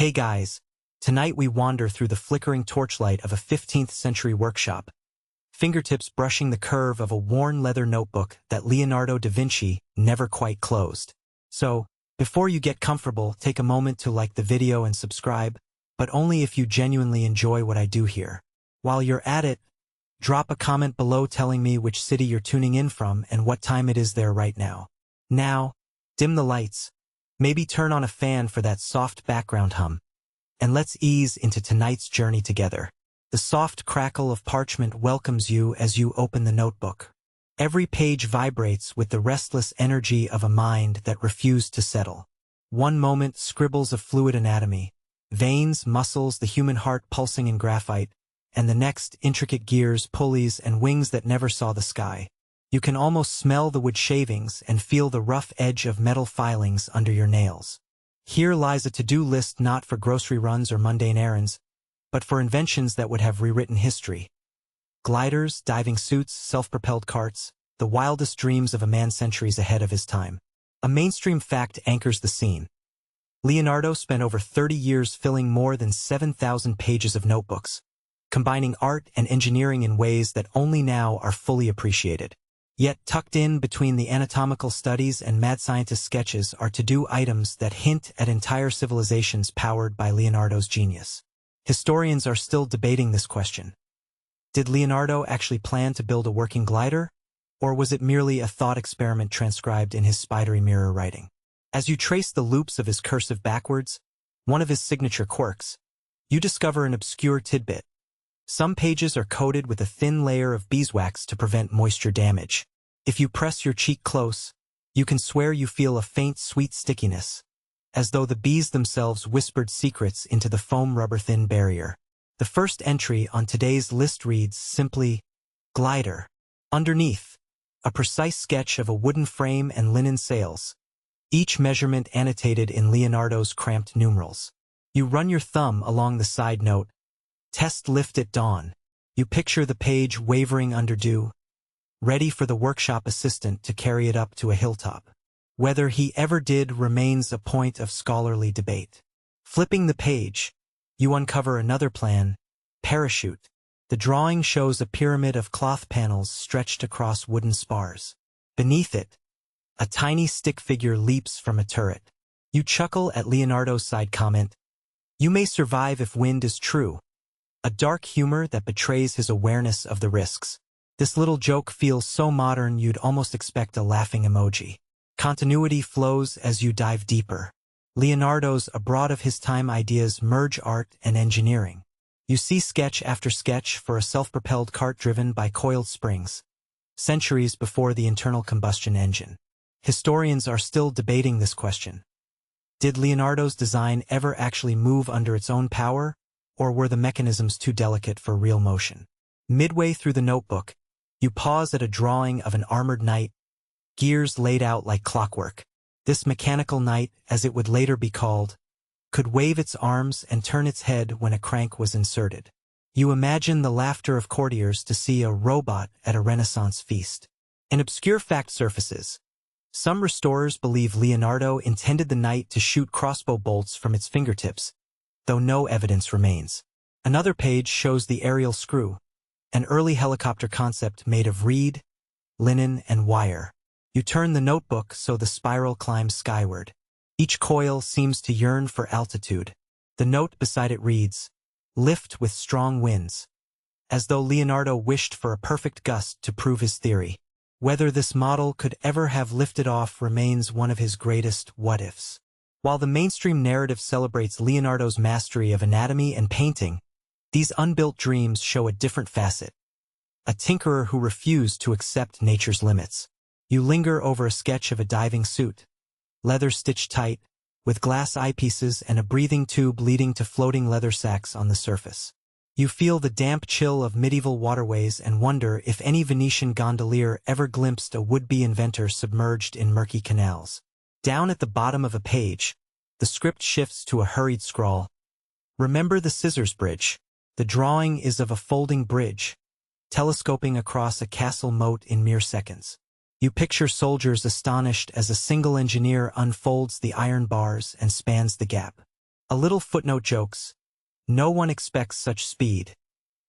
Hey guys, tonight we wander through the flickering torchlight of a 15th century workshop, fingertips brushing the curve of a worn leather notebook that Leonardo da Vinci never quite closed. So, before you get comfortable, take a moment to like the video and subscribe, but only if you genuinely enjoy what I do here. While you're at it, drop a comment below telling me which city you're tuning in from and what time it is there right now. Now, dim the lights, maybe turn on a fan for that soft background hum, and let's ease into tonight's journey together. The soft crackle of parchment welcomes you as you open the notebook. Every page vibrates with the restless energy of a mind that refused to settle. One moment, scribbles of fluid anatomy, veins, muscles, the human heart pulsing in graphite, and the next, intricate gears, pulleys, and wings that never saw the sky. You can almost smell the wood shavings and feel the rough edge of metal filings under your nails. Here lies a to-do list not for grocery runs or mundane errands, but for inventions that would have rewritten history. Gliders, diving suits, self-propelled carts, the wildest dreams of a man centuries ahead of his time. A mainstream fact anchors the scene. Leonardo spent over 30 years filling more than 7,000 pages of notebooks, combining art and engineering in ways that only now are fully appreciated. Yet tucked in between the anatomical studies and mad scientist sketches are to-do items that hint at entire civilizations powered by Leonardo's genius. Historians are still debating this question. Did Leonardo actually plan to build a working glider, or was it merely a thought experiment transcribed in his spidery mirror writing? As you trace the loops of his cursive backwards, one of his signature quirks, you discover an obscure tidbit. Some pages are coated with a thin layer of beeswax to prevent moisture damage. If you press your cheek close, you can swear you feel a faint sweet stickiness, as though the bees themselves whispered secrets into the foam rubber-thin barrier. The first entry on today's list reads simply, glider. Underneath, a precise sketch of a wooden frame and linen sails, each measurement annotated in Leonardo's cramped numerals. You run your thumb along the side note, test lift at dawn. You picture the page wavering under dew, ready for the workshop assistant to carry it up to a hilltop. Whether he ever did remains a point of scholarly debate. Flipping the page, you uncover another plan, parachute. The drawing shows a pyramid of cloth panels stretched across wooden spars. Beneath it, a tiny stick figure leaps from a turret. You chuckle at Leonardo's side comment, "You may survive if wind is true," a dark humor that betrays his awareness of the risks. This little joke feels so modern you'd almost expect a laughing emoji. Continuity flows as you dive deeper. Leonardo's abroad of his time ideas merge art and engineering. You see sketch after sketch for a self-propelled cart driven by coiled springs, centuries before the internal combustion engine. Historians are still debating this question. Did Leonardo's design ever actually move under its own power, or were the mechanisms too delicate for real motion? Midway through the notebook, you pause at a drawing of an armored knight, gears laid out like clockwork. This mechanical knight, as it would later be called, could wave its arms and turn its head when a crank was inserted. You imagine the laughter of courtiers to see a robot at a Renaissance feast. An obscure fact surfaces. Some restorers believe Leonardo intended the knight to shoot crossbow bolts from its fingertips, though no evidence remains. Another page shows the aerial screw, an early helicopter concept made of reed, linen, and wire. You turn the notebook so the spiral climbs skyward. Each coil seems to yearn for altitude. The note beside it reads, "Lift with strong winds," as though Leonardo wished for a perfect gust to prove his theory. Whether this model could ever have lifted off remains one of his greatest what-ifs. While the mainstream narrative celebrates Leonardo's mastery of anatomy and painting, these unbuilt dreams show a different facet. A tinkerer who refused to accept nature's limits. You linger over a sketch of a diving suit, leather stitched tight, with glass eyepieces and a breathing tube leading to floating leather sacks on the surface. You feel the damp chill of medieval waterways and wonder if any Venetian gondolier ever glimpsed a would-be inventor submerged in murky canals. Down at the bottom of a page, the script shifts to a hurried scrawl. "Remember the scissors bridge." The drawing is of a folding bridge, telescoping across a castle moat in mere seconds. You picture soldiers astonished as a single engineer unfolds the iron bars and spans the gap. A little footnote jokes, "No one expects such speed,"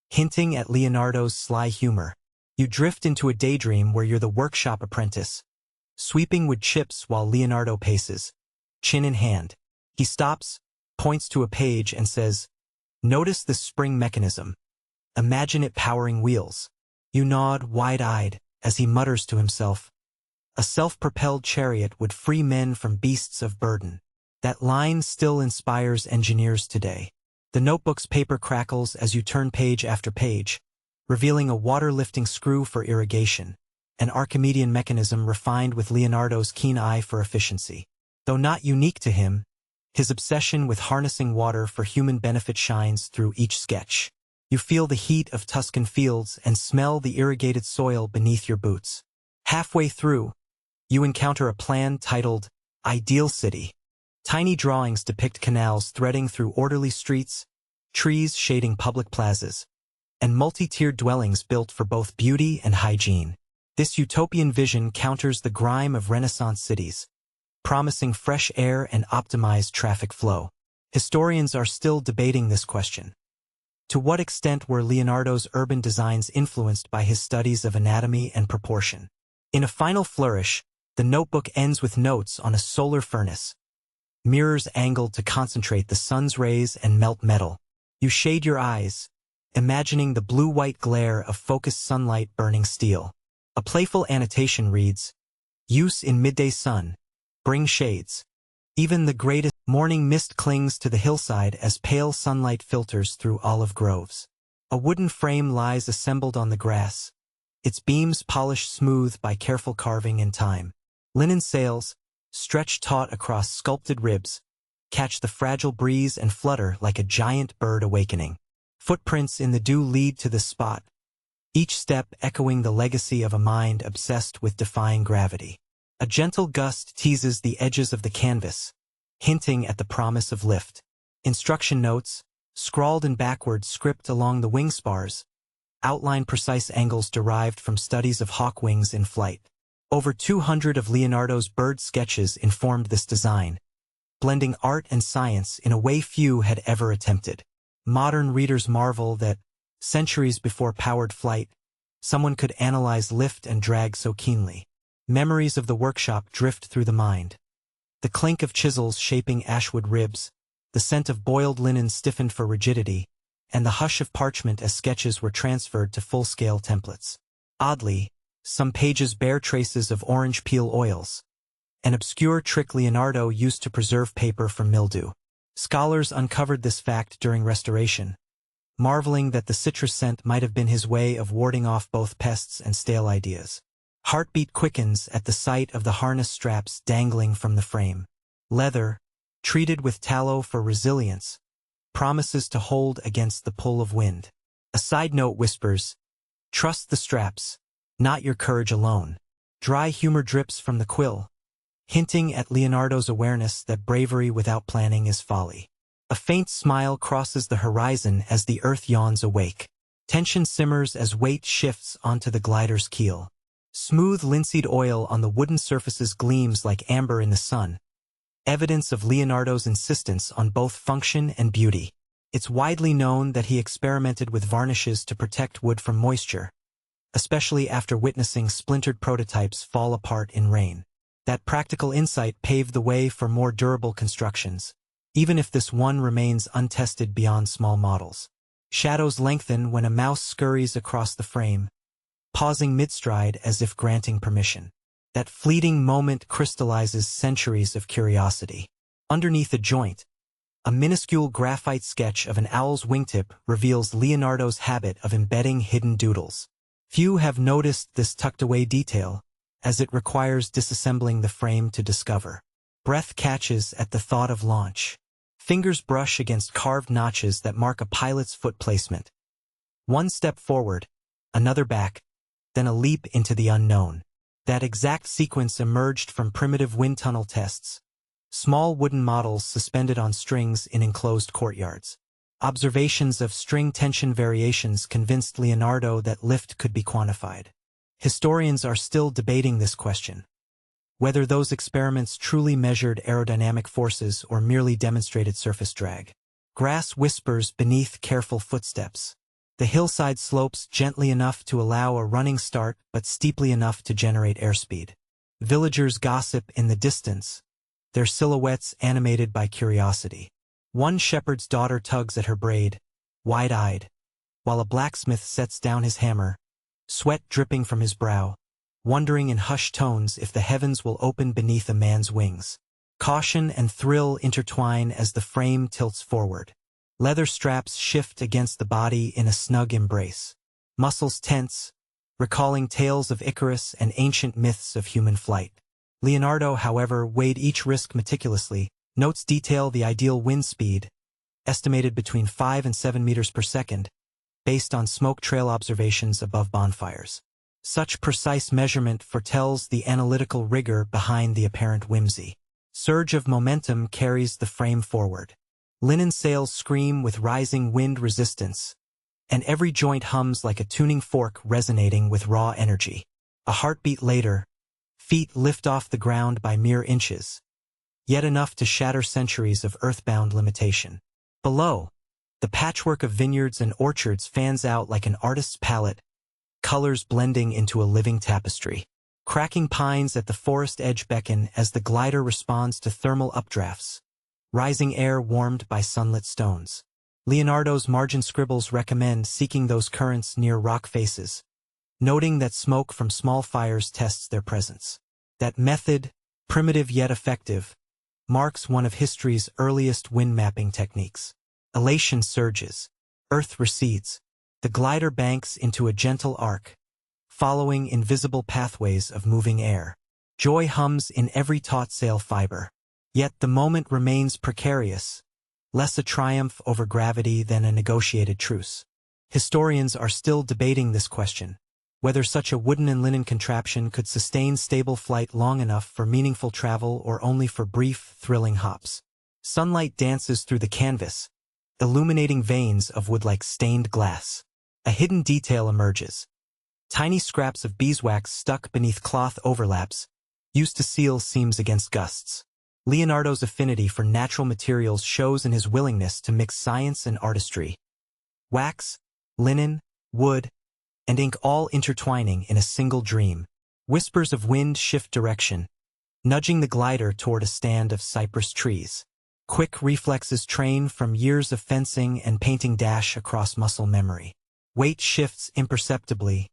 hinting at Leonardo's sly humor. You drift into a daydream where you're the workshop apprentice, sweeping wood chips while Leonardo paces, chin in hand. He stops, points to a page and says, "Notice this spring mechanism. Imagine it powering wheels." You nod wide-eyed as he mutters to himself, "A self-propelled chariot would free men from beasts of burden." That line still inspires engineers today. The notebook's paper crackles as you turn page after page, revealing a water-lifting screw for irrigation, an Archimedean mechanism refined with Leonardo's keen eye for efficiency. Though not unique to him, his obsession with harnessing water for human benefit shines through each sketch. You feel the heat of Tuscan fields and smell the irrigated soil beneath your boots. Halfway through, you encounter a plan titled Ideal City. Tiny drawings depict canals threading through orderly streets, trees shading public plazas, and multi-tiered dwellings built for both beauty and hygiene. This utopian vision counters the grime of Renaissance cities, promising fresh air and optimized traffic flow. Historians are still debating this question. To what extent were Leonardo's urban designs influenced by his studies of anatomy and proportion? In a final flourish, the notebook ends with notes on a solar furnace, mirrors angled to concentrate the sun's rays and melt metal. You shade your eyes, imagining the blue-white glare of focused sunlight burning steel. A playful annotation reads, "Use in midday sun. Bring shades." Even the greatest morning mist clings to the hillside as pale sunlight filters through olive groves. A wooden frame lies assembled on the grass, its beams polished smooth by careful carving and time. Linen sails, stretched taut across sculpted ribs, catch the fragile breeze and flutter like a giant bird awakening. Footprints in the dew lead to the spot, each step echoing the legacy of a mind obsessed with defying gravity. A gentle gust teases the edges of the canvas, hinting at the promise of lift. Instruction notes, scrawled in backward script along the wing spars, outline precise angles derived from studies of hawk wings in flight. Over 200 of Leonardo's bird sketches informed this design, blending art and science in a way few had ever attempted. Modern readers marvel that, centuries before powered flight, someone could analyze lift and drag so keenly. Memories of the workshop drift through the mind. The clink of chisels shaping ashwood ribs, the scent of boiled linen stiffened for rigidity, and the hush of parchment as sketches were transferred to full-scale templates. Oddly, some pages bear traces of orange peel oils, an obscure trick Leonardo used to preserve paper from mildew. Scholars uncovered this fact during restoration, marveling that the citrus scent might have been his way of warding off both pests and stale ideas. Heartbeat quickens at the sight of the harness straps dangling from the frame. Leather, treated with tallow for resilience, promises to hold against the pull of wind. A side note whispers, "Trust the straps, not your courage alone." Dry humor drips from the quill, hinting at Leonardo's awareness that bravery without planning is folly. A faint smile crosses the horizon as the earth yawns awake. Tension simmers as weight shifts onto the glider's keel. Smooth linseed oil on the wooden surfaces gleams like amber in the sun, evidence of Leonardo's insistence on both function and beauty. It's widely known that he experimented with varnishes to protect wood from moisture, especially after witnessing splintered prototypes fall apart in rain. That practical insight paved the way for more durable constructions, even if this one remains untested beyond small models. Shadows lengthen when a mouse scurries across the frame, pausing mid-stride as if granting permission. That fleeting moment crystallizes centuries of curiosity. Underneath a joint, a minuscule graphite sketch of an owl's wingtip reveals Leonardo's habit of embedding hidden doodles. Few have noticed this tucked-away detail, as it requires disassembling the frame to discover. Breath catches at the thought of launch. Fingers brush against carved notches that mark a pilot's foot placement. One step forward, another back, then a leap into the unknown. That exact sequence emerged from primitive wind tunnel tests, small wooden models suspended on strings in enclosed courtyards. Observations of string tension variations convinced Leonardo that lift could be quantified. Historians are still debating this question. whether those experiments truly measured aerodynamic forces or merely demonstrated surface drag. Grass whispers beneath careful footsteps. The hillside slopes gently enough to allow a running start but steeply enough to generate airspeed. Villagers gossip in the distance, their silhouettes animated by curiosity. One shepherd's daughter tugs at her braid, wide-eyed, while a blacksmith sets down his hammer, sweat dripping from his brow, wondering in hushed tones if the heavens will open beneath a man's wings. Caution and thrill intertwine as the frame tilts forward. Leather straps shift against the body in a snug embrace. Muscles tense, recalling tales of Icarus and ancient myths of human flight. Leonardo, however, weighed each risk meticulously. Notes detail the ideal wind speed, estimated between 5 and 7 meters per second, based on smoke trail observations above bonfires. Such precise measurement foretells the analytical rigor behind the apparent whimsy. Surge of momentum carries the frame forward. Linen sails scream with rising wind resistance, and every joint hums like a tuning fork resonating with raw energy. A heartbeat later, feet lift off the ground by mere inches, yet enough to shatter centuries of earthbound limitation. Below, the patchwork of vineyards and orchards fans out like an artist's palette, colors blending into a living tapestry. Cracking pines at the forest edge beckon as the glider responds to thermal updrafts, rising air warmed by sunlit stones. Leonardo's margin scribbles recommend seeking those currents near rock faces, noting that smoke from small fires tests their presence. That method, primitive yet effective, marks one of history's earliest wind mapping techniques. Elation surges, earth recedes, the glider banks into a gentle arc, following invisible pathways of moving air. Joy hums in every taut sail fiber. Yet the moment remains precarious, less a triumph over gravity than a negotiated truce. Historians are still debating this question, whether such a wooden and linen contraption could sustain stable flight long enough for meaningful travel or only for brief, thrilling hops. Sunlight dances through the canvas, illuminating veins of wood like stained glass. A hidden detail emerges. Tiny scraps of beeswax stuck beneath cloth overlaps, used to seal seams against gusts. Leonardo's affinity for natural materials shows in his willingness to mix science and artistry. Wax, linen, wood, and ink all intertwining in a single dream. Whispers of wind shift direction, nudging the glider toward a stand of cypress trees. Quick reflexes train from years of fencing and painting dash across muscle memory. Weight shifts imperceptibly,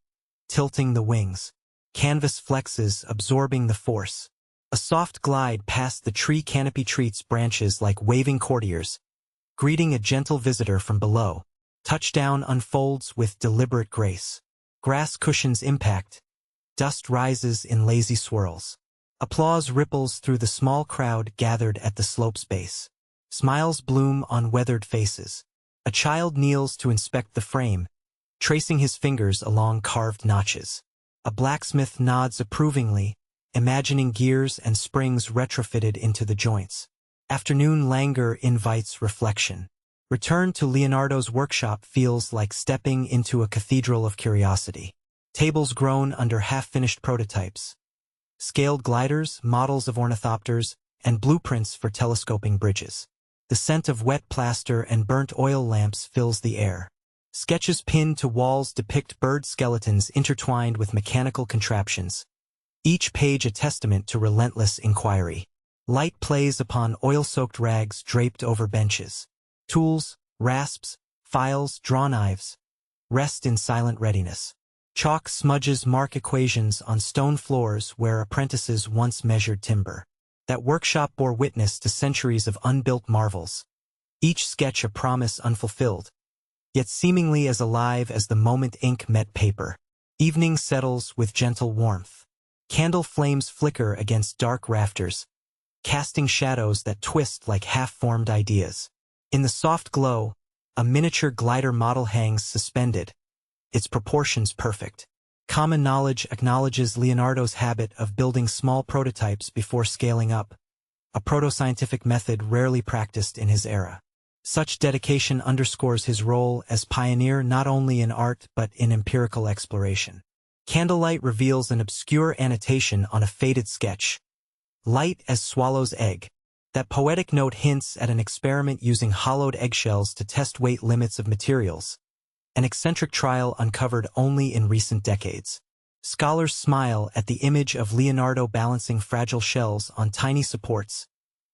tilting the wings. Canvas flexes, absorbing the force. A soft glide past the tree canopy treats branches like waving courtiers, greeting a gentle visitor from below. Touchdown unfolds with deliberate grace. Grass cushions impact. Dust rises in lazy swirls. Applause ripples through the small crowd gathered at the slope's base. Smiles bloom on weathered faces. A child kneels to inspect the frame, tracing his fingers along carved notches. A blacksmith nods approvingly, imagining gears and springs retrofitted into the joints. Afternoon languor invites reflection. Return to Leonardo's workshop feels like stepping into a cathedral of curiosity. Tables groan under half-finished prototypes. Scaled gliders, models of ornithopters, and blueprints for telescoping bridges. The scent of wet plaster and burnt oil lamps fills the air. Sketches pinned to walls depict bird skeletons intertwined with mechanical contraptions, each page a testament to relentless inquiry. Light plays upon oil-soaked rags draped over benches. Tools, rasps, files, draw knives rest in silent readiness. Chalk smudges mark equations on stone floors where apprentices once measured timber. That workshop bore witness to centuries of unbuilt marvels, each sketch a promise unfulfilled, yet seemingly as alive as the moment ink met paper. Evening settles with gentle warmth. Candle flames flicker against dark rafters, casting shadows that twist like half-formed ideas. In the soft glow, a miniature glider model hangs suspended, its proportions perfect. Common knowledge acknowledges Leonardo's habit of building small prototypes before scaling up, a proto-scientific method rarely practiced in his era. Such dedication underscores his role as pioneer not only in art but in empirical exploration. Candlelight reveals an obscure annotation on a faded sketch, light as swallow's egg. That poetic note hints at an experiment using hollowed eggshells to test weight limits of materials, an eccentric trial uncovered only in recent decades. Scholars smile at the image of Leonardo balancing fragile shells on tiny supports,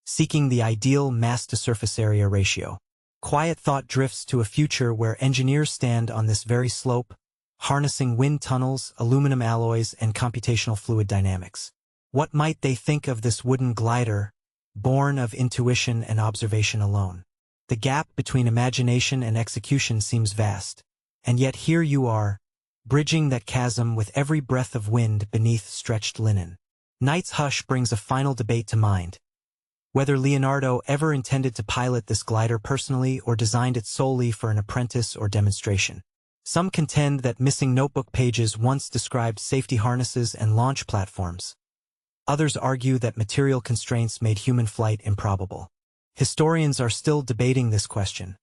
seeking the ideal mass-to-surface area ratio. Quiet thought drifts to a future where engineers stand on this very slope, harnessing wind tunnels, aluminum alloys, and computational fluid dynamics. What might they think of this wooden glider, born of intuition and observation alone? The gap between imagination and execution seems vast, and yet here you are, bridging that chasm with every breath of wind beneath stretched linen. Night's hush brings a final debate to mind. Whether Leonardo ever intended to pilot this glider personally or designed it solely for an apprentice or demonstration. Some contend that missing notebook pages once described safety harnesses and launch platforms. Others argue that material constraints made human flight improbable. Historians are still debating this question,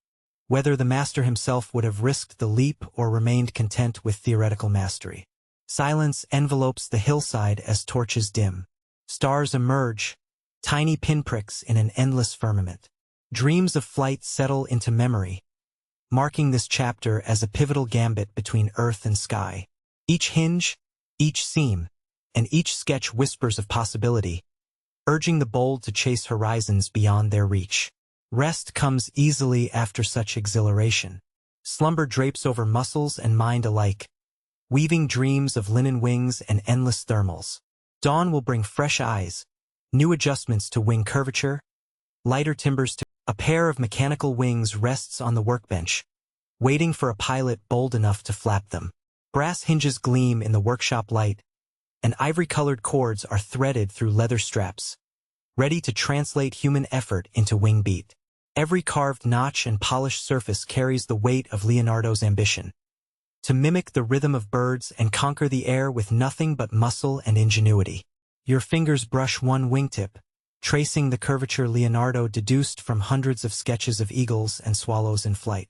whether the master himself would have risked the leap or remained content with theoretical mastery. Silence envelopes the hillside as torches dim. Stars emerge, tiny pinpricks in an endless firmament. Dreams of flight settle into memory, marking this chapter as a pivotal gambit between earth and sky. Each hinge, each seam, and each sketch whispers of possibility, urging the bold to chase horizons beyond their reach. Rest comes easily after such exhilaration. Slumber drapes over muscles and mind alike, weaving dreams of linen wings and endless thermals. Dawn will bring fresh eyes, new adjustments to wing curvature, lighter timbers to... A pair of mechanical wings rests on the workbench, waiting for a pilot bold enough to flap them. Brass hinges gleam in the workshop light, and ivory-colored cords are threaded through leather straps, ready to translate human effort into wing beat. Every carved notch and polished surface carries the weight of Leonardo's ambition, to mimic the rhythm of birds and conquer the air with nothing but muscle and ingenuity. Your fingers brush one wingtip, tracing the curvature Leonardo deduced from hundreds of sketches of eagles and swallows in flight.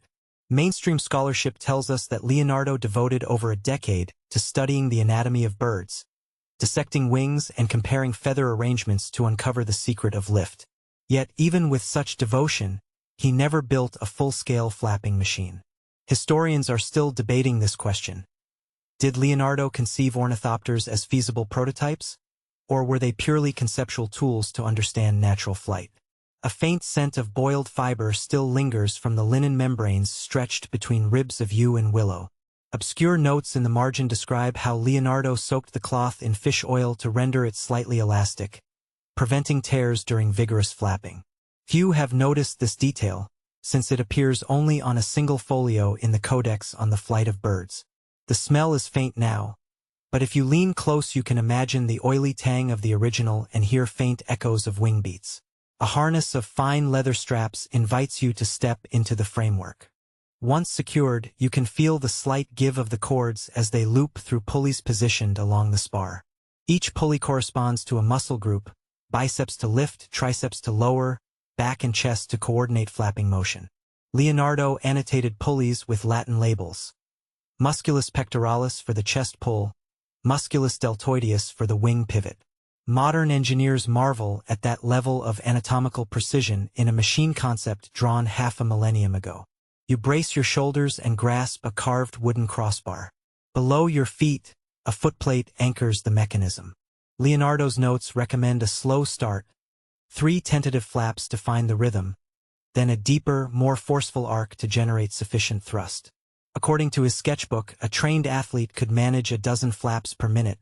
Mainstream scholarship tells us that Leonardo devoted over a decade to studying the anatomy of birds, dissecting wings and comparing feather arrangements to uncover the secret of lift. Yet even with such devotion, he never built a full-scale flapping machine. Historians are still debating this question. Did Leonardo conceive ornithopters as feasible prototypes, or were they purely conceptual tools to understand natural flight? A faint scent of boiled fiber still lingers from the linen membranes stretched between ribs of yew and willow. Obscure notes in the margin describe how Leonardo soaked the cloth in fish oil to render it slightly elastic, preventing tears during vigorous flapping. Few have noticed this detail, since it appears only on a single folio in the Codex on the Flight of Birds. The smell is faint now, but if you lean close you can imagine the oily tang of the original and hear faint echoes of wing beats. A harness of fine leather straps invites you to step into the framework. Once secured, you can feel the slight give of the cords as they loop through pulleys positioned along the spar. Each pulley corresponds to a muscle group, biceps to lift, triceps to lower, back and chest to coordinate flapping motion. Leonardo annotated pulleys with Latin labels. Musculus pectoralis for the chest pull, musculus deltoideus for the wing pivot. Modern engineers marvel at that level of anatomical precision in a machine concept drawn half a millennium ago. You brace your shoulders and grasp a carved wooden crossbar. Below your feet, a footplate anchors the mechanism. Leonardo's notes recommend a slow start, 3 tentative flaps to find the rhythm, then a deeper, more forceful arc to generate sufficient thrust. According to his sketchbook, a trained athlete could manage a dozen flaps per minute,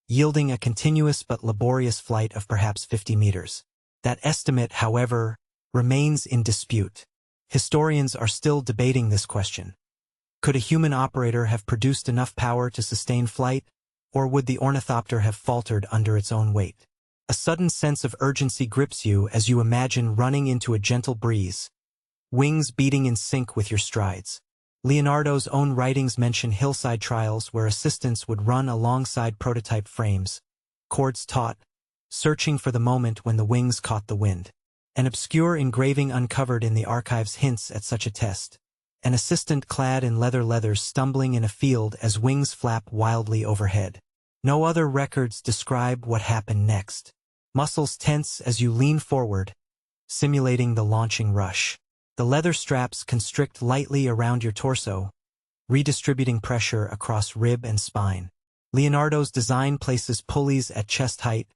yielding a continuous but laborious flight of perhaps 50 meters. That estimate, however, remains in dispute. Historians are still debating this question. Could a human operator have produced enough power to sustain flight, or would the ornithopter have faltered under its own weight? A sudden sense of urgency grips you as you imagine running into a gentle breeze, wings beating in sync with your strides. Leonardo's own writings mention hillside trials where assistants would run alongside prototype frames, cords taut, searching for the moment when the wings caught the wind. An obscure engraving uncovered in the archives hints at such a test. An assistant clad in leathers stumbling in a field as wings flap wildly overhead. No other records describe what happened next. muscles tense as you lean forward, simulating the launching rush. The leather straps constrict lightly around your torso, redistributing pressure across rib and spine. Leonardo's design places pulleys at chest height,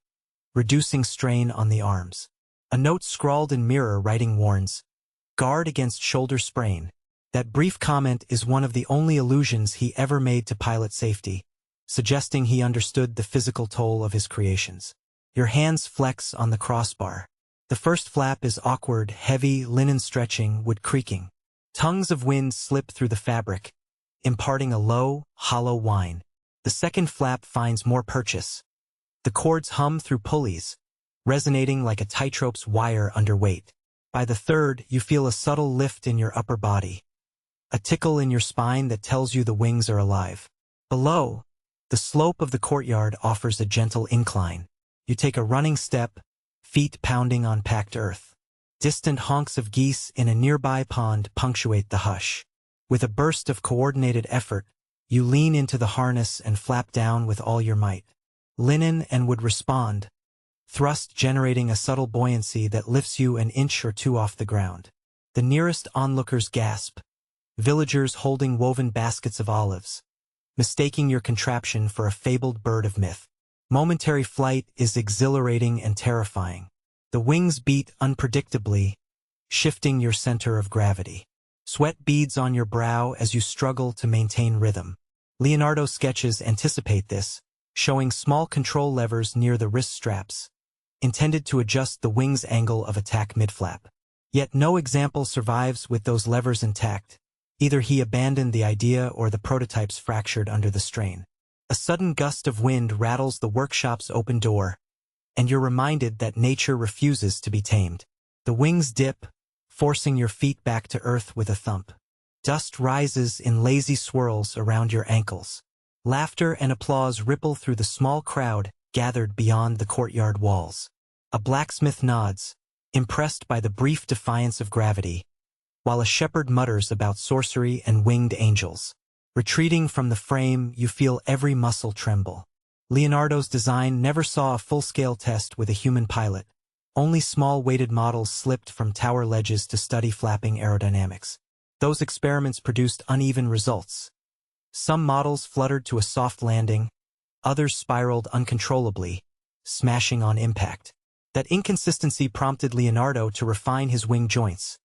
reducing strain on the arms. A note scrawled in mirror writing warns, "Guard against shoulder sprain." That brief comment is one of the only allusions he ever made to pilot safety, suggesting he understood the physical toll of his creations. Your hands flex on the crossbar. The first flap is awkward, heavy, linen stretching, wood creaking. Tongues of wind slip through the fabric, imparting a low, hollow whine. The second flap finds more purchase. The cords hum through pulleys, resonating like a tightrope's wire under weight. By the third, you feel a subtle lift in your upper body, a tickle in your spine that tells you the wings are alive. Below, the slope of the courtyard offers a gentle incline. You take a running step, feet pounding on packed earth. Distant honks of geese in a nearby pond punctuate the hush. With a burst of coordinated effort, you lean into the harness and flap down with all your might. Linen and wood respond, thrust generating a subtle buoyancy that lifts you an inch or two off the ground. The nearest onlookers gasp, villagers holding woven baskets of olives, mistaking your contraption for a fabled bird of myth. Momentary flight is exhilarating and terrifying. The wings beat unpredictably, shifting your center of gravity. Sweat beads on your brow as you struggle to maintain rhythm. Leonardo's sketches anticipate this, showing small control levers near the wrist straps, intended to adjust the wing's angle of attack mid-flap. Yet no example survives with those levers intact. Either he abandoned the idea or the prototypes fractured under the strain. A sudden gust of wind rattles the workshop's open door, and you're reminded that nature refuses to be tamed. The wings dip, forcing your feet back to earth with a thump. Dust rises in lazy swirls around your ankles. Laughter and applause ripple through the small crowd gathered beyond the courtyard walls. A blacksmith nods, impressed by the brief defiance of gravity, while a shepherd mutters about sorcery and winged angels. Retreating from the frame, you feel every muscle tremble. Leonardo's design never saw a full-scale test with a human pilot. Only small weighted models slipped from tower ledges to study flapping aerodynamics. Those experiments produced uneven results. Some models fluttered to a soft landing, others spiraled uncontrollably, smashing on impact. That inconsistency prompted Leonardo to refine his wing joints,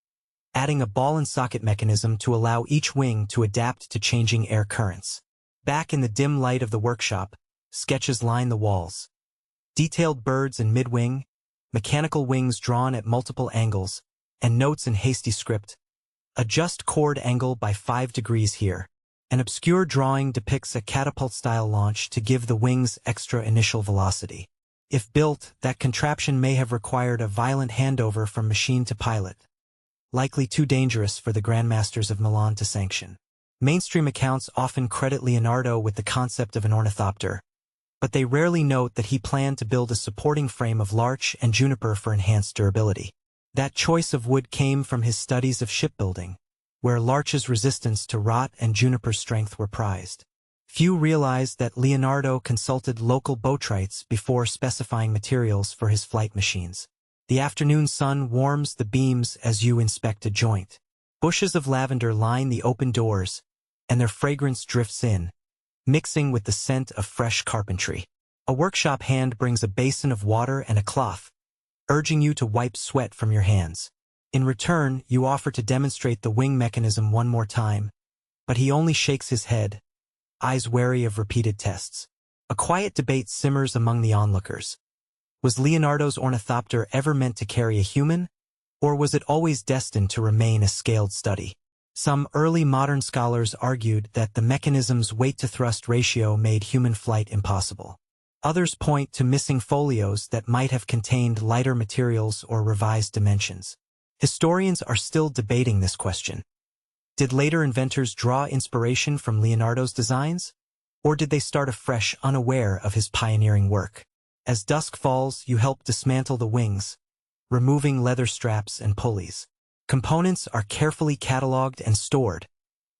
adding a ball-and-socket mechanism to allow each wing to adapt to changing air currents. Back in the dim light of the workshop, sketches line the walls. Detailed birds in mid-wing, mechanical wings drawn at multiple angles, and notes in hasty script. Adjust chord angle by 5 degrees here. An obscure drawing depicts a catapult-style launch to give the wings extra initial velocity. If built, that contraption may have required a violent handover from machine to pilot, likely too dangerous for the grandmasters of Milan to sanction. Mainstream accounts often credit Leonardo with the concept of an ornithopter, but they rarely note that he planned to build a supporting frame of larch and juniper for enhanced durability. That choice of wood came from his studies of shipbuilding, where larch's resistance to rot and juniper's strength were prized. Few realized that Leonardo consulted local botrytes before specifying materials for his flight machines. The afternoon sun warms the beams as you inspect a joint. Bushes of lavender line the open doors, and their fragrance drifts in, mixing with the scent of fresh carpentry. A workshop hand brings a basin of water and a cloth, urging you to wipe sweat from your hands. In return, you offer to demonstrate the wing mechanism one more time, but he only shakes his head, eyes wary of repeated tests. A quiet debate simmers among the onlookers. Was Leonardo's ornithopter ever meant to carry a human, or was it always destined to remain a scaled study? Some early modern scholars argued that the mechanism's weight-to-thrust ratio made human flight impossible. Others point to missing folios that might have contained lighter materials or revised dimensions. Historians are still debating this question. Did later inventors draw inspiration from Leonardo's designs, or did they start afresh unaware of his pioneering work? As dusk falls, you help dismantle the wings, removing leather straps and pulleys. Components are carefully cataloged and stored,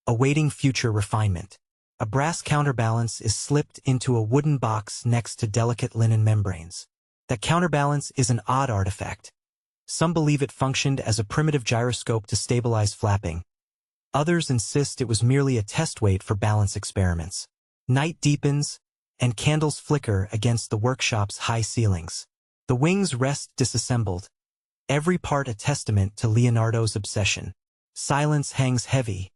awaiting future refinement. A brass counterbalance is slipped into a wooden box next to delicate linen membranes. That counterbalance is an odd artifact. Some believe it functioned as a primitive gyroscope to stabilize flapping. Others insist it was merely a test weight for balance experiments. Night deepens, and candles flicker against the workshop's high ceilings. The wings rest disassembled, every part a testament to Leonardo's obsession. Silence hangs heavy,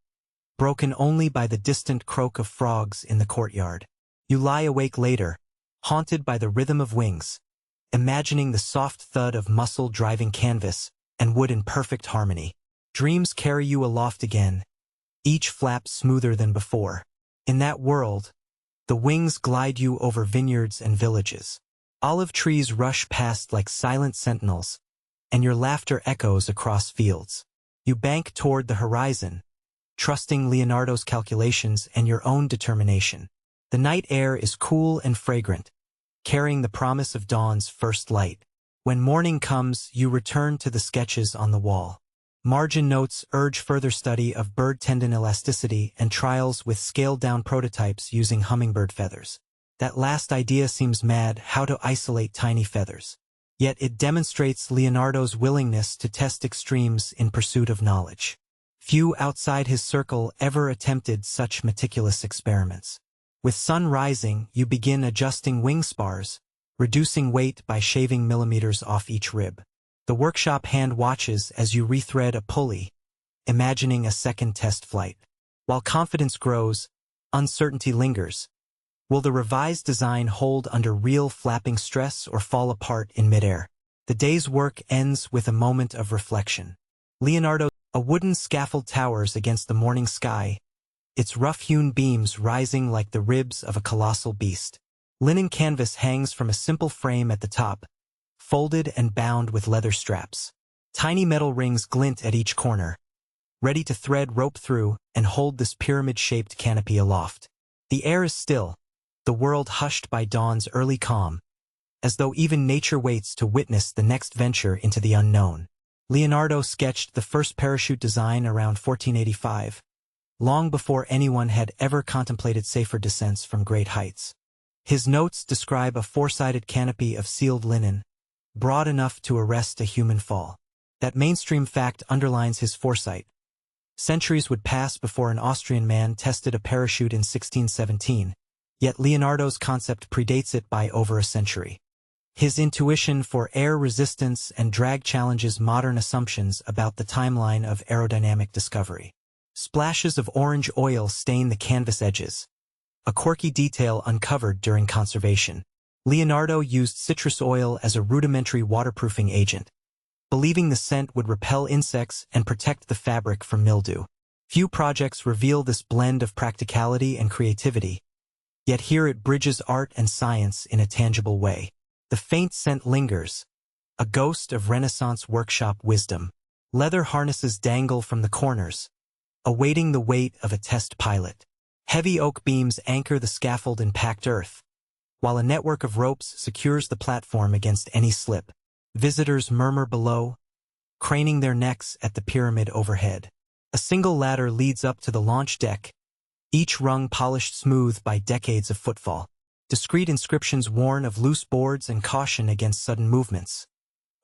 broken only by the distant croak of frogs in the courtyard. You lie awake later, haunted by the rhythm of wings, imagining the soft thud of muscle driving canvas and wood in perfect harmony. Dreams carry you aloft again, each flap smoother than before. In that world, the wings glide you over vineyards and villages. Olive trees rush past like silent sentinels, and your laughter echoes across fields. You bank toward the horizon, trusting Leonardo's calculations and your own determination. The night air is cool and fragrant, carrying the promise of dawn's first light. When morning comes, you return to the sketches on the wall. Margin notes urge further study of bird tendon elasticity and trials with scaled-down prototypes using hummingbird feathers. That last idea seems mad, how to isolate tiny feathers. Yet it demonstrates Leonardo's willingness to test extremes in pursuit of knowledge. Few outside his circle ever attempted such meticulous experiments. With sun rising, you begin adjusting wing spars, reducing weight by shaving millimeters off each rib. The workshop hand watches as you rethread a pulley, imagining a second test flight. While confidence grows, uncertainty lingers. Will the revised design hold under real flapping stress or fall apart in midair? The day's work ends with a moment of reflection. Leonardo, a wooden scaffold towers against the morning sky, its rough-hewn beams rising like the ribs of a colossal beast. Linen canvas hangs from a simple frame at the top, folded and bound with leather straps. Tiny metal rings glint at each corner, ready to thread rope through and hold this pyramid-shaped canopy aloft. The air is still, the world hushed by dawn's early calm, as though even nature waits to witness the next venture into the unknown. Leonardo sketched the first parachute design around 1485, long before anyone had ever contemplated safer descents from great heights. His notes describe a four-sided canopy of sealed linen, broad enough to arrest a human fall. That mainstream fact underlines his foresight. Centuries would pass before an Austrian man tested a parachute in 1617, yet Leonardo's concept predates it by over a century. His intuition for air resistance and drag challenges modern assumptions about the timeline of aerodynamic discovery. Splashes of orange oil stain the canvas edges, a quirky detail uncovered during conservation. Leonardo used citrus oil as a rudimentary waterproofing agent, believing the scent would repel insects and protect the fabric from mildew. Few projects reveal this blend of practicality and creativity, yet here it bridges art and science in a tangible way. The faint scent lingers, a ghost of Renaissance workshop wisdom. Leather harnesses dangle from the corners, awaiting the weight of a test pilot. Heavy oak beams anchor the scaffold in packed earth, while a network of ropes secures the platform against any slip. Visitors murmur below, craning their necks at the pyramid overhead. A single ladder leads up to the launch deck, each rung polished smooth by decades of footfall. Discreet inscriptions warn of loose boards and caution against sudden movements.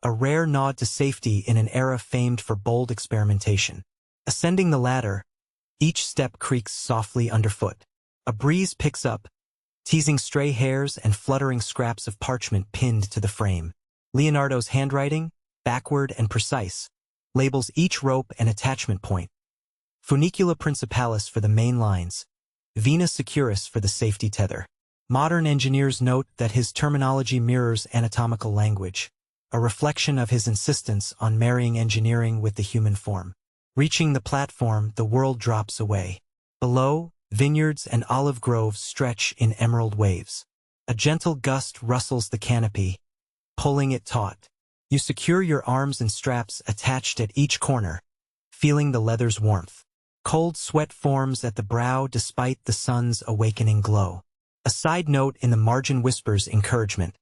A rare nod to safety in an era famed for bold experimentation. Ascending the ladder, each step creaks softly underfoot. A breeze picks up, teasing stray hairs and fluttering scraps of parchment pinned to the frame. Leonardo's handwriting, backward and precise, labels each rope and attachment point. Funicula principalis for the main lines, vena securis for the safety tether. Modern engineers note that his terminology mirrors anatomical language, a reflection of his insistence on marrying engineering with the human form. Reaching the platform, the world drops away. Below, vineyards and olive groves stretch in emerald waves. A gentle gust rustles the canopy, pulling it taut. You secure your arms and straps attached at each corner, feeling the leather's warmth. Cold sweat forms at the brow despite the sun's awakening glow. A side note in the margin whispers encouragement.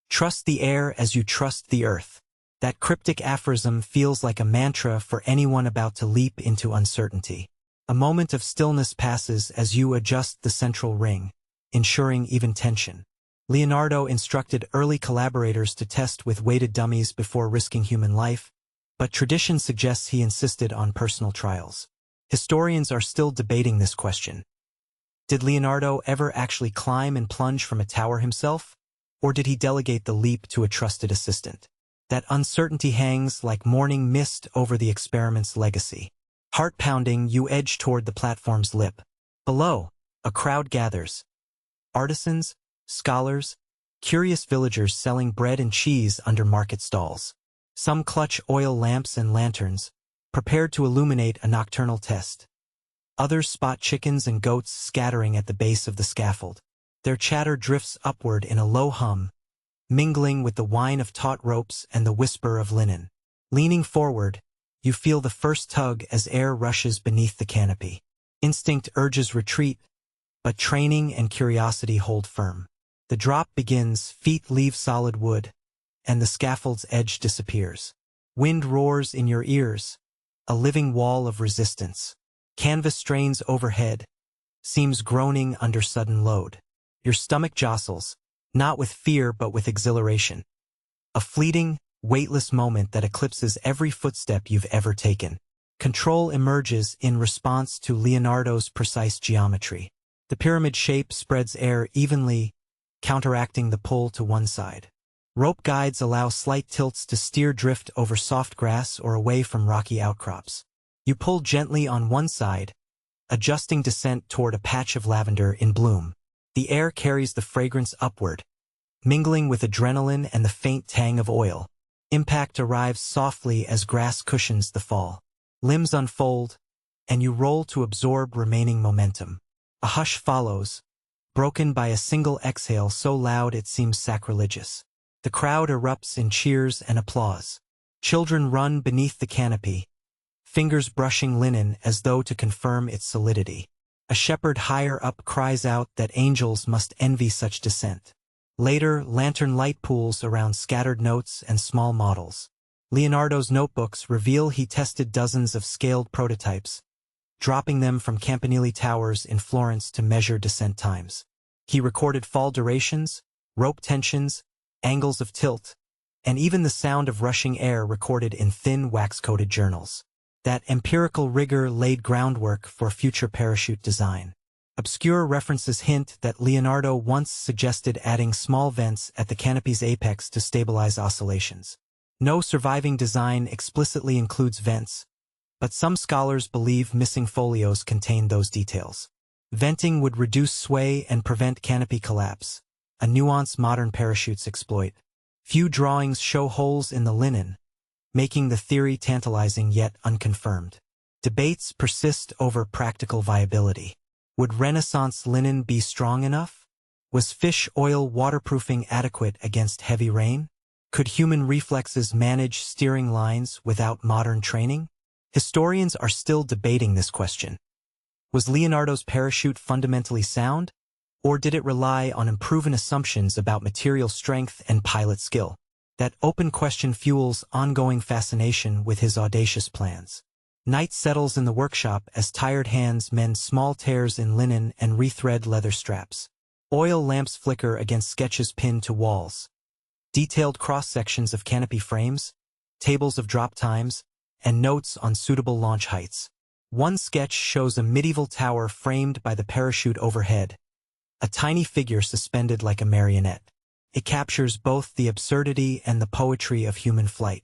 Trust the air as you trust the earth. That cryptic aphorism feels like a mantra for anyone about to leap into uncertainty. A moment of stillness passes as you adjust the central ring, ensuring even tension. Leonardo instructed early collaborators to test with weighted dummies before risking human life, but tradition suggests he insisted on personal trials. Historians are still debating this question. Did Leonardo ever actually climb and plunge from a tower himself, or did he delegate the leap to a trusted assistant? That uncertainty hangs like morning mist over the experiment's legacy. Heart-pounding, you edge toward the platform's lip. Below, a crowd gathers. Artisans, scholars, curious villagers selling bread and cheese under market stalls. Some clutch oil lamps and lanterns, prepared to illuminate a nocturnal test. Others spot chickens and goats scattering at the base of the scaffold. Their chatter drifts upward in a low hum, mingling with the whine of taut ropes and the whisper of linen. Leaning forward, you feel the first tug as air rushes beneath the canopy. Instinct urges retreat, but training and curiosity hold firm. The drop begins, feet leave solid wood, and the scaffold's edge disappears. Wind roars in your ears, a living wall of resistance. Canvas strains overhead, seams groaning under sudden load. Your stomach jostles, not with fear but with exhilaration. A fleeting, weightless moment that eclipses every footstep you've ever taken. Control emerges in response to Leonardo's precise geometry. The pyramid shape spreads air evenly, counteracting the pull to one side. Rope guides allow slight tilts to steer drift over soft grass or away from rocky outcrops. You pull gently on one side, adjusting descent toward a patch of lavender in bloom. The air carries the fragrance upward, mingling with adrenaline and the faint tang of oil. Impact arrives softly as grass cushions the fall. Limbs unfold, and you roll to absorb remaining momentum. A hush follows, broken by a single exhale so loud it seems sacrilegious. The crowd erupts in cheers and applause. Children run beneath the canopy, fingers brushing linen as though to confirm its solidity. A shepherd higher up cries out that angels must envy such descent. Later, lantern light pools around scattered notes and small models. Leonardo's notebooks reveal he tested dozens of scaled prototypes, dropping them from campanile towers in Florence to measure descent times. He recorded fall durations, rope tensions, angles of tilt, and even the sound of rushing air recorded in thin wax-coated journals. That empirical rigor laid groundwork for future parachute design. Obscure references hint that Leonardo once suggested adding small vents at the canopy's apex to stabilize oscillations. No surviving design explicitly includes vents, but some scholars believe missing folios contain those details. Venting would reduce sway and prevent canopy collapse, a nuance modern parachutes exploit. Few drawings show holes in the linen, making the theory tantalizing yet unconfirmed. Debates persist over practical viability. Would Renaissance linen be strong enough? Was fish oil waterproofing adequate against heavy rain? Could human reflexes manage steering lines without modern training? Historians are still debating this question. Was Leonardo's parachute fundamentally sound, or did it rely on unproven assumptions about material strength and pilot skill? That open question fuels ongoing fascination with his audacious plans. Night settles in the workshop as tired hands mend small tears in linen and rethread leather straps. Oil lamps flicker against sketches pinned to walls. Detailed cross-sections of canopy frames, tables of drop times, and notes on suitable launch heights. One sketch shows a medieval tower framed by the parachute overhead, a tiny figure suspended like a marionette. It captures both the absurdity and the poetry of human flight.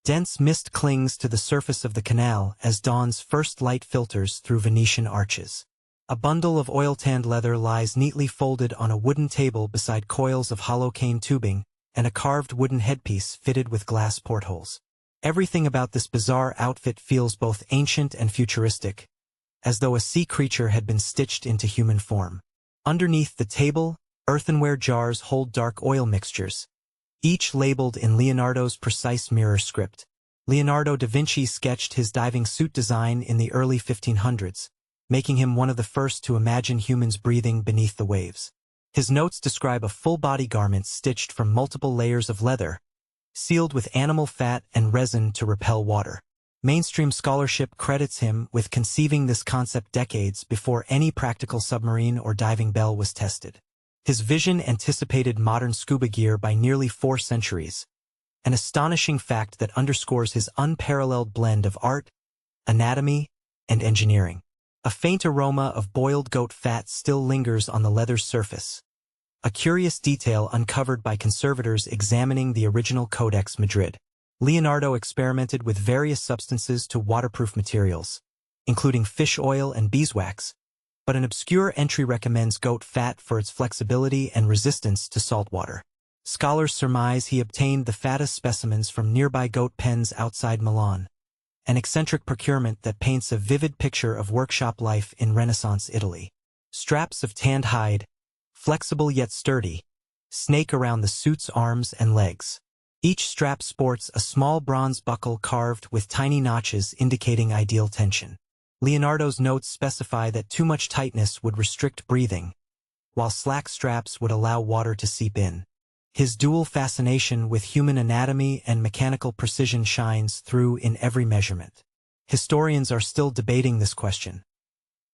Dense mist clings to the surface of the canal as dawn's first light filters through Venetian arches. A bundle of oil-tanned leather lies neatly folded on a wooden table beside coils of hollow cane tubing and a carved wooden headpiece fitted with glass portholes. Everything about this bizarre outfit feels both ancient and futuristic, as though a sea creature had been stitched into human form. Underneath the table, earthenware jars hold dark oil mixtures, each labeled in Leonardo's precise mirror script. Leonardo da Vinci sketched his diving suit design in the early 1500s, making him one of the first to imagine humans breathing beneath the waves. His notes describe a full-body garment stitched from multiple layers of leather, sealed with animal fat and resin to repel water. Mainstream scholarship credits him with conceiving this concept decades before any practical submarine or diving bell was tested. His vision anticipated modern scuba gear by nearly 4 centuries, an astonishing fact that underscores his unparalleled blend of art, anatomy, and engineering. A faint aroma of boiled goat fat still lingers on the leather's surface, a curious detail uncovered by conservators examining the original Codex Madrid. Leonardo experimented with various substances to waterproof materials, including fish oil and beeswax, but an obscure entry recommends goat fat for its flexibility and resistance to salt water. Scholars surmise he obtained the fattest specimens from nearby goat pens outside Milan, an eccentric procurement that paints a vivid picture of workshop life in Renaissance Italy. Straps of tanned hide, flexible yet sturdy, snake around the suit's arms and legs. Each strap sports a small bronze buckle carved with tiny notches indicating ideal tension. Leonardo's notes specify that too much tightness would restrict breathing, while slack straps would allow water to seep in. His dual fascination with human anatomy and mechanical precision shines through in every measurement. Historians are still debating this question.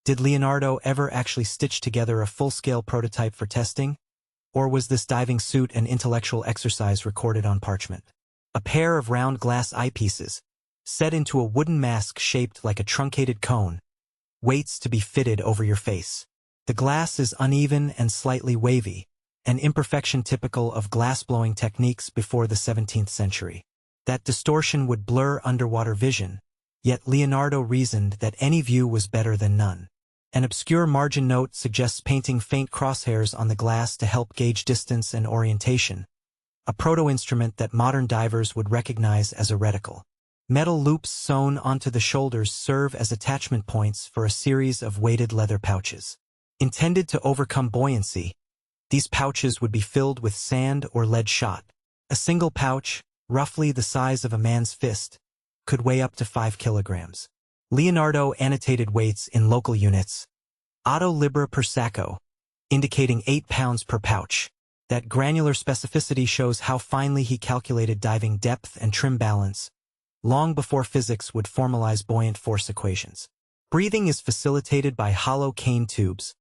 Did Leonardo ever actually stitch together a full-scale prototype for testing? Or was this diving suit an intellectual exercise recorded on parchment? A pair of round glass eyepieces, set into a wooden mask shaped like a truncated cone, waits to be fitted over your face. The glass is uneven and slightly wavy, an imperfection typical of glass-blowing techniques before the 17th century. That distortion would blur underwater vision, yet Leonardo reasoned that any view was better than none. An obscure margin note suggests painting faint crosshairs on the glass to help gauge distance and orientation, a proto-instrument that modern divers would recognize as a reticle. Metal loops sewn onto the shoulders serve as attachment points for a series of weighted leather pouches. Intended to overcome buoyancy, these pouches would be filled with sand or lead shot. A single pouch, roughly the size of a man's fist, could weigh up to 5 kilograms. Leonardo annotated weights in local units, 8 libbre per sacco, indicating 8 pounds per pouch. That granular specificity shows how finely he calculated diving depth and trim balance, long before physics would formalize buoyant force equations. Breathing is facilitated by hollow cane tubes,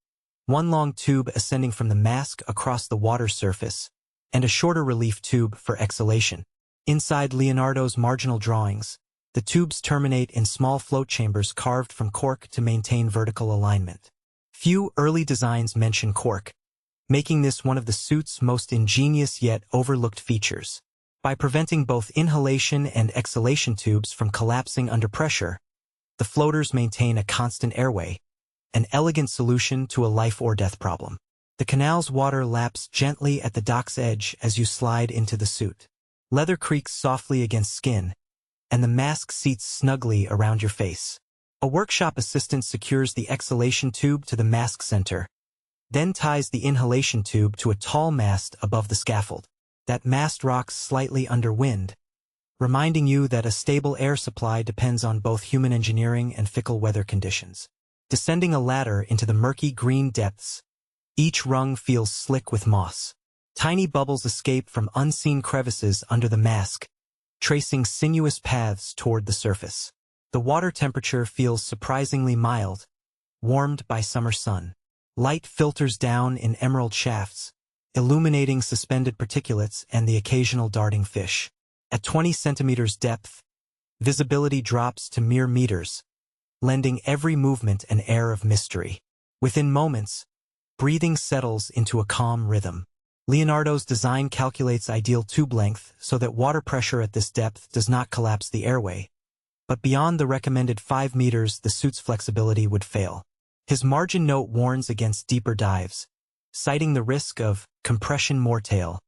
one long tube ascending from the mask across the water surface, and a shorter relief tube for exhalation. Inside Leonardo's marginal drawings, the tubes terminate in small float chambers carved from cork to maintain vertical alignment. Few early designs mention cork, making this one of the suit's most ingenious yet overlooked features. By preventing both inhalation and exhalation tubes from collapsing under pressure, the floaters maintain a constant airway, an elegant solution to a life-or-death problem. The canal's water laps gently at the dock's edge as you slide into the suit. Leather creaks softly against skin, and the mask seats snugly around your face. A workshop assistant secures the exhalation tube to the mask center, then ties the inhalation tube to a tall mast above the scaffold. That mast rocks slightly under wind, reminding you that a stable air supply depends on both human engineering and fickle weather conditions. Descending a ladder into the murky green depths, each rung feels slick with moss. Tiny bubbles escape from unseen crevices under the mask, tracing sinuous paths toward the surface. The water temperature feels surprisingly mild, warmed by summer sun. Light filters down in emerald shafts, illuminating suspended particulates and the occasional darting fish. At 20 centimeters depth, visibility drops to mere meters, lending every movement an air of mystery. Within moments, breathing settles into a calm rhythm. Leonardo's design calculates ideal tube length so that water pressure at this depth does not collapse the airway, but beyond the recommended 5 meters the suit's flexibility would fail. His margin note warns against deeper dives, citing the risk of compression mortale,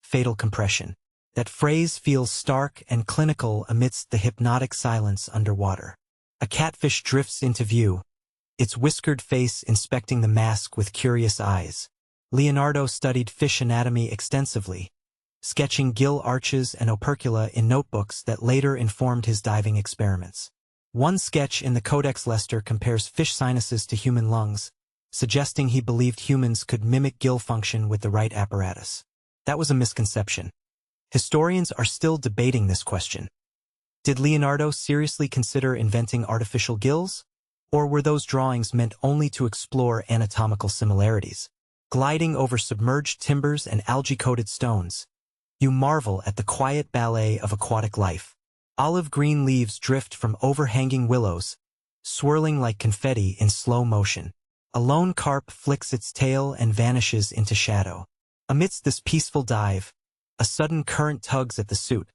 fatal compression. That phrase feels stark and clinical amidst the hypnotic silence underwater. A catfish drifts into view, its whiskered face inspecting the mask with curious eyes. Leonardo studied fish anatomy extensively, sketching gill arches and opercula in notebooks that later informed his diving experiments. One sketch in the Codex Leicester compares fish sinuses to human lungs, suggesting he believed humans could mimic gill function with the right apparatus. That was a misconception. Historians are still debating this question. Did Leonardo seriously consider inventing artificial gills? Or were those drawings meant only to explore anatomical similarities? gliding over submerged timbers and algae-coated stones. You marvel at the quiet ballet of aquatic life. Olive green leaves drift from overhanging willows, swirling like confetti in slow motion. A lone carp flicks its tail and vanishes into shadow. Amidst this peaceful dive, a sudden current tugs at the suit,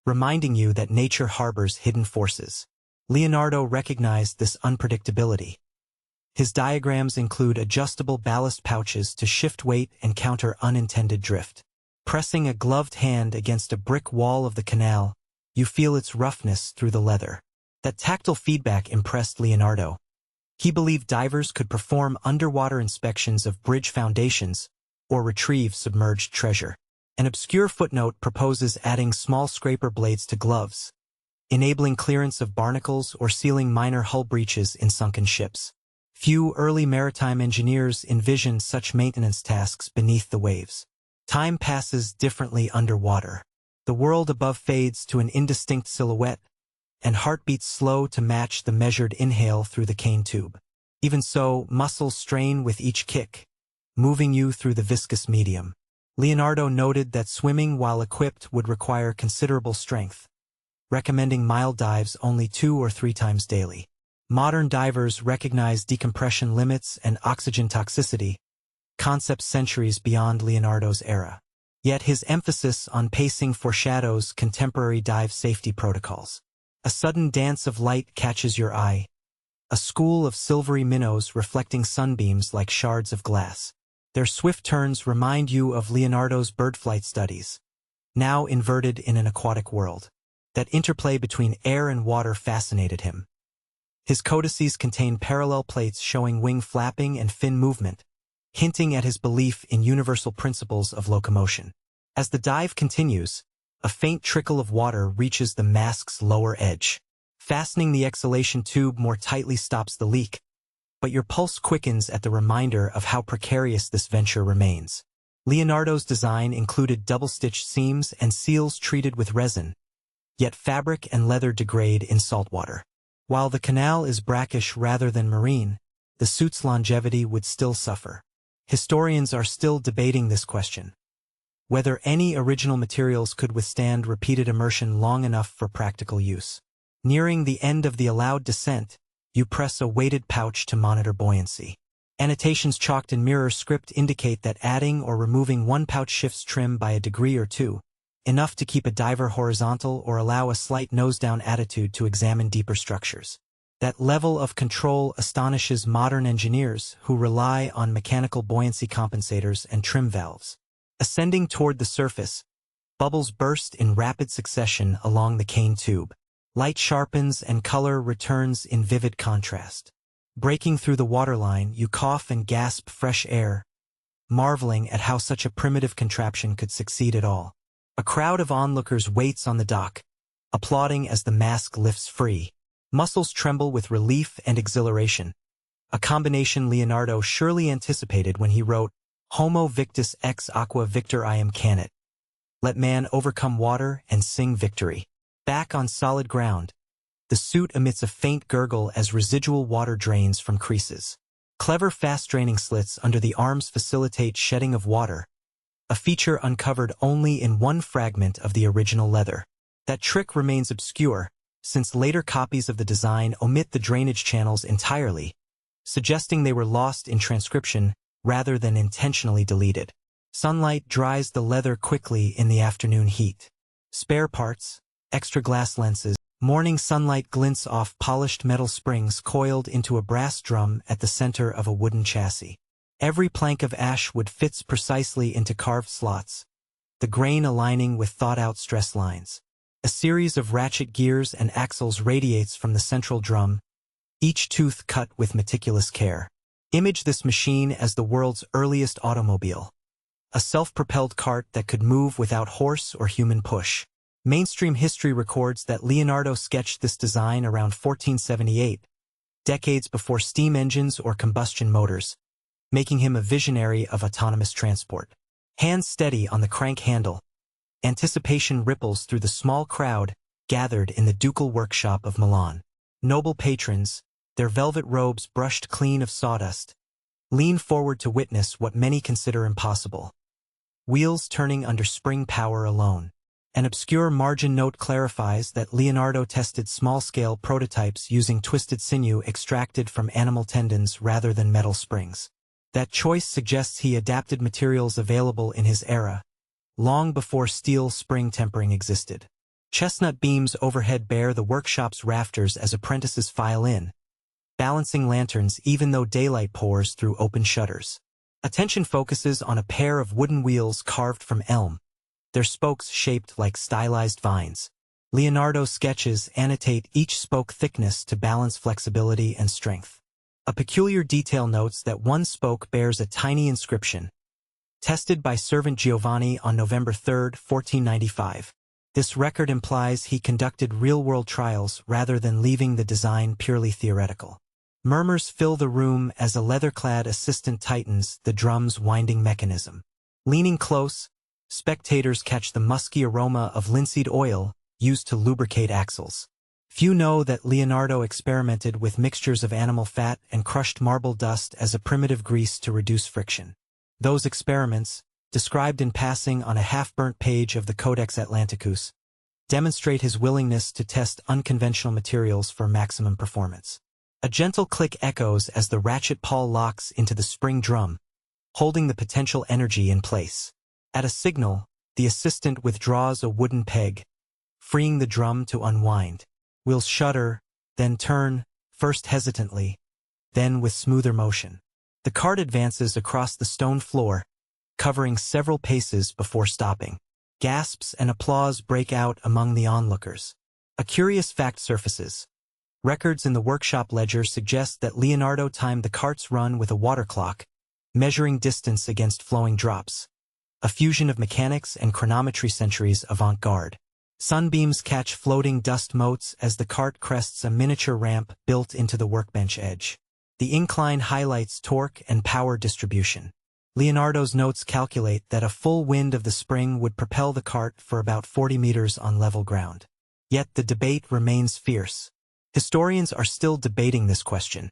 reminding you that nature harbors hidden forces. Leonardo recognized this unpredictability. His diagrams include adjustable ballast pouches to shift weight and counter unintended drift. Pressing a gloved hand against a brick wall of the canal, you feel its roughness through the leather. That tactile feedback impressed Leonardo. He believed divers could perform underwater inspections of bridge foundations or retrieve submerged treasure. An obscure footnote proposes adding small scraper blades to gloves, enabling clearance of barnacles or sealing minor hull breaches in sunken ships. Few early maritime engineers envisioned such maintenance tasks beneath the waves. Time passes differently underwater. The world above fades to an indistinct silhouette, and heartbeats slow to match the measured inhale through the cane tube. Even so, muscles strain with each kick, moving you through the viscous medium. Leonardo noted that swimming while equipped would require considerable strength, recommending mild dives only 2 or 3 times daily. Modern divers recognize decompression limits and oxygen toxicity, concepts centuries beyond Leonardo's era. Yet his emphasis on pacing foreshadows contemporary dive safety protocols. A sudden dance of light catches your eye, a school of silvery minnows reflecting sunbeams like shards of glass. Their swift turns remind you of Leonardo's bird flight studies, now inverted in an aquatic world. That interplay between air and water fascinated him. His codices contain parallel plates showing wing flapping and fin movement, hinting at his belief in universal principles of locomotion. As the dive continues, a faint trickle of water reaches the mask's lower edge. Fastening the exhalation tube more tightly stops the leak, but your pulse quickens at the reminder of how precarious this venture remains. Leonardo's design included double-stitched seams and seals treated with resin, yet fabric and leather degrade in saltwater. While the canal is brackish rather than marine, the suit's longevity would still suffer. Historians are still debating this question: whether any original materials could withstand repeated immersion long enough for practical use. Nearing the end of the allowed descent, you press a weighted pouch to monitor buoyancy. Annotations chalked in mirror script indicate that adding or removing one pouch shifts trim by a degree or two, enough to keep a diver horizontal or allow a slight nose-down attitude to examine deeper structures. That level of control astonishes modern engineers who rely on mechanical buoyancy compensators and trim valves. Ascending toward the surface, bubbles burst in rapid succession along the cane tube. Light sharpens and color returns in vivid contrast. Breaking through the waterline, you cough and gasp fresh air, marveling at how such a primitive contraption could succeed at all. A crowd of onlookers waits on the dock, applauding as the mask lifts free. Muscles tremble with relief and exhilaration, a combination Leonardo surely anticipated when he wrote, "Homo victus ex aqua victor I am canet. Let man overcome water and sing victory." Back on solid ground, the suit emits a faint gurgle as residual water drains from creases. Clever fast-draining slits under the arms facilitate shedding of water, a feature uncovered only in one fragment of the original leather. That trick remains obscure, since later copies of the design omit the drainage channels entirely, suggesting they were lost in transcription rather than intentionally deleted. Sunlight dries the leather quickly in the afternoon heat. Spare parts, extra glass lenses, morning sunlight glints off polished metal springs coiled into a brass drum at the center of a wooden chassis. Every plank of ash wood fits precisely into carved slots, the grain aligning with thought-out stress lines. A series of ratchet gears and axles radiates from the central drum, each tooth cut with meticulous care. Image this machine as the world's earliest automobile, a self-propelled cart that could move without horse or human push. Mainstream history records that Leonardo sketched this design around 1478, decades before steam engines or combustion motors, making him a visionary of autonomous transport. Hands steady on the crank handle, anticipation ripples through the small crowd gathered in the ducal workshop of Milan. Noble patrons, their velvet robes brushed clean of sawdust, Lean forward to witness what many consider impossible. Wheels turning under spring power alone. An obscure margin note clarifies that Leonardo tested small-scale prototypes using twisted sinew extracted from animal tendons rather than metal springs. That choice suggests he adapted materials available in his era, long before steel spring tempering existed. Chestnut beams overhead bear the workshop's rafters as apprentices file in, balancing lanterns even though daylight pours through open shutters. Attention focuses on a pair of wooden wheels carved from elm, their spokes shaped like stylized vines. Leonardo's sketches annotate each spoke thickness to balance flexibility and strength. A peculiar detail notes that one spoke bears a tiny inscription, tested by servant Giovanni on November 3, 1495. This record implies he conducted real-world trials rather than leaving the design purely theoretical. Murmurs fill the room as a leather-clad assistant tightens the drum's winding mechanism. Leaning close, spectators catch the musky aroma of linseed oil used to lubricate axles. Few know that Leonardo experimented with mixtures of animal fat and crushed marble dust as a primitive grease to reduce friction. Those experiments, described in passing on a half-burnt page of the Codex Atlanticus, demonstrate his willingness to test unconventional materials for maximum performance. A gentle click echoes as the ratchet pawl locks into the spring drum, holding the potential energy in place. At a signal, the assistant withdraws a wooden peg, freeing the drum to unwind. Wheels shudder, then turn, first hesitantly, then with smoother motion. The cart advances across the stone floor, covering several paces before stopping. Gasps and applause break out among the onlookers. A curious fact surfaces. Records in the workshop ledger suggest that Leonardo timed the cart's run with a water clock, measuring distance against flowing drops. A fusion of mechanics and chronometry centuries avant-garde. Sunbeams catch floating dust motes as the cart crests a miniature ramp built into the workbench edge. The incline highlights torque and power distribution. Leonardo's notes calculate that a full wind of the spring would propel the cart for about 40 meters on level ground. Yet the debate remains fierce. Historians are still debating this question.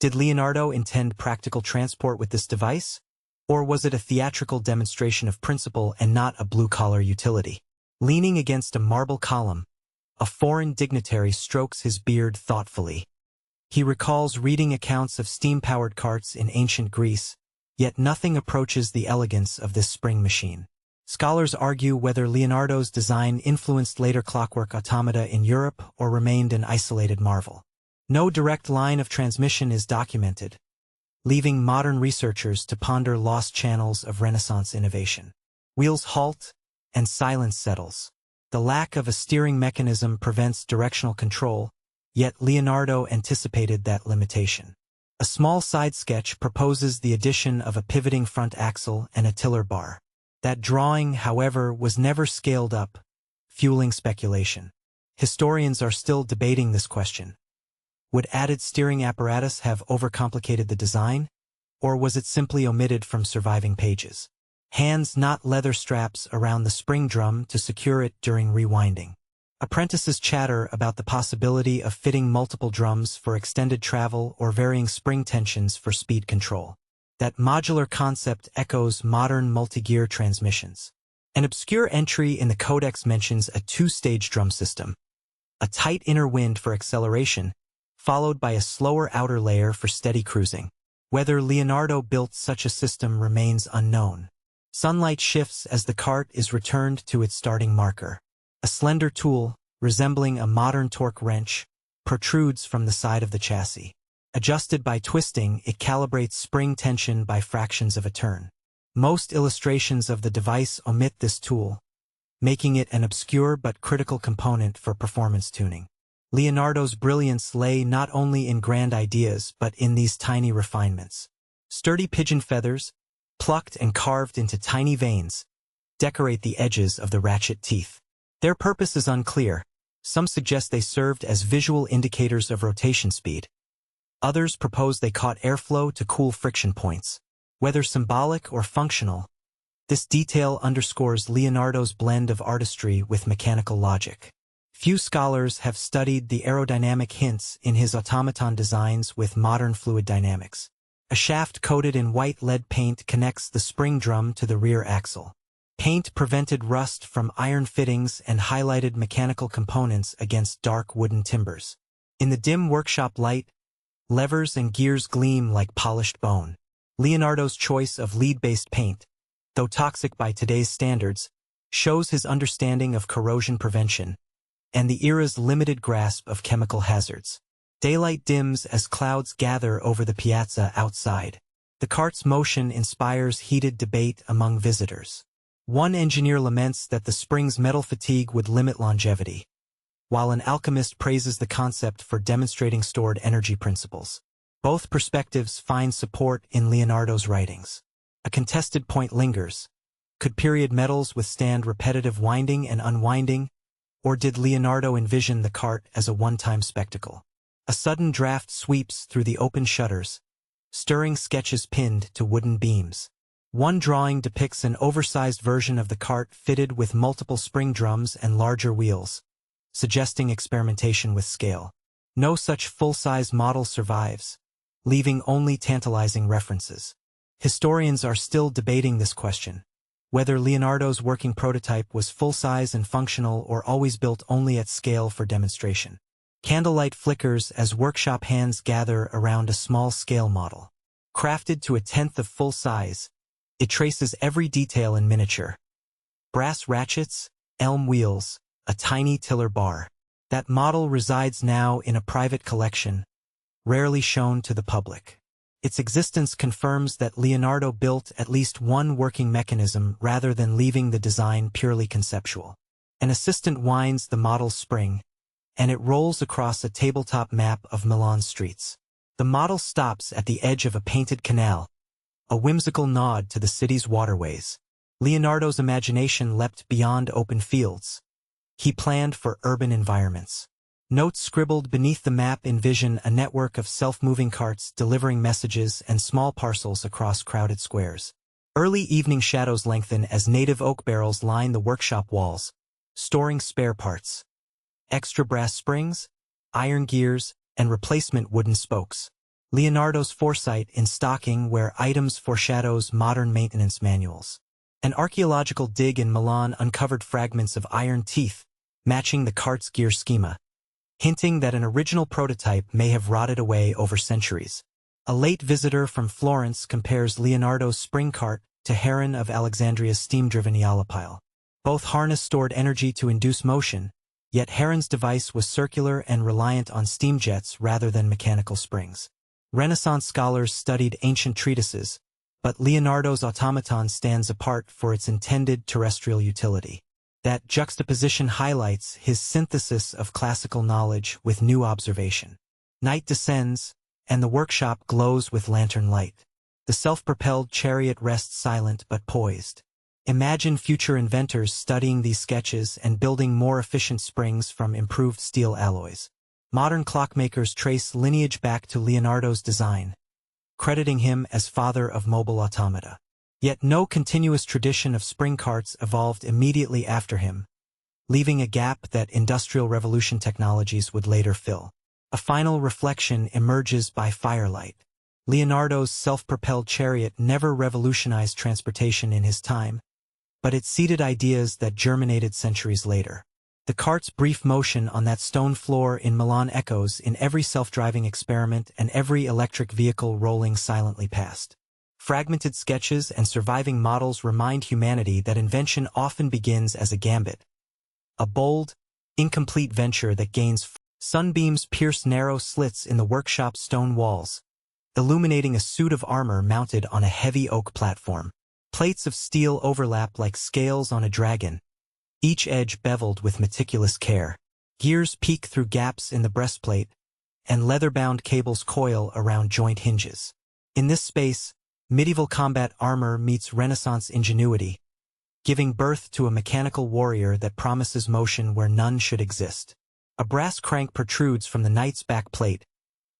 Did Leonardo intend practical transport with this device? Or was it a theatrical demonstration of principle and not a blue-collar utility? Leaning against a marble column, a foreign dignitary strokes his beard thoughtfully. He recalls reading accounts of steam-powered carts in ancient Greece, yet nothing approaches the elegance of this spring machine. Scholars argue whether Leonardo's design influenced later clockwork automata in Europe or remained an isolated marvel. No direct line of transmission is documented, leaving modern researchers to ponder lost channels of Renaissance innovation. Wheels halt, and silence settles. The lack of a steering mechanism prevents directional control, yet Leonardo anticipated that limitation. A small side sketch proposes the addition of a pivoting front axle and a tiller bar. That drawing, however, was never scaled up, fueling speculation. Historians are still debating this question. Would added steering apparatus have overcomplicated the design, or was it simply omitted from surviving pages? Hands, not leather straps, around the spring drum to secure it during rewinding. Apprentices chatter about the possibility of fitting multiple drums for extended travel or varying spring tensions for speed control. That modular concept echoes modern multi-gear transmissions. An obscure entry in the Codex mentions a two-stage drum system. A tight inner wind for acceleration, followed by a slower outer layer for steady cruising. Whether Leonardo built such a system remains unknown. Sunlight shifts as the cart is returned to its starting marker. A slender tool, resembling a modern torque wrench, protrudes from the side of the chassis. Adjusted by twisting, it calibrates spring tension by fractions of a turn. Most illustrations of the device omit this tool, making it an obscure but critical component for performance tuning. Leonardo's brilliance lay not only in grand ideas but in these tiny refinements. Sturdy pigeon feathers, plucked and carved into tiny veins, decorate the edges of the ratchet teeth. Their purpose is unclear. Some suggest they served as visual indicators of rotation speed. Others propose they caught airflow to cool friction points. Whether symbolic or functional, this detail underscores Leonardo's blend of artistry with mechanical logic. Few scholars have studied the aerodynamic hints in his automaton designs with modern fluid dynamics. A shaft coated in white lead paint connects the spring drum to the rear axle. Paint prevented rust from iron fittings and highlighted mechanical components against dark wooden timbers. In the dim workshop light, levers and gears gleam like polished bone. Leonardo's choice of lead-based paint, though toxic by today's standards, shows his understanding of corrosion prevention and the era's limited grasp of chemical hazards. Daylight dims as clouds gather over the piazza outside. The cart's motion inspires heated debate among visitors. One engineer laments that the spring's metal fatigue would limit longevity, while an alchemist praises the concept for demonstrating stored energy principles. Both perspectives find support in Leonardo's writings. A contested point lingers. Could period metals withstand repetitive winding and unwinding, or did Leonardo envision the cart as a one-time spectacle? A sudden draft sweeps through the open shutters, stirring sketches pinned to wooden beams. One drawing depicts an oversized version of the cart fitted with multiple spring drums and larger wheels, suggesting experimentation with scale. No such full-size model survives, leaving only tantalizing references. Historians are still debating this question, whether Leonardo's working prototype was full-size and functional or always built only at scale for demonstration. Candlelight flickers as workshop hands gather around a small-scale model. Crafted to a tenth of full size, it traces every detail in miniature. Brass ratchets, elm wheels, a tiny tiller bar. That model resides now in a private collection, rarely shown to the public. Its existence confirms that Leonardo built at least one working mechanism rather than leaving the design purely conceptual. An assistant winds the model's spring, and it rolls across a tabletop map of Milan's streets. The model stops at the edge of a painted canal, a whimsical nod to the city's waterways. Leonardo's imagination leapt beyond open fields. He planned for urban environments. Notes scribbled beneath the map envision a network of self-moving carts delivering messages and small parcels across crowded squares. Early evening shadows lengthen as native oak barrels line the workshop walls, storing spare parts. Extra brass springs, iron gears, and replacement wooden spokes. Leonardo's foresight in stocking where items foreshadows modern maintenance manuals. An archaeological dig in Milan uncovered fragments of iron teeth, matching the cart's gear schema, hinting that an original prototype may have rotted away over centuries. A late visitor from Florence compares Leonardo's spring cart to Heron of Alexandria's steam-driven Eolipile. Both harness stored energy to induce motion, yet Heron's device was circular and reliant on steam jets rather than mechanical springs. Renaissance scholars studied ancient treatises, but Leonardo's automaton stands apart for its intended terrestrial utility. That juxtaposition highlights his synthesis of classical knowledge with new observation. Night descends, and the workshop glows with lantern light. The self-propelled chariot rests silent but poised. Imagine future inventors studying these sketches and building more efficient springs from improved steel alloys. Modern clockmakers trace lineage back to Leonardo's design, crediting him as father of mobile automata. Yet no continuous tradition of spring carts evolved immediately after him, leaving a gap that Industrial Revolution technologies would later fill. A final reflection emerges by firelight. Leonardo's self-propelled chariot never revolutionized transportation in his time, but it seeded ideas that germinated centuries later. The cart's brief motion on that stone floor in Milan echoes in every self-driving experiment and every electric vehicle rolling silently past. Fragmented sketches and surviving models remind humanity that invention often begins as a gambit. A bold, incomplete venture that gains sunbeams pierce narrow slits in the workshop's stone walls, illuminating a suit of armor mounted on a heavy oak platform. Plates of steel overlap like scales on a dragon, each edge beveled with meticulous care. Gears peek through gaps in the breastplate, and leather-bound cables coil around joint hinges. In this space, medieval combat armor meets Renaissance ingenuity, giving birth to a mechanical warrior that promises motion where none should exist. A brass crank protrudes from the knight's back plate,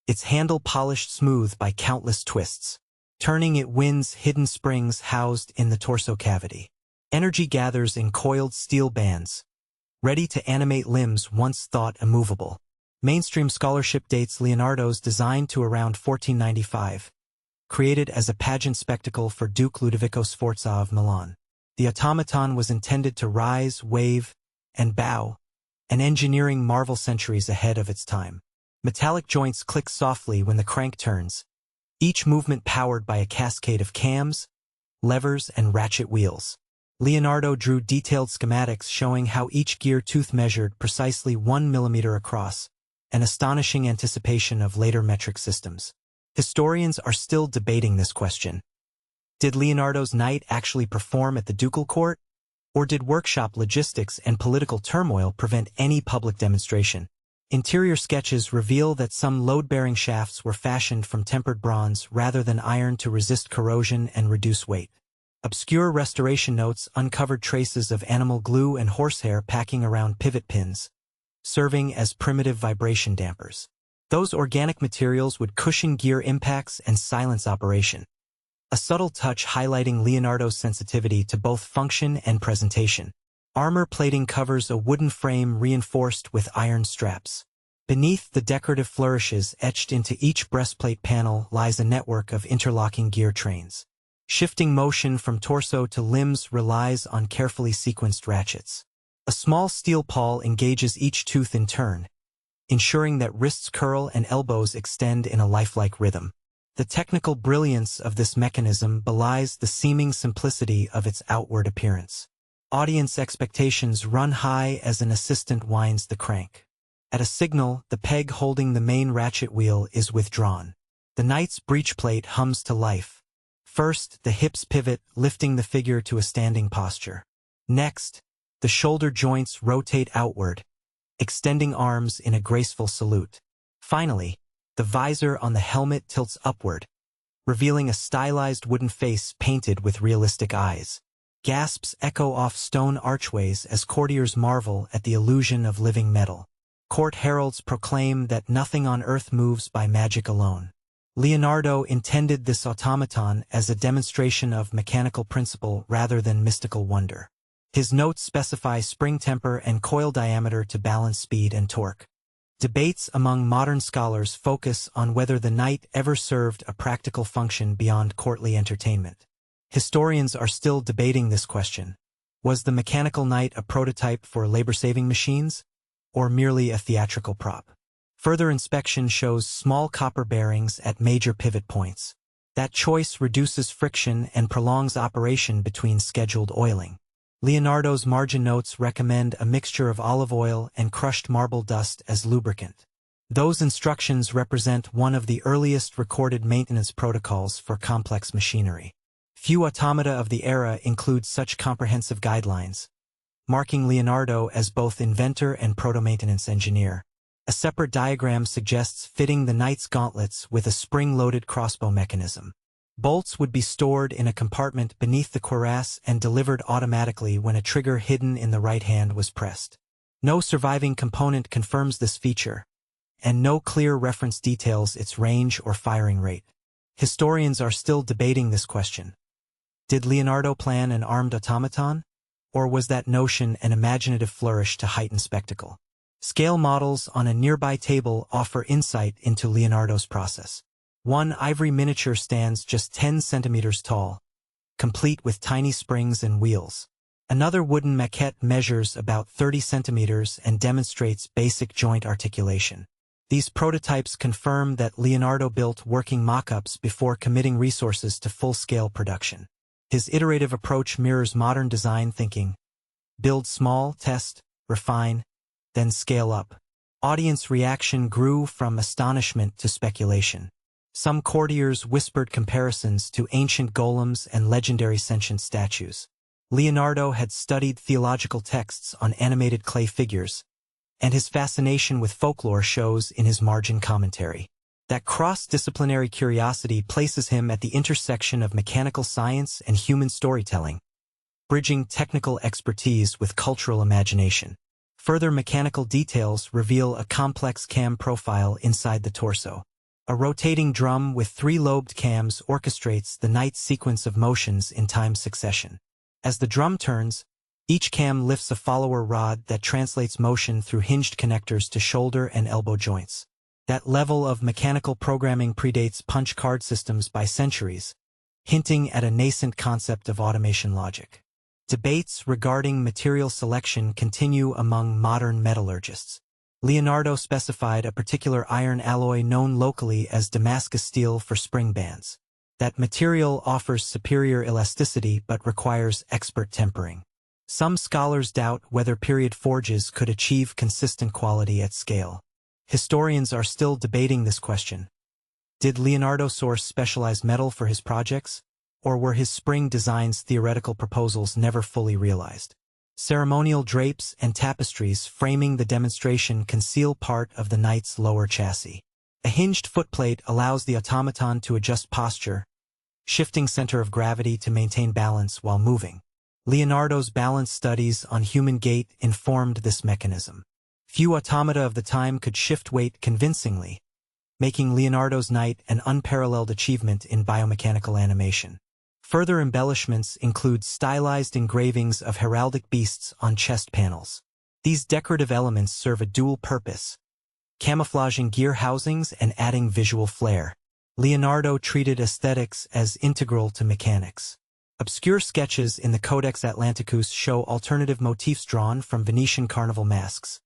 its handle polished smooth by countless twists. Turning it winds hidden springs housed in the torso cavity. Energy gathers in coiled steel bands, ready to animate limbs once thought immovable. Mainstream scholarship dates Leonardo's design to around 1495, created as a pageant spectacle for Duke Ludovico Sforza of Milan. The automaton was intended to rise, wave, and bow, an engineering marvel centuries ahead of its time. Metallic joints click softly when the crank turns, each movement powered by a cascade of cams, levers, and ratchet wheels. Leonardo drew detailed schematics showing how each gear tooth measured precisely 1 millimeter across, an astonishing anticipation of later metric systems. Historians are still debating this question. Did Leonardo's knight actually perform at the ducal court, or did workshop logistics and political turmoil prevent any public demonstration? Interior sketches reveal that some load-bearing shafts were fashioned from tempered bronze rather than iron to resist corrosion and reduce weight. Obscure restoration notes uncovered traces of animal glue and horsehair packing around pivot pins, serving as primitive vibration dampers. Those organic materials would cushion gear impacts and silence operation. A subtle touch highlighting Leonardo's sensitivity to both function and presentation. Armor plating covers a wooden frame reinforced with iron straps. Beneath the decorative flourishes etched into each breastplate panel lies a network of interlocking gear trains. Shifting motion from torso to limbs relies on carefully sequenced ratchets. A small steel pawl engages each tooth in turn, ensuring that wrists curl and elbows extend in a lifelike rhythm. The technical brilliance of this mechanism belies the seeming simplicity of its outward appearance. Audience expectations run high as an assistant winds the crank. At a signal, the peg holding the main ratchet wheel is withdrawn. The knight's breechplate hums to life. First, the hips pivot, lifting the figure to a standing posture. Next, the shoulder joints rotate outward, extending arms in a graceful salute. Finally, the visor on the helmet tilts upward, revealing a stylized wooden face painted with realistic eyes. Gasps echo off stone archways as courtiers marvel at the illusion of living metal. Court heralds proclaim that nothing on earth moves by magic alone. Leonardo intended this automaton as a demonstration of mechanical principle rather than mystical wonder. His notes specify spring temper and coil diameter to balance speed and torque. Debates among modern scholars focus on whether the knight ever served a practical function beyond courtly entertainment. Historians are still debating this question. Was the mechanical knight a prototype for labor-saving machines, or merely a theatrical prop? Further inspection shows small copper bearings at major pivot points. That choice reduces friction and prolongs operation between scheduled oiling. Leonardo's margin notes recommend a mixture of olive oil and crushed marble dust as lubricant. Those instructions represent one of the earliest recorded maintenance protocols for complex machinery. Few automata of the era include such comprehensive guidelines, marking Leonardo as both inventor and proto-maintenance engineer. A separate diagram suggests fitting the knight's gauntlets with a spring-loaded crossbow mechanism. Bolts would be stored in a compartment beneath the cuirass and delivered automatically when a trigger hidden in the right hand was pressed. No surviving component confirms this feature, and no clear reference details its range or firing rate. Historians are still debating this question. Did Leonardo plan an armed automaton, or was that notion an imaginative flourish to heighten spectacle? Scale models on a nearby table offer insight into Leonardo's process. One ivory miniature stands just 10 centimeters tall, complete with tiny springs and wheels. Another wooden maquette measures about 30 centimeters and demonstrates basic joint articulation. These prototypes confirm that Leonardo built working mock-ups before committing resources to full-scale production. His iterative approach mirrors modern design thinking. Build small, test, refine, then scale up. Audience reaction grew from astonishment to speculation. Some courtiers whispered comparisons to ancient golems and legendary sentient statues. Leonardo had studied theological texts on animated clay figures, and his fascination with folklore shows in his margin commentary. That cross-disciplinary curiosity places him at the intersection of mechanical science and human storytelling, bridging technical expertise with cultural imagination. Further mechanical details reveal a complex cam profile inside the torso. A rotating drum with 3-lobed cams orchestrates the knight's sequence of motions in time succession. As the drum turns, each cam lifts a follower rod that translates motion through hinged connectors to shoulder and elbow joints. That level of mechanical programming predates punch card systems by centuries, hinting at a nascent concept of automation logic. Debates regarding material selection continue among modern metallurgists. Leonardo specified a particular iron alloy known locally as Damascus steel for spring bands. That material offers superior elasticity but requires expert tempering. Some scholars doubt whether period forges could achieve consistent quality at scale. Historians are still debating this question. Did Leonardo source specialized metal for his projects, or were his spring designs theoretical proposals never fully realized? Ceremonial drapes and tapestries framing the demonstration conceal part of the knight's lower chassis. A hinged footplate allows the automaton to adjust posture, shifting center of gravity to maintain balance while moving. Leonardo's balance studies on human gait informed this mechanism. Few automata of the time could shift weight convincingly, making Leonardo's knight an unparalleled achievement in biomechanical animation. Further embellishments include stylized engravings of heraldic beasts on chest panels. These decorative elements serve a dual purpose, camouflaging gear housings and adding visual flair. Leonardo treated aesthetics as integral to mechanics. Obscure sketches in the Codex Atlanticus show alternative motifs drawn from Venetian carnival masks,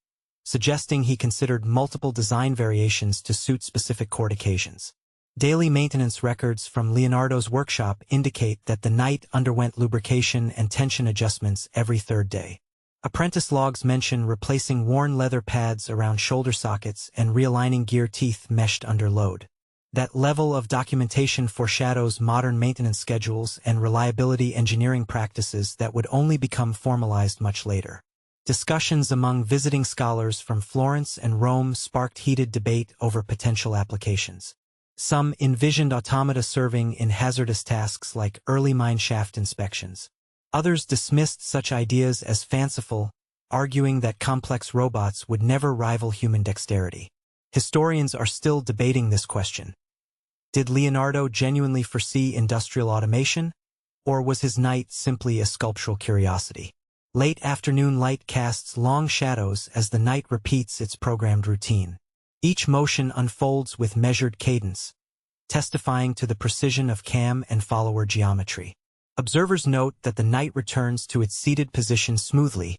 suggesting he considered multiple design variations to suit specific court occasions. Daily maintenance records from Leonardo's workshop indicate that the knight underwent lubrication and tension adjustments every third day. Apprentice logs mention replacing worn leather pads around shoulder sockets and realigning gear teeth meshed under load. That level of documentation foreshadows modern maintenance schedules and reliability engineering practices that would only become formalized much later. Discussions among visiting scholars from Florence and Rome sparked heated debate over potential applications. Some envisioned automata serving in hazardous tasks like early mine shaft inspections. Others dismissed such ideas as fanciful, arguing that complex robots would never rival human dexterity. Historians are still debating this question. Did Leonardo genuinely foresee industrial automation, or was his knight simply a sculptural curiosity? Late afternoon light casts long shadows as the knight repeats its programmed routine. Each motion unfolds with measured cadence, testifying to the precision of cam and follower geometry. Observers note that the knight returns to its seated position smoothly,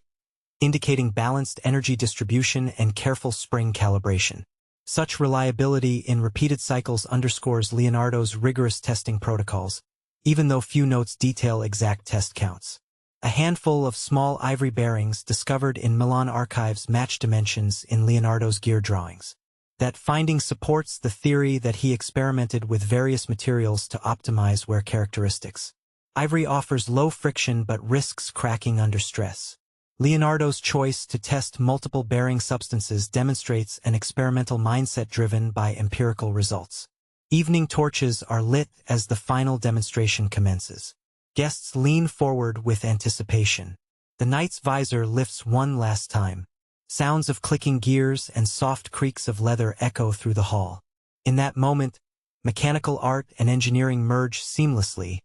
indicating balanced energy distribution and careful spring calibration. Such reliability in repeated cycles underscores Leonardo's rigorous testing protocols, even though few notes detail exact test counts. A handful of small ivory bearings discovered in Milan archives match dimensions in Leonardo's gear drawings. That finding supports the theory that he experimented with various materials to optimize wear characteristics. Ivory offers low friction but risks cracking under stress. Leonardo's choice to test multiple bearing substances demonstrates an experimental mindset driven by empirical results. Evening torches are lit as the final demonstration commences. Guests lean forward with anticipation. The knight's visor lifts one last time. Sounds of clicking gears and soft creaks of leather echo through the hall. In that moment, mechanical art and engineering merge seamlessly,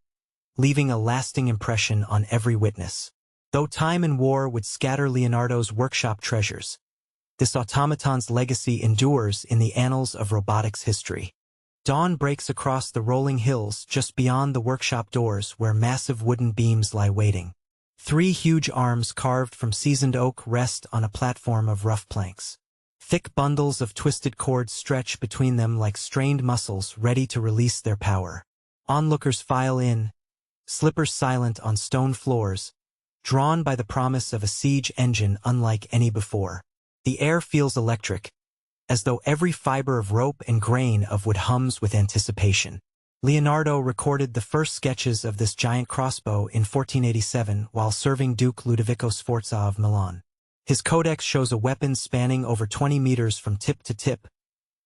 leaving a lasting impression on every witness. Though time and war would scatter Leonardo's workshop treasures, this automaton's legacy endures in the annals of robotics history. Dawn breaks across the rolling hills just beyond the workshop doors where massive wooden beams lie waiting. 3 huge arms carved from seasoned oak rest on a platform of rough planks. Thick bundles of twisted cords stretch between them like strained muscles ready to release their power. Onlookers file in, slippers silent on stone floors, drawn by the promise of a siege engine unlike any before. The air feels electric, as though every fiber of rope and grain of wood hums with anticipation. Leonardo recorded the first sketches of this giant crossbow in 1487 while serving Duke Ludovico Sforza of Milan. His codex shows a weapon spanning over 20 meters from tip to tip,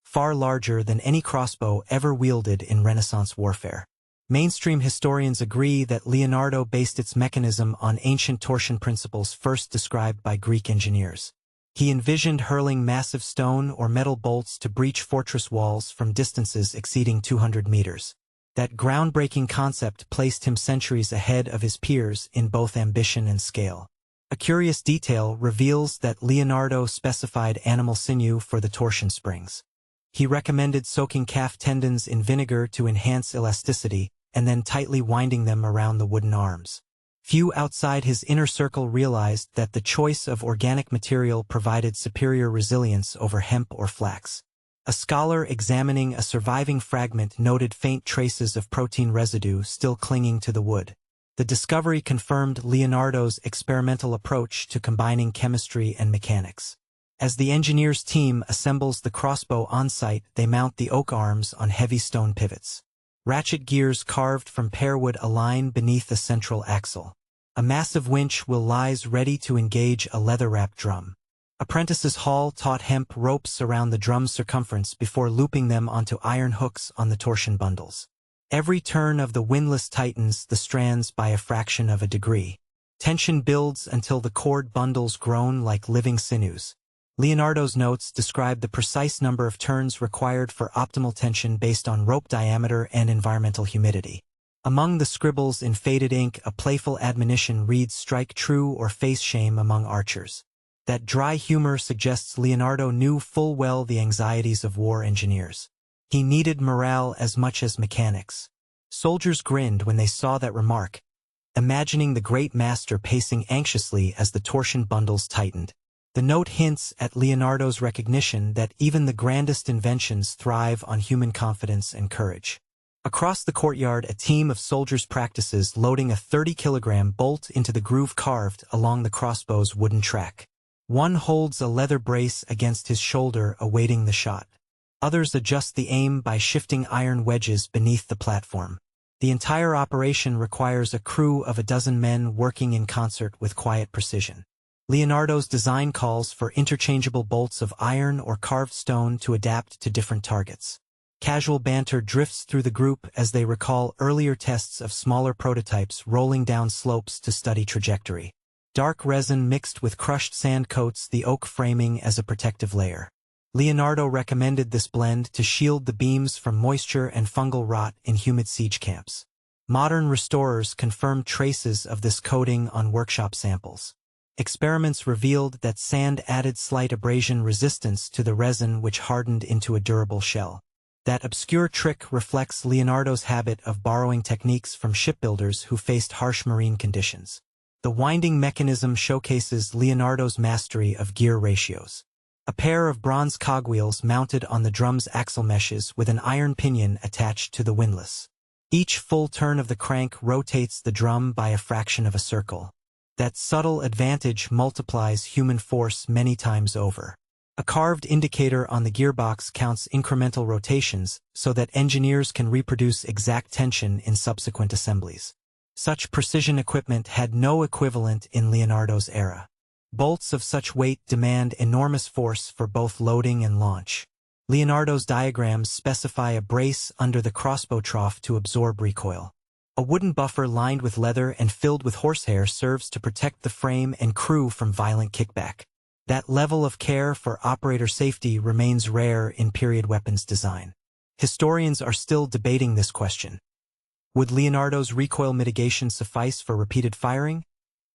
far larger than any crossbow ever wielded in Renaissance warfare. Mainstream historians agree that Leonardo based its mechanism on ancient torsion principles first described by Greek engineers. He envisioned hurling massive stone or metal bolts to breach fortress walls from distances exceeding 200 meters. That groundbreaking concept placed him centuries ahead of his peers in both ambition and scale. A curious detail reveals that Leonardo specified animal sinew for the torsion springs. He recommended soaking calf tendons in vinegar to enhance elasticity, and then tightly winding them around the wooden arms. Few outside his inner circle realized that the choice of organic material provided superior resilience over hemp or flax. A scholar examining a surviving fragment noted faint traces of protein residue still clinging to the wood. The discovery confirmed Leonardo's experimental approach to combining chemistry and mechanics. As the engineer's team assembles the crossbow on-site, they mount the oak arms on heavy stone pivots. Ratchet gears carved from pearwood align beneath a central axle. A massive winch will lies ready to engage a leather-wrapped drum. Apprentices haul taut hemp ropes around the drum's circumference before looping them onto iron hooks on the torsion bundles. Every turn of the windlass tightens the strands by a fraction of a degree. Tension builds until the cord bundles groan like living sinews. Leonardo's notes describe the precise number of turns required for optimal tension based on rope diameter and environmental humidity. Among the scribbles in faded ink, a playful admonition reads, "Strike true or face shame among archers." That dry humor suggests Leonardo knew full well the anxieties of war engineers. He needed morale as much as mechanics. Soldiers grinned when they saw that remark, imagining the great master pacing anxiously as the torsion bundles tightened. The note hints at Leonardo's recognition that even the grandest inventions thrive on human confidence and courage. Across the courtyard, a team of soldiers practices loading a 30-kilogram bolt into the groove carved along the crossbow's wooden track. One holds a leather brace against his shoulder awaiting the shot. Others adjust the aim by shifting iron wedges beneath the platform. The entire operation requires a crew of a dozen men working in concert with quiet precision. Leonardo's design calls for interchangeable bolts of iron or carved stone to adapt to different targets. Casual banter drifts through the group as they recall earlier tests of smaller prototypes rolling down slopes to study trajectory. Dark resin mixed with crushed sand coats the oak framing as a protective layer. Leonardo recommended this blend to shield the beams from moisture and fungal rot in humid siege camps. Modern restorers confirmed traces of this coating on workshop samples. Experiments revealed that sand added slight abrasion resistance to the resin, which hardened into a durable shell. That obscure trick reflects Leonardo's habit of borrowing techniques from shipbuilders who faced harsh marine conditions. The winding mechanism showcases Leonardo's mastery of gear ratios. A pair of bronze cogwheels mounted on the drum's axle meshes with an iron pinion attached to the windlass. Each full turn of the crank rotates the drum by a fraction of a circle. That subtle advantage multiplies human force many times over. A carved indicator on the gearbox counts incremental rotations so that engineers can reproduce exact tension in subsequent assemblies. Such precision equipment had no equivalent in Leonardo's era. Bolts of such weight demand enormous force for both loading and launch. Leonardo's diagrams specify a brace under the crossbow trough to absorb recoil. A wooden buffer lined with leather and filled with horsehair serves to protect the frame and crew from violent kickback. That level of care for operator safety remains rare in period weapons design. Historians are still debating this question. Would Leonardo's recoil mitigation suffice for repeated firing?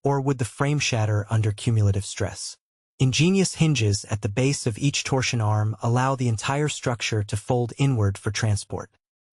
Or would the frame shatter under cumulative stress? Ingenious hinges at the base of each torsion arm allow the entire structure to fold inward for transport.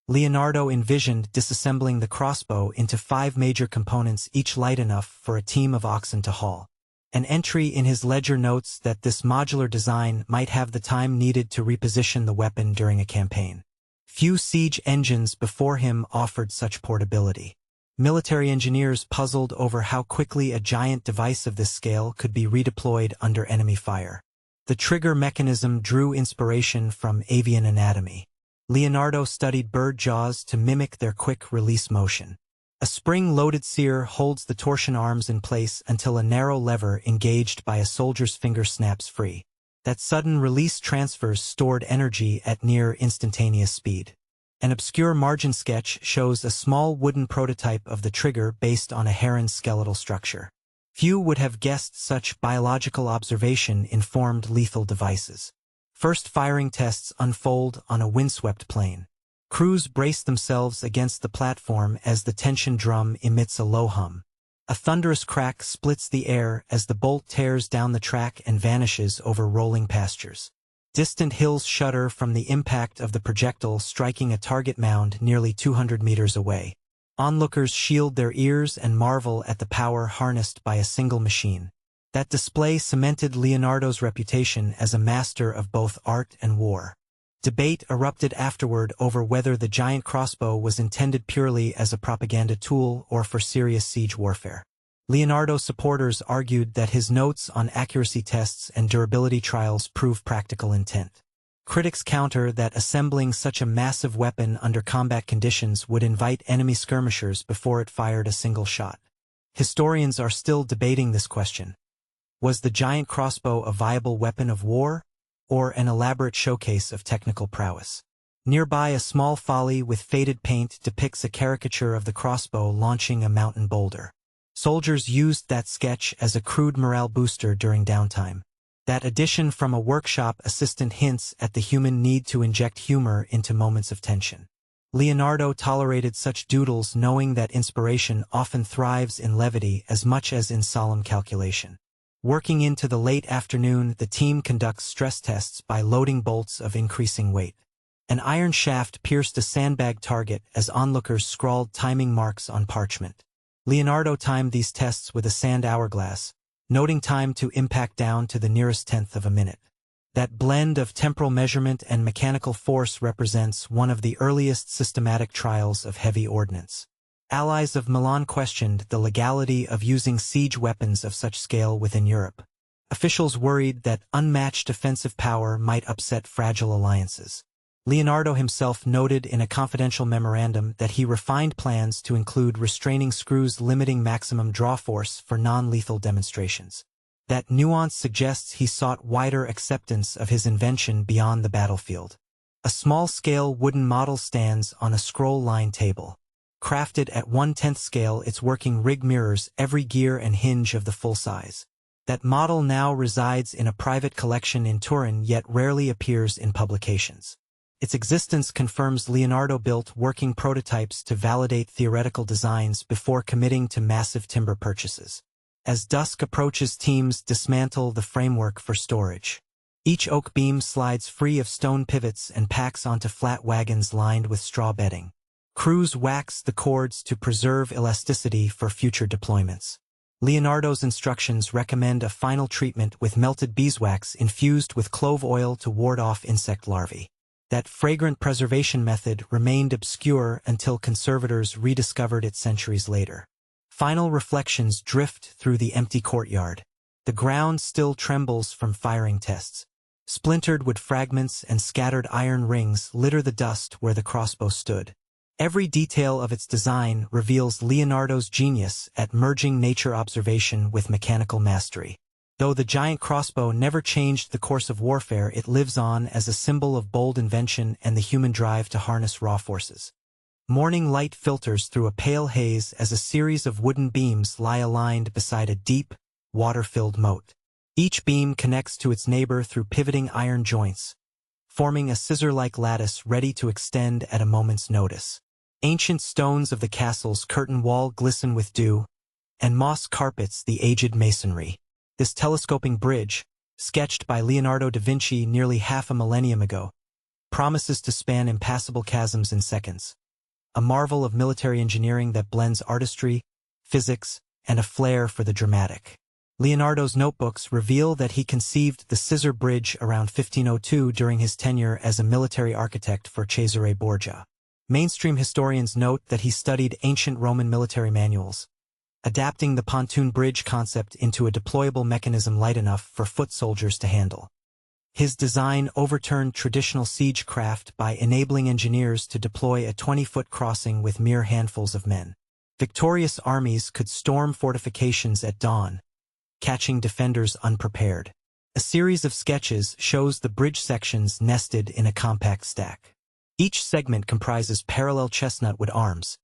Leonardo envisioned disassembling the crossbow into 5 major components, each light enough for a team of oxen to haul. An entry in his ledger notes that this modular design might have the time needed to reposition the weapon during a campaign. Few siege engines before him offered such portability. Military engineers puzzled over how quickly a giant device of this scale could be redeployed under enemy fire. The trigger mechanism drew inspiration from avian anatomy. Leonardo studied bird jaws to mimic their quick release motion. A spring-loaded sear holds the torsion arms in place until a narrow lever engaged by a soldier's finger snaps free. That sudden release transfers stored energy at near instantaneous speed. An obscure margin sketch shows a small wooden prototype of the trigger based on a heron's skeletal structure. Few would have guessed such biological observation informed lethal devices. First firing tests unfold on a windswept plain. Crews brace themselves against the platform as the tension drum emits a low hum. A thunderous crack splits the air as the bolt tears down the track and vanishes over rolling pastures. Distant hills shudder from the impact of the projectile striking a target mound nearly 200 meters away. Onlookers shield their ears and marvel at the power harnessed by a single machine. That display cemented Leonardo's reputation as a master of both art and war. Debate erupted afterward over whether the giant crossbow was intended purely as a propaganda tool or for serious siege warfare. Leonardo supporters argued that his notes on accuracy tests and durability trials prove practical intent. Critics counter that assembling such a massive weapon under combat conditions would invite enemy skirmishers before it fired a single shot. Historians are still debating this question. Was the giant crossbow a viable weapon of war, or an elaborate showcase of technical prowess? Nearby, a small folly with faded paint depicts a caricature of the crossbow launching a mountain boulder. Soldiers used that sketch as a crude morale booster during downtime. That addition from a workshop assistant hints at the human need to inject humor into moments of tension. Leonardo tolerated such doodles, knowing that inspiration often thrives in levity as much as in solemn calculation. Working into the late afternoon, the team conducts stress tests by loading bolts of increasing weight. An iron shaft pierced a sandbag target as onlookers scrawled timing marks on parchment. Leonardo timed these tests with a sand hourglass, noting time to impact down to the nearest tenth of a minute. That blend of temporal measurement and mechanical force represents one of the earliest systematic trials of heavy ordnance. Allies of Milan questioned the legality of using siege weapons of such scale within Europe. Officials worried that unmatched offensive power might upset fragile alliances. Leonardo himself noted in a confidential memorandum that he refined plans to include restraining screws limiting maximum draw force for non-lethal demonstrations. That nuance suggests he sought wider acceptance of his invention beyond the battlefield. A small-scale wooden model stands on a scroll-line table. Crafted at 1/10 scale, its working rig mirrors every gear and hinge of the full size. That model now resides in a private collection in Turin, yet rarely appears in publications. Its existence confirms Leonardo built working prototypes to validate theoretical designs before committing to massive timber purchases. As dusk approaches, teams dismantle the framework for storage. Each oak beam slides free of stone pivots and packs onto flat wagons lined with straw bedding. Crews wax the cords to preserve elasticity for future deployments. Leonardo's instructions recommend a final treatment with melted beeswax infused with clove oil to ward off insect larvae. That fragrant preservation method remained obscure until conservators rediscovered it centuries later. Final reflections drift through the empty courtyard. The ground still trembles from firing tests. Splintered wood fragments and scattered iron rings litter the dust where the crossbow stood. Every detail of its design reveals Leonardo's genius at merging nature observation with mechanical mastery. Though the giant crossbow never changed the course of warfare, it lives on as a symbol of bold invention and the human drive to harness raw forces. Morning light filters through a pale haze as a series of wooden beams lie aligned beside a deep, water-filled moat. Each beam connects to its neighbor through pivoting iron joints, forming a scissor-like lattice ready to extend at a moment's notice. Ancient stones of the castle's curtain wall glisten with dew, and moss carpets the aged masonry. This telescoping bridge, sketched by Leonardo da Vinci nearly half a millennium ago, promises to span impassable chasms in seconds. A marvel of military engineering that blends artistry, physics, and a flair for the dramatic. Leonardo's notebooks reveal that he conceived the scissor bridge around 1502 during his tenure as a military architect for Cesare Borgia. Mainstream historians note that he studied ancient Roman military manuals, adapting the pontoon bridge concept into a deployable mechanism light enough for foot soldiers to handle. His design overturned traditional siege craft by enabling engineers to deploy a 20-foot crossing with mere handfuls of men. Victorious armies could storm fortifications at dawn, catching defenders unprepared. A series of sketches shows the bridge sections nested in a compact stack. Each segment comprises parallel chestnutwood arms,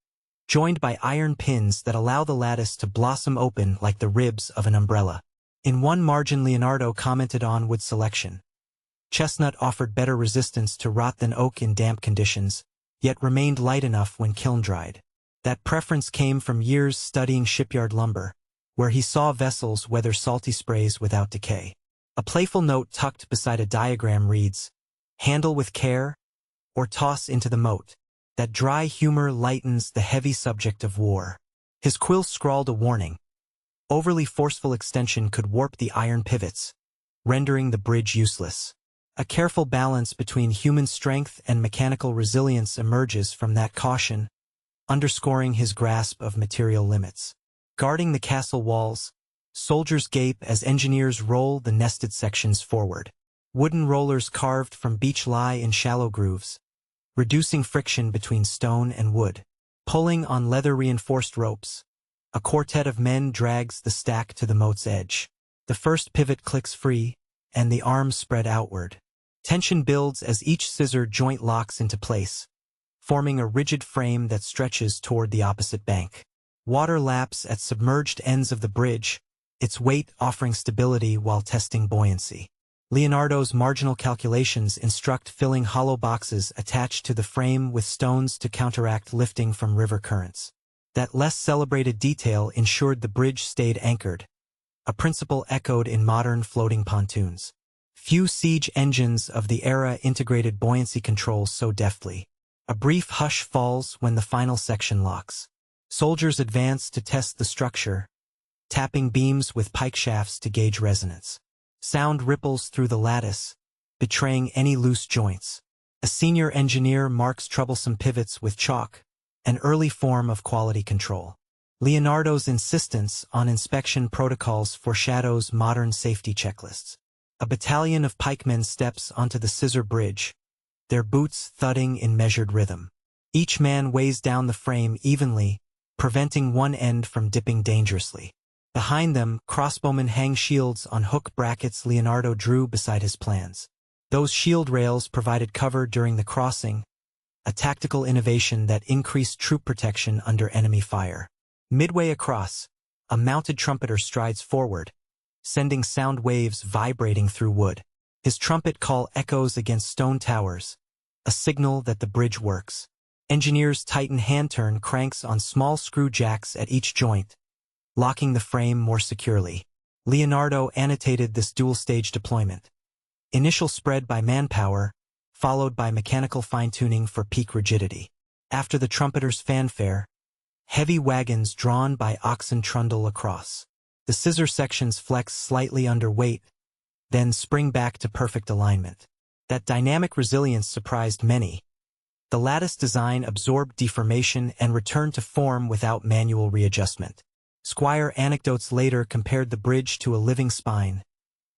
joined by iron pins that allow the lattice to blossom open like the ribs of an umbrella. In one margin, Leonardo commented on wood selection. Chestnut offered better resistance to rot than oak in damp conditions, yet remained light enough when kiln-dried. That preference came from years studying shipyard lumber, where he saw vessels weather salty sprays without decay. A playful note tucked beside a diagram reads, "Handle with care, or toss into the moat." That dry humor lightens the heavy subject of war. His quill scrawled a warning. Overly forceful extension could warp the iron pivots, rendering the bridge useless. A careful balance between human strength and mechanical resilience emerges from that caution, underscoring his grasp of material limits. Guarding the castle walls, soldiers gape as engineers roll the nested sections forward. Wooden rollers carved from beech lie in shallow grooves, reducing friction between stone and wood. Pulling on leather-reinforced ropes, a quartet of men drags the stack to the moat's edge. The first pivot clicks free, and the arms spread outward. Tension builds as each scissor joint locks into place, forming a rigid frame that stretches toward the opposite bank. Water laps at submerged ends of the bridge, its weight offering stability while testing buoyancy. Leonardo's marginal calculations instruct filling hollow boxes attached to the frame with stones to counteract lifting from river currents. That less celebrated detail ensured the bridge stayed anchored, a principle echoed in modern floating pontoons. Few siege engines of the era integrated buoyancy controls so deftly. A brief hush falls when the final section locks. Soldiers advance to test the structure, tapping beams with pike shafts to gauge resonance. Sound ripples through the lattice, betraying any loose joints. A senior engineer marks troublesome pivots with chalk, an early form of quality control. Leonardo's insistence on inspection protocols foreshadows modern safety checklists. A battalion of pikemen steps onto the scissor bridge, their boots thudding in measured rhythm. Each man weighs down the frame evenly, preventing one end from dipping dangerously. Behind them, crossbowmen hang shields on hook brackets Leonardo drew beside his plans. Those shield rails provided cover during the crossing, a tactical innovation that increased troop protection under enemy fire. Midway across, a mounted trumpeter strides forward, sending sound waves vibrating through wood. His trumpet call echoes against stone towers, a signal that the bridge works. Engineers tighten hand-turn cranks on small screw jacks at each joint, locking the frame more securely. Leonardo annotated this dual-stage deployment. Initial spread by manpower, followed by mechanical fine-tuning for peak rigidity. After the trumpeter's fanfare, heavy wagons drawn by oxen trundle across. The scissor sections flex slightly under weight, then spring back to perfect alignment. That dynamic resilience surprised many. The lattice design absorbed deformation and returned to form without manual readjustment. Squire Anecdotes later compared the bridge to a living spine,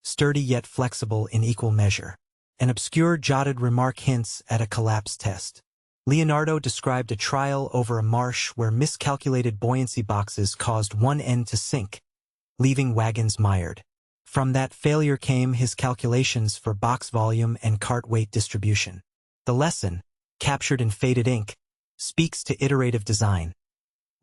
sturdy yet flexible in equal measure. An obscure jotted remark hints at a collapse test. Leonardo described a trial over a marsh where miscalculated buoyancy boxes caused one end to sink, leaving wagons mired. From that failure came his calculations for box volume and cart weight distribution. The lesson, captured in faded ink, speaks to iterative design.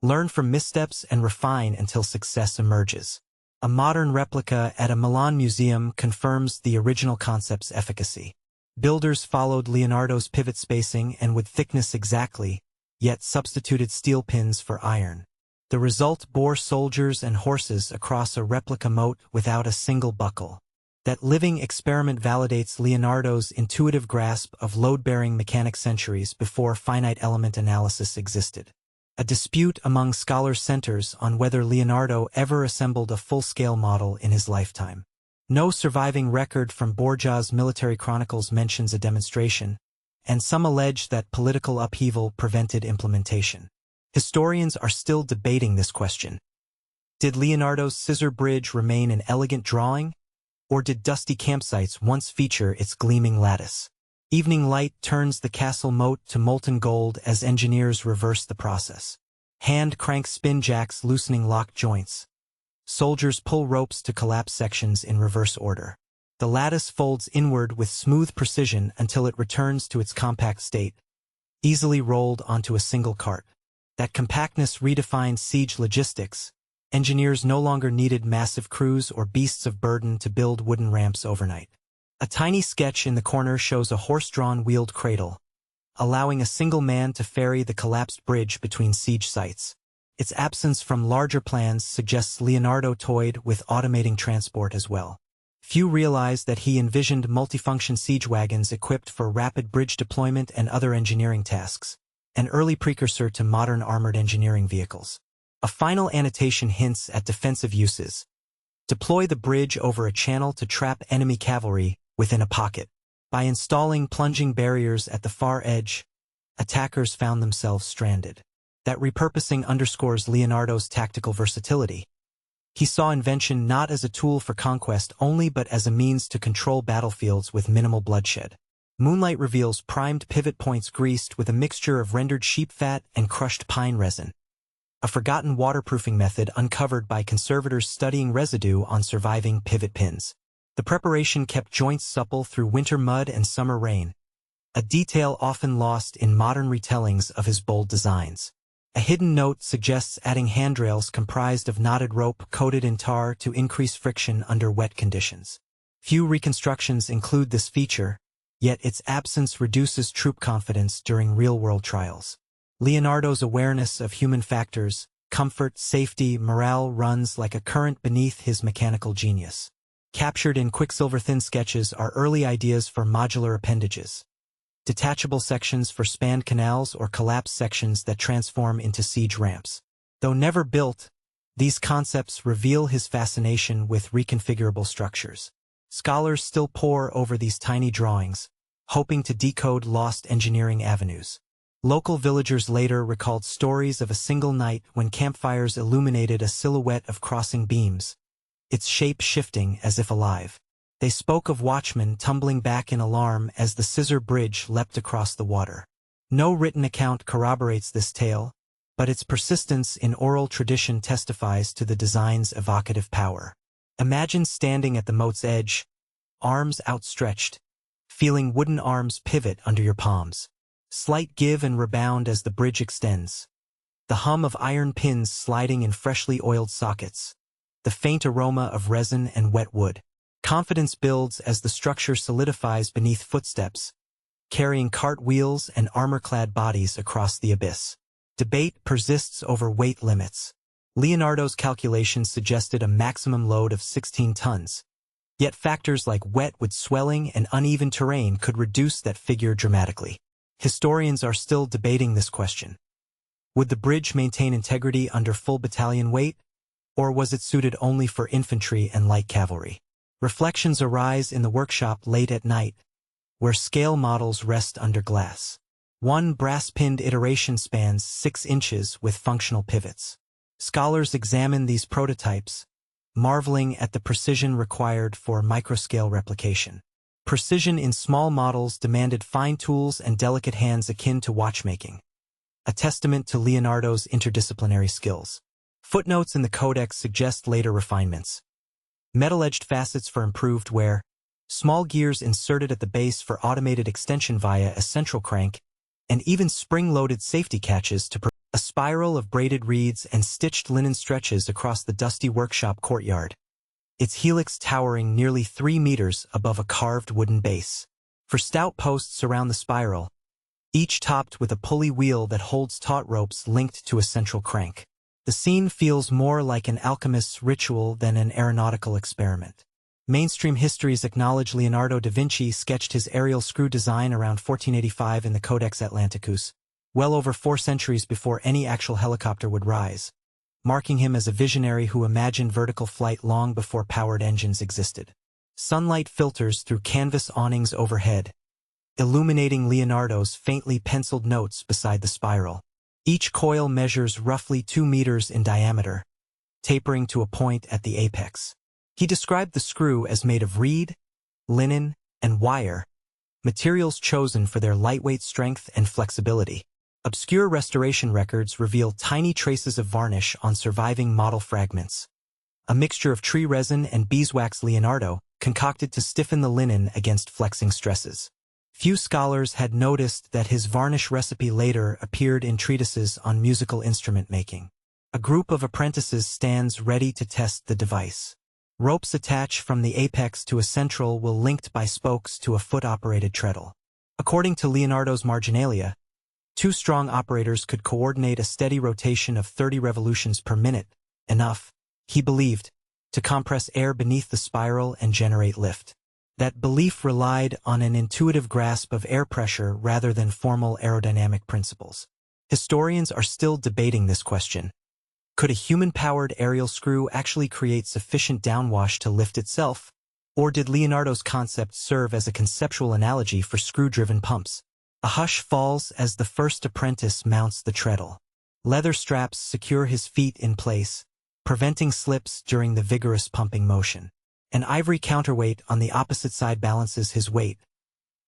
Learn from missteps and refine until success emerges. A modern replica at a Milan museum confirms the original concept's efficacy. Builders followed Leonardo's pivot spacing and with thickness exactly, yet substituted steel pins for iron. The result bore soldiers and horses across a replica moat without a single buckle. That living experiment validates Leonardo's intuitive grasp of load-bearing mechanic centuries before finite element analysis existed. A dispute among scholars centers on whether Leonardo ever assembled a full-scale model in his lifetime. No surviving record from Borgia's military chronicles mentions a demonstration, and some allege that political upheaval prevented implementation. Historians are still debating this question. Did Leonardo's scissor bridge remain an elegant drawing, or did dusty campsites once feature its gleaming lattice? Evening light turns the castle moat to molten gold as engineers reverse the process. Hand crank spin jacks loosening locked joints. Soldiers pull ropes to collapse sections in reverse order. The lattice folds inward with smooth precision until it returns to its compact state, easily rolled onto a single cart. That compactness redefined siege logistics. Engineers no longer needed massive crews or beasts of burden to build wooden ramps overnight. A tiny sketch in the corner shows a horse-drawn wheeled cradle, allowing a single man to ferry the collapsed bridge between siege sites. Its absence from larger plans suggests Leonardo toyed with automating transport as well. Few realize that he envisioned multifunction siege wagons equipped for rapid bridge deployment and other engineering tasks, an early precursor to modern armored engineering vehicles. A final annotation hints at defensive uses. Deploy the bridge over a channel to trap enemy cavalry within a pocket. By installing plunging barriers at the far edge, attackers found themselves stranded. That repurposing underscores Leonardo's tactical versatility. He saw invention not as a tool for conquest only but as a means to control battlefields with minimal bloodshed. Moonlight reveals primed pivot points greased with a mixture of rendered sheep fat and crushed pine resin. A forgotten waterproofing method uncovered by conservators studying residue on surviving pivot pins. The preparation kept joints supple through winter mud and summer rain, a detail often lost in modern retellings of his bold designs. A hidden note suggests adding handrails comprised of knotted rope coated in tar to increase friction under wet conditions. Few reconstructions include this feature, yet its absence reduces troop confidence during real-world trials. Leonardo's awareness of human factors, comfort, safety, morale runs like a current beneath his mechanical genius. Captured in quicksilver-thin sketches are early ideas for modular appendages. Detachable sections for spanned canals or collapsed sections that transform into siege ramps. Though never built, these concepts reveal his fascination with reconfigurable structures. Scholars still pore over these tiny drawings, hoping to decode lost engineering avenues. Local villagers later recalled stories of a single night when campfires illuminated a silhouette of crossing beams, its shape shifting as if alive. They spoke of watchmen tumbling back in alarm as the scissor bridge leapt across the water. No written account corroborates this tale, but its persistence in oral tradition testifies to the design's evocative power. Imagine standing at the moat's edge, arms outstretched, feeling wooden arms pivot under your palms. Slight give and rebound as the bridge extends. The hum of iron pins sliding in freshly oiled sockets. The faint aroma of resin and wet wood. Confidence builds as the structure solidifies beneath footsteps, carrying cart wheels and armor-clad bodies across the abyss. Debate persists over weight limits. Leonardo's calculations suggested a maximum load of 16 tons. Yet factors like wet wood swelling and uneven terrain could reduce that figure dramatically. Historians are still debating this question. Would the bridge maintain integrity under full battalion weight, or was it suited only for infantry and light cavalry? Reflections arise in the workshop late at night, where scale models rest under glass. One brass-pinned iteration spans 6 inches with functional pivots. Scholars examine these prototypes, marveling at the precision required for microscale replication. Precision in small models demanded fine tools and delicate hands akin to watchmaking, a testament to Leonardo's interdisciplinary skills. Footnotes in the codex suggest later refinements. Metal-edged facets for improved wear, small gears inserted at the base for automated extension via a central crank, and even spring-loaded safety catches to prevent a spiral of braided reeds and stitched linen stretches across the dusty workshop courtyard, its helix towering nearly 3 meters above a carved wooden base. For stout posts around the spiral, each topped with a pulley wheel that holds taut ropes linked to a central crank. The scene feels more like an alchemist's ritual than an aeronautical experiment. Mainstream histories acknowledge Leonardo da Vinci sketched his aerial screw design around 1485 in the Codex Atlanticus, well over 4 centuries before any actual helicopter would rise, marking him as a visionary who imagined vertical flight long before powered engines existed. Sunlight filters through canvas awnings overhead, illuminating Leonardo's faintly penciled notes beside the spiral. Each coil measures roughly 2 meters in diameter, tapering to a point at the apex. He described the screw as made of reed, linen, and wire, materials chosen for their lightweight strength and flexibility. Obscure restoration records reveal tiny traces of varnish on surviving model fragments. A mixture of tree resin and beeswax Leonardo concocted to stiffen the linen against flexing stresses. Few scholars had noticed that his varnish recipe later appeared in treatises on musical instrument making. A group of apprentices stands ready to test the device. Ropes attach from the apex to a central will linked by spokes to a foot-operated treadle. According to Leonardo's marginalia, 2 strong operators could coordinate a steady rotation of 30 revolutions per minute, enough, he believed, to compress air beneath the spiral and generate lift. That belief relied on an intuitive grasp of air pressure rather than formal aerodynamic principles. Historians are still debating this question. Could a human-powered aerial screw actually create sufficient downwash to lift itself? Or did Leonardo's concept serve as a conceptual analogy for screw-driven pumps? A hush falls as the first apprentice mounts the treadle. Leather straps secure his feet in place, preventing slips during the vigorous pumping motion. An ivory counterweight on the opposite side balances his weight,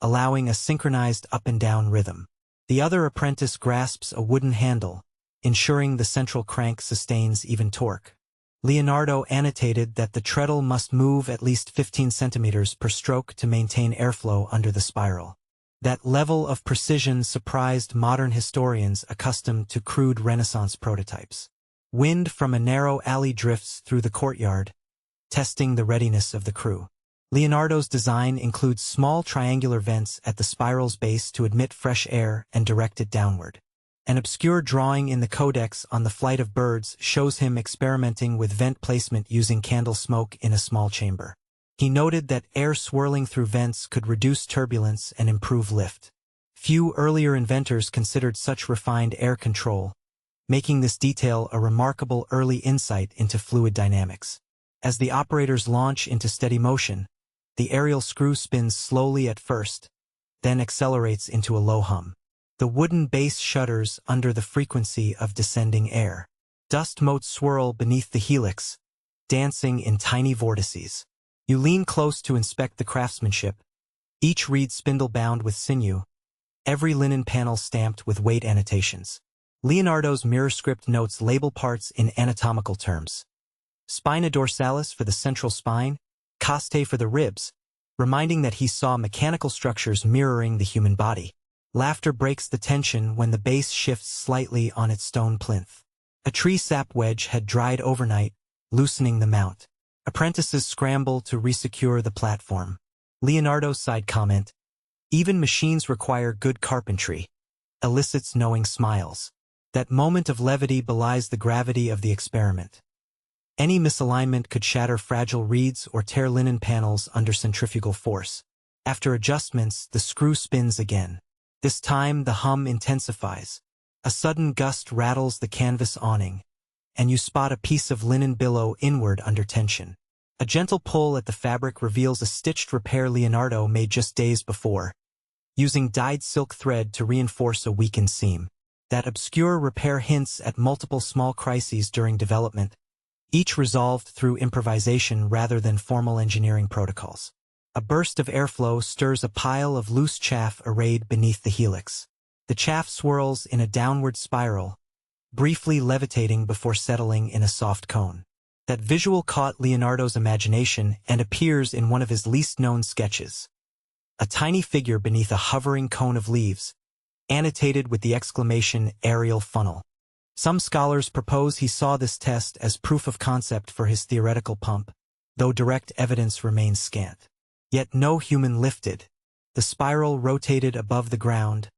allowing a synchronized up-and-down rhythm. The other apprentice grasps a wooden handle, ensuring the central crank sustains even torque. Leonardo annotated that the treadle must move at least 15 centimeters per stroke to maintain airflow under the spiral. That level of precision surprised modern historians accustomed to crude Renaissance prototypes. Wind from a narrow alley drifts through the courtyard, testing the readiness of the crew. Leonardo's design includes small triangular vents at the spiral's base to admit fresh air and direct it downward. An obscure drawing in the codex on the flight of birds shows him experimenting with vent placement using candle smoke in a small chamber. He noted that air swirling through vents could reduce turbulence and improve lift. Few earlier inventors considered such refined air control, making this detail a remarkable early insight into fluid dynamics. As the operators launch into steady motion, the aerial screw spins slowly at first, then accelerates into a low hum. The wooden base shudders under the frequency of descending air. Dust motes swirl beneath the helix, dancing in tiny vortices. You lean close to inspect the craftsmanship, each reed spindle bound with sinew, every linen panel stamped with weight annotations. Leonardo's mirror script notes label parts in anatomical terms. Spina dorsalis for the central spine, costae for the ribs, reminding that he saw mechanical structures mirroring the human body. Laughter breaks the tension when the base shifts slightly on its stone plinth. A tree sap wedge had dried overnight, loosening the mount. Apprentices scramble to resecure the platform. Leonardo's side comment, "Even machines require good carpentry," elicits knowing smiles. That moment of levity belies the gravity of the experiment. Any misalignment could shatter fragile reeds or tear linen panels under centrifugal force. After adjustments, the screw spins again. This time, the hum intensifies. A sudden gust rattles the canvas awning, and you spot a piece of linen billow inward under tension. A gentle pull at the fabric reveals a stitched repair Leonardo made just days before, using dyed silk thread to reinforce a weakened seam. That obscure repair hints at multiple small crises during development, each resolved through improvisation rather than formal engineering protocols. A burst of airflow stirs a pile of loose chaff arrayed beneath the helix. The chaff swirls in a downward spiral, briefly levitating before settling in a soft cone. That visual caught Leonardo's imagination and appears in one of his least-known sketches. A tiny figure beneath a hovering cone of leaves, annotated with the exclamation "aerial funnel." Some scholars propose he saw this test as proof of concept for his theoretical pump, though direct evidence remains scant. Yet no human lifted. The spiral rotated above the ground,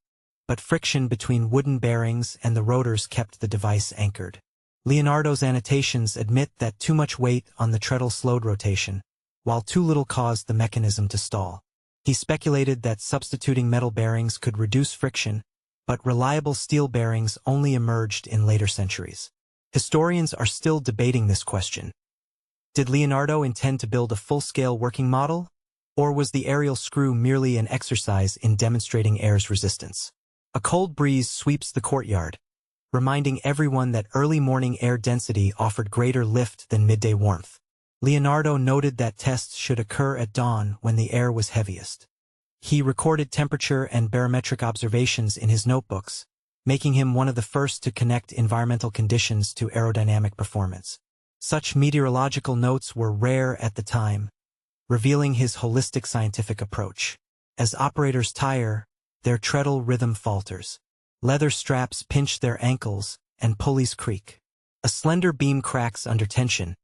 but friction between wooden bearings and the rotors kept the device anchored. Leonardo's annotations admit that too much weight on the treadle slowed rotation, while too little caused the mechanism to stall. He speculated that substituting metal bearings could reduce friction, but reliable steel bearings only emerged in later centuries. Historians are still debating this question. Did Leonardo intend to build a full-scale working model? Or was the aerial screw merely an exercise in demonstrating air's resistance? A cold breeze sweeps the courtyard, reminding everyone that early morning air density offered greater lift than midday warmth. Leonardo noted that tests should occur at dawn when the air was heaviest. He recorded temperature and barometric observations in his notebooks, making him one of the first to connect environmental conditions to aerodynamic performance. Such meteorological notes were rare at the time, revealing his holistic scientific approach. As operators tire, their treadle rhythm falters. Leather straps pinch their ankles, and pulleys creak. A slender beam cracks under tension,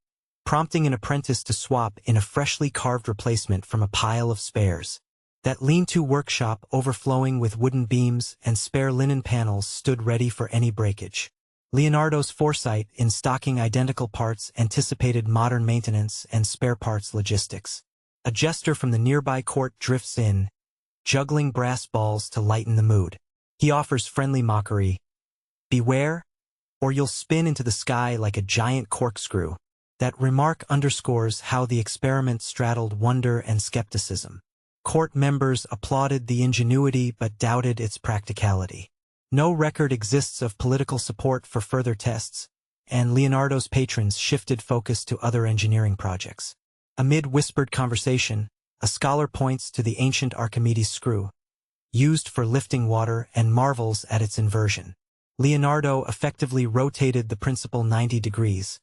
prompting an apprentice to swap in a freshly carved replacement from a pile of spares. That lean-to workshop overflowing with wooden beams and spare linen panels stood ready for any breakage. Leonardo's foresight in stocking identical parts anticipated modern maintenance and spare parts logistics. A jester from the nearby court drifts in, juggling brass balls to lighten the mood. He offers friendly mockery. Beware, or you'll spin into the sky like a giant corkscrew. That remark underscores how the experiment straddled wonder and skepticism. Court members applauded the ingenuity but doubted its practicality. No record exists of political support for further tests, and Leonardo's patrons shifted focus to other engineering projects. Amid whispered conversation, a scholar points to the ancient Archimedes screw, used for lifting water, and marvels at its inversion. Leonardo effectively rotated the principle 90 degrees,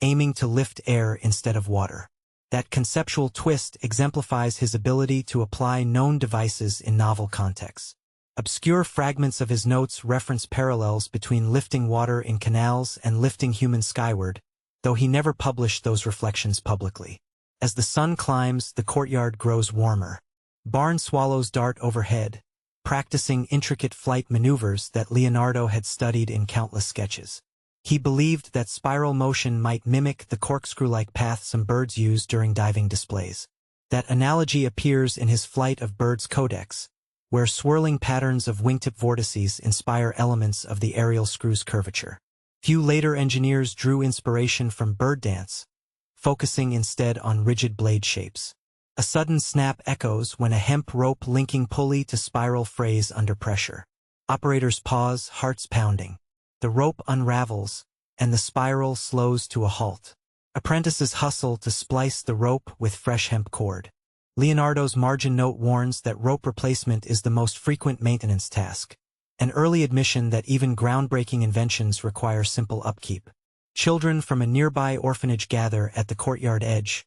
aiming to lift air instead of water. That conceptual twist exemplifies his ability to apply known devices in novel contexts. Obscure fragments of his notes reference parallels between lifting water in canals and lifting humans skyward, though he never published those reflections publicly. As the sun climbs, the courtyard grows warmer. Barn swallows dart overhead, practicing intricate flight maneuvers that Leonardo had studied in countless sketches. He believed that spiral motion might mimic the corkscrew-like path some birds use during diving displays. That analogy appears in his Flight of Birds Codex, where swirling patterns of wingtip vortices inspire elements of the aerial screw's curvature. Few later engineers drew inspiration from bird dance, focusing instead on rigid blade shapes. A sudden snap echoes when a hemp rope linking pulley to spiral frays under pressure. Operators pause, hearts pounding. The rope unravels, and the spiral slows to a halt. Apprentices hustle to splice the rope with fresh hemp cord. Leonardo's margin note warns that rope replacement is the most frequent maintenance task, an early admission that even groundbreaking inventions require simple upkeep. Children from a nearby orphanage gather at the courtyard edge,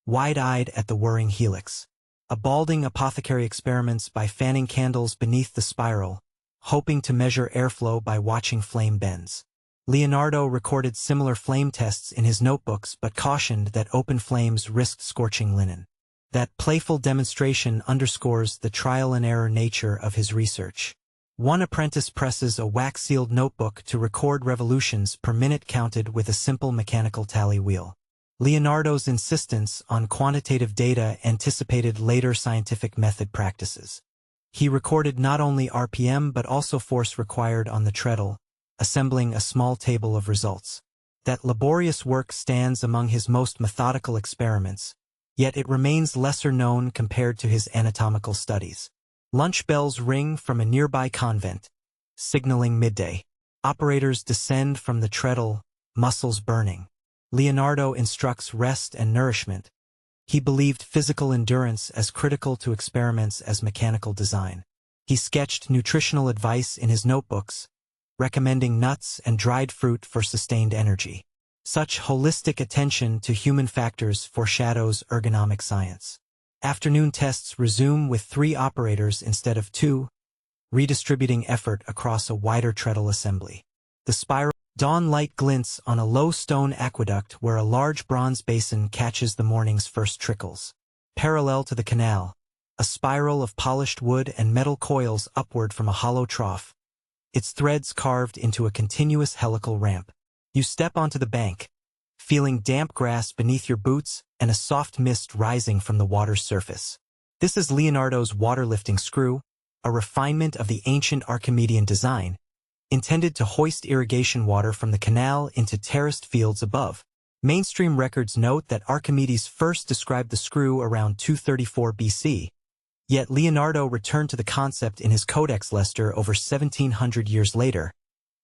wide-eyed at the whirring helix. A balding apothecary experiments by fanning candles beneath the spiral, hoping to measure airflow by watching flame bends. Leonardo recorded similar flame tests in his notebooks but cautioned that open flames risked scorching linen. That playful demonstration underscores the trial-and-error nature of his research. One apprentice presses a wax-sealed notebook to record revolutions per minute counted with a simple mechanical tally wheel. Leonardo's insistence on quantitative data anticipated later scientific method practices. He recorded not only RPM but also force required on the treadle, assembling a small table of results. That laborious work stands among his most methodical experiments, yet it remains lesser known compared to his anatomical studies. Lunch bells ring from a nearby convent, signaling midday. Operators descend from the treadle, muscles burning. Leonardo instructs rest and nourishment. He believed physical endurance as critical to experiments as mechanical design. He sketched nutritional advice in his notebooks, recommending nuts and dried fruit for sustained energy. Such holistic attention to human factors foreshadows ergonomic science. Afternoon tests resume with 3 operators instead of 2, redistributing effort across a wider treadle assembly. The spiral dawn light glints on a low stone aqueduct where a large bronze basin catches the morning's first trickles. Parallel to the canal, a spiral of polished wood and metal coils upward from a hollow trough, its threads carved into a continuous helical ramp. You step onto the bank, feeling damp grass beneath your boots and a soft mist rising from the water's surface. This is Leonardo's water-lifting screw, a refinement of the ancient Archimedean design, intended to hoist irrigation water from the canal into terraced fields above. Mainstream records note that Archimedes first described the screw around 234 BC, yet Leonardo returned to the concept in his Codex Leicester over 1700 years later,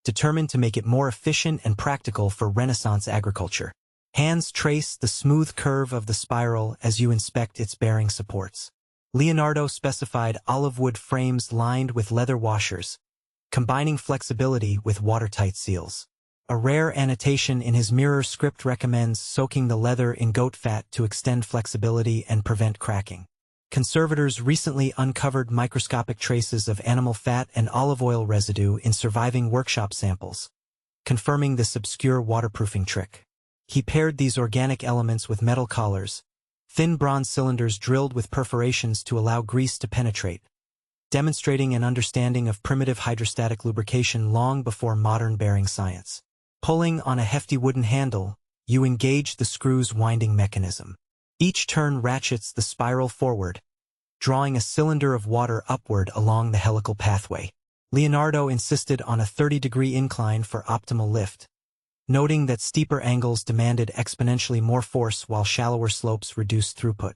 determined to make it more efficient and practical for Renaissance agriculture. Hands trace the smooth curve of the spiral as you inspect its bearing supports. Leonardo specified olive wood frames lined with leather washers, combining flexibility with watertight seals. A rare annotation in his mirror script recommends soaking the leather in goat fat to extend flexibility and prevent cracking. Conservators recently uncovered microscopic traces of animal fat and olive oil residue in surviving workshop samples, confirming this obscure waterproofing trick. He paired these organic elements with metal collars, thin bronze cylinders drilled with perforations to allow grease to penetrate, demonstrating an understanding of primitive hydrostatic lubrication long before modern bearing science. Pulling on a hefty wooden handle, you engage the screw's winding mechanism. Each turn ratchets the spiral forward, drawing a cylinder of water upward along the helical pathway. Leonardo insisted on a 30-degree incline for optimal lift, noting that steeper angles demanded exponentially more force while shallower slopes reduced throughput.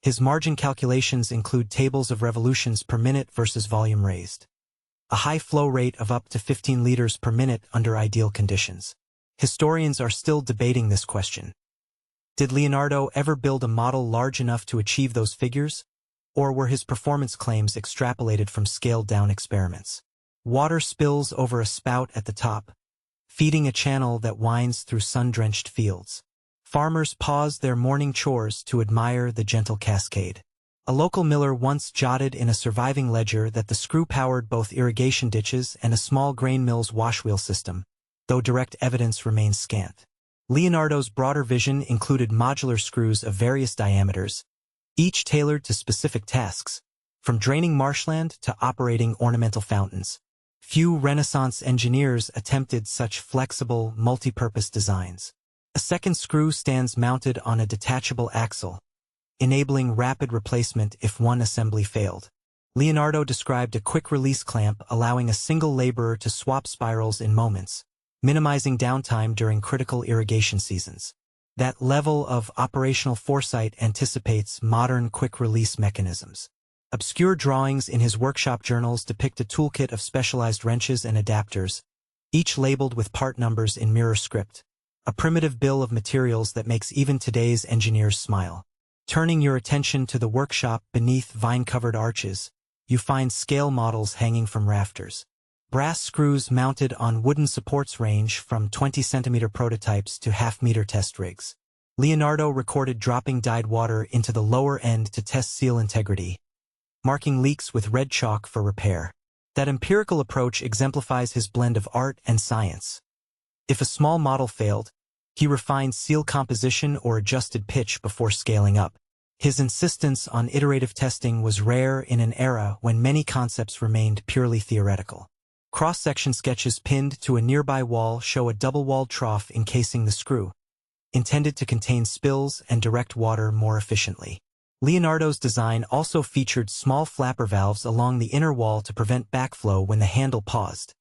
His margin calculations include tables of revolutions per minute versus volume raised, a high flow rate of up to 15 liters per minute under ideal conditions. Historians are still debating this question. Did Leonardo ever build a model large enough to achieve those figures, or were his performance claims extrapolated from scaled-down experiments? Water spills over a spout at the top, feeding a channel that winds through sun-drenched fields. Farmers pause their morning chores to admire the gentle cascade. A local miller once jotted in a surviving ledger that the screw powered both irrigation ditches and a small grain mill's washwheel system, though direct evidence remains scant. Leonardo's broader vision included modular screws of various diameters, each tailored to specific tasks, from draining marshland to operating ornamental fountains. Few Renaissance engineers attempted such flexible, multi-purpose designs. A second screw stands mounted on a detachable axle, enabling rapid replacement if one assembly failed. Leonardo described a quick-release clamp allowing a single laborer to swap spirals in moments, minimizing downtime during critical irrigation seasons. That level of operational foresight anticipates modern quick-release mechanisms. Obscure drawings in his workshop journals depict a toolkit of specialized wrenches and adapters, each labeled with part numbers in mirror script, a primitive bill of materials that makes even today's engineers smile. Turning your attention to the workshop beneath vine-covered arches, you find scale models hanging from rafters. Brass screws mounted on wooden supports range from 20-centimeter prototypes to half-meter test rigs. Leonardo recorded dropping dyed water into the lower end to test seal integrity, marking leaks with red chalk for repair. That empirical approach exemplifies his blend of art and science. If a small model failed, he refined seal composition or adjusted pitch before scaling up. His insistence on iterative testing was rare in an era when many concepts remained purely theoretical. Cross-section sketches pinned to a nearby wall show a double-walled trough encasing the screw, intended to contain spills and direct water more efficiently. Leonardo's design also featured small flapper valves along the inner wall to prevent backflow when the handle paused,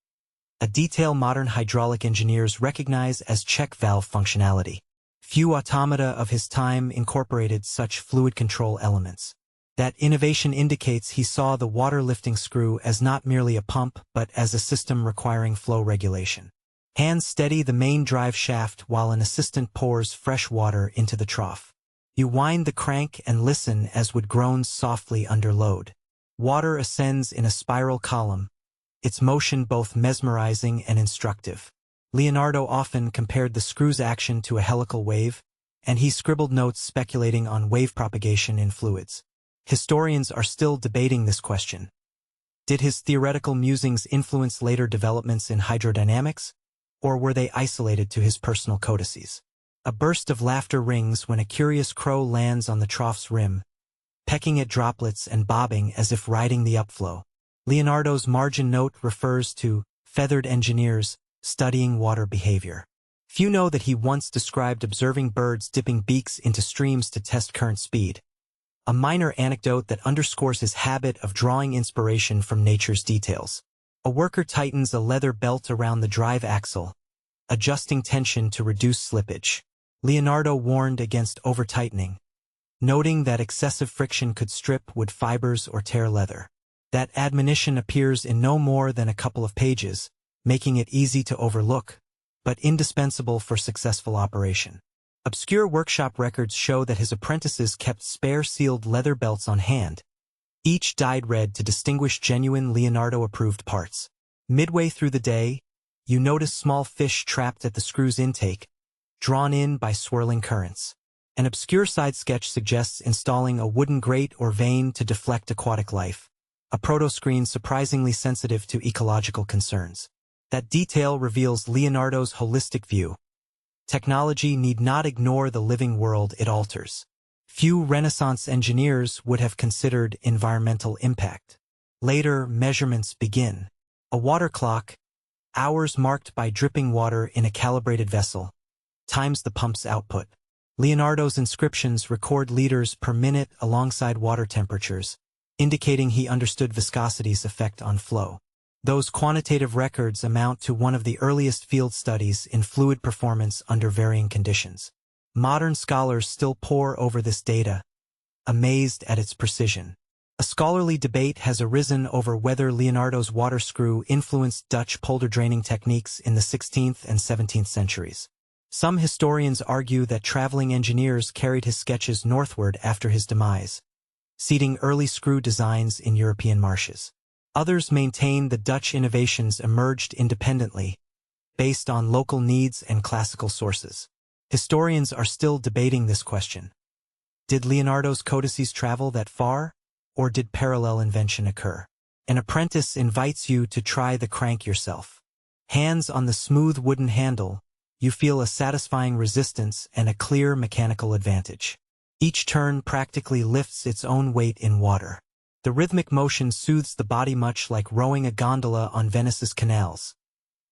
a detail modern hydraulic engineers recognize as check valve functionality. Few automata of his time incorporated such fluid control elements. That innovation indicates he saw the water-lifting screw as not merely a pump but as a system requiring flow regulation. Hands steady the main drive shaft while an assistant pours fresh water into the trough. You wind the crank and listen as wood groans softly under load. Water ascends in a spiral column, its motion both mesmerizing and instructive. Leonardo often compared the screw's action to a helical wave, and he scribbled notes speculating on wave propagation in fluids. Historians are still debating this question. Did his theoretical musings influence later developments in hydrodynamics, or were they isolated to his personal codices? A burst of laughter rings when a curious crow lands on the trough's rim, pecking at droplets and bobbing as if riding the upflow. Leonardo's margin note refers to feathered engineers studying water behavior. Few know that he once described observing birds dipping beaks into streams to test current speed, a minor anecdote that underscores his habit of drawing inspiration from nature's details. A worker tightens a leather belt around the drive axle, adjusting tension to reduce slippage. Leonardo warned against over-tightening, noting that excessive friction could strip wood fibers or tear leather. That admonition appears in no more than a couple of pages, making it easy to overlook, but indispensable for successful operation. Obscure workshop records show that his apprentices kept spare sealed leather belts on hand, each dyed red to distinguish genuine Leonardo-approved parts. Midway through the day, you notice small fish trapped at the screw's intake, drawn in by swirling currents. An obscure side sketch suggests installing a wooden grate or vane to deflect aquatic life, a proto-screen surprisingly sensitive to ecological concerns. That detail reveals Leonardo's holistic view. Technology need not ignore the living world it alters. Few Renaissance engineers would have considered environmental impact. Later, measurements begin. A water clock, hours marked by dripping water in a calibrated vessel, times the pump's output. Leonardo's inscriptions record liters per minute alongside water temperatures, indicating he understood viscosity's effect on flow. Those quantitative records amount to one of the earliest field studies in fluid performance under varying conditions. Modern scholars still pore over this data, amazed at its precision. A scholarly debate has arisen over whether Leonardo's water screw influenced Dutch polder draining techniques in the 16th and 17th centuries. Some historians argue that traveling engineers carried his sketches northward after his demise, seeding early screw designs in European marshes. Others maintain the Dutch innovations emerged independently, based on local needs and classical sources. Historians are still debating this question. Did Leonardo's codices travel that far, or did parallel invention occur? An apprentice invites you to try the crank yourself. Hands on the smooth wooden handle, you feel a satisfying resistance and a clear mechanical advantage. Each turn practically lifts its own weight in water. The rhythmic motion soothes the body much like rowing a gondola on Venice's canals.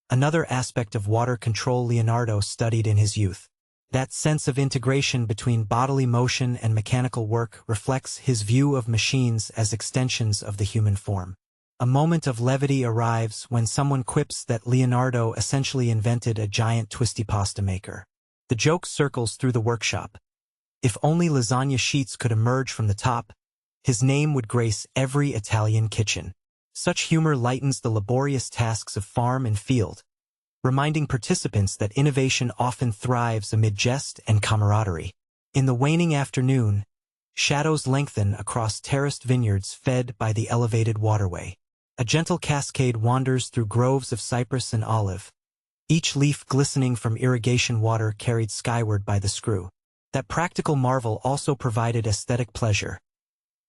Another aspect of water control Leonardo studied in his youth. That sense of integration between bodily motion and mechanical work reflects his view of machines as extensions of the human form. A moment of levity arrives when someone quips that Leonardo essentially invented a giant twisty pasta maker. The joke circles through the workshop. If only lasagna sheets could emerge from the top, his name would grace every Italian kitchen. Such humor lightens the laborious tasks of farm and field, reminding participants that innovation often thrives amid jest and camaraderie. In the waning afternoon, shadows lengthen across terraced vineyards fed by the elevated waterway. A gentle cascade wanders through groves of cypress and olive, each leaf glistening from irrigation water carried skyward by the screw. That practical marvel also provided aesthetic pleasure.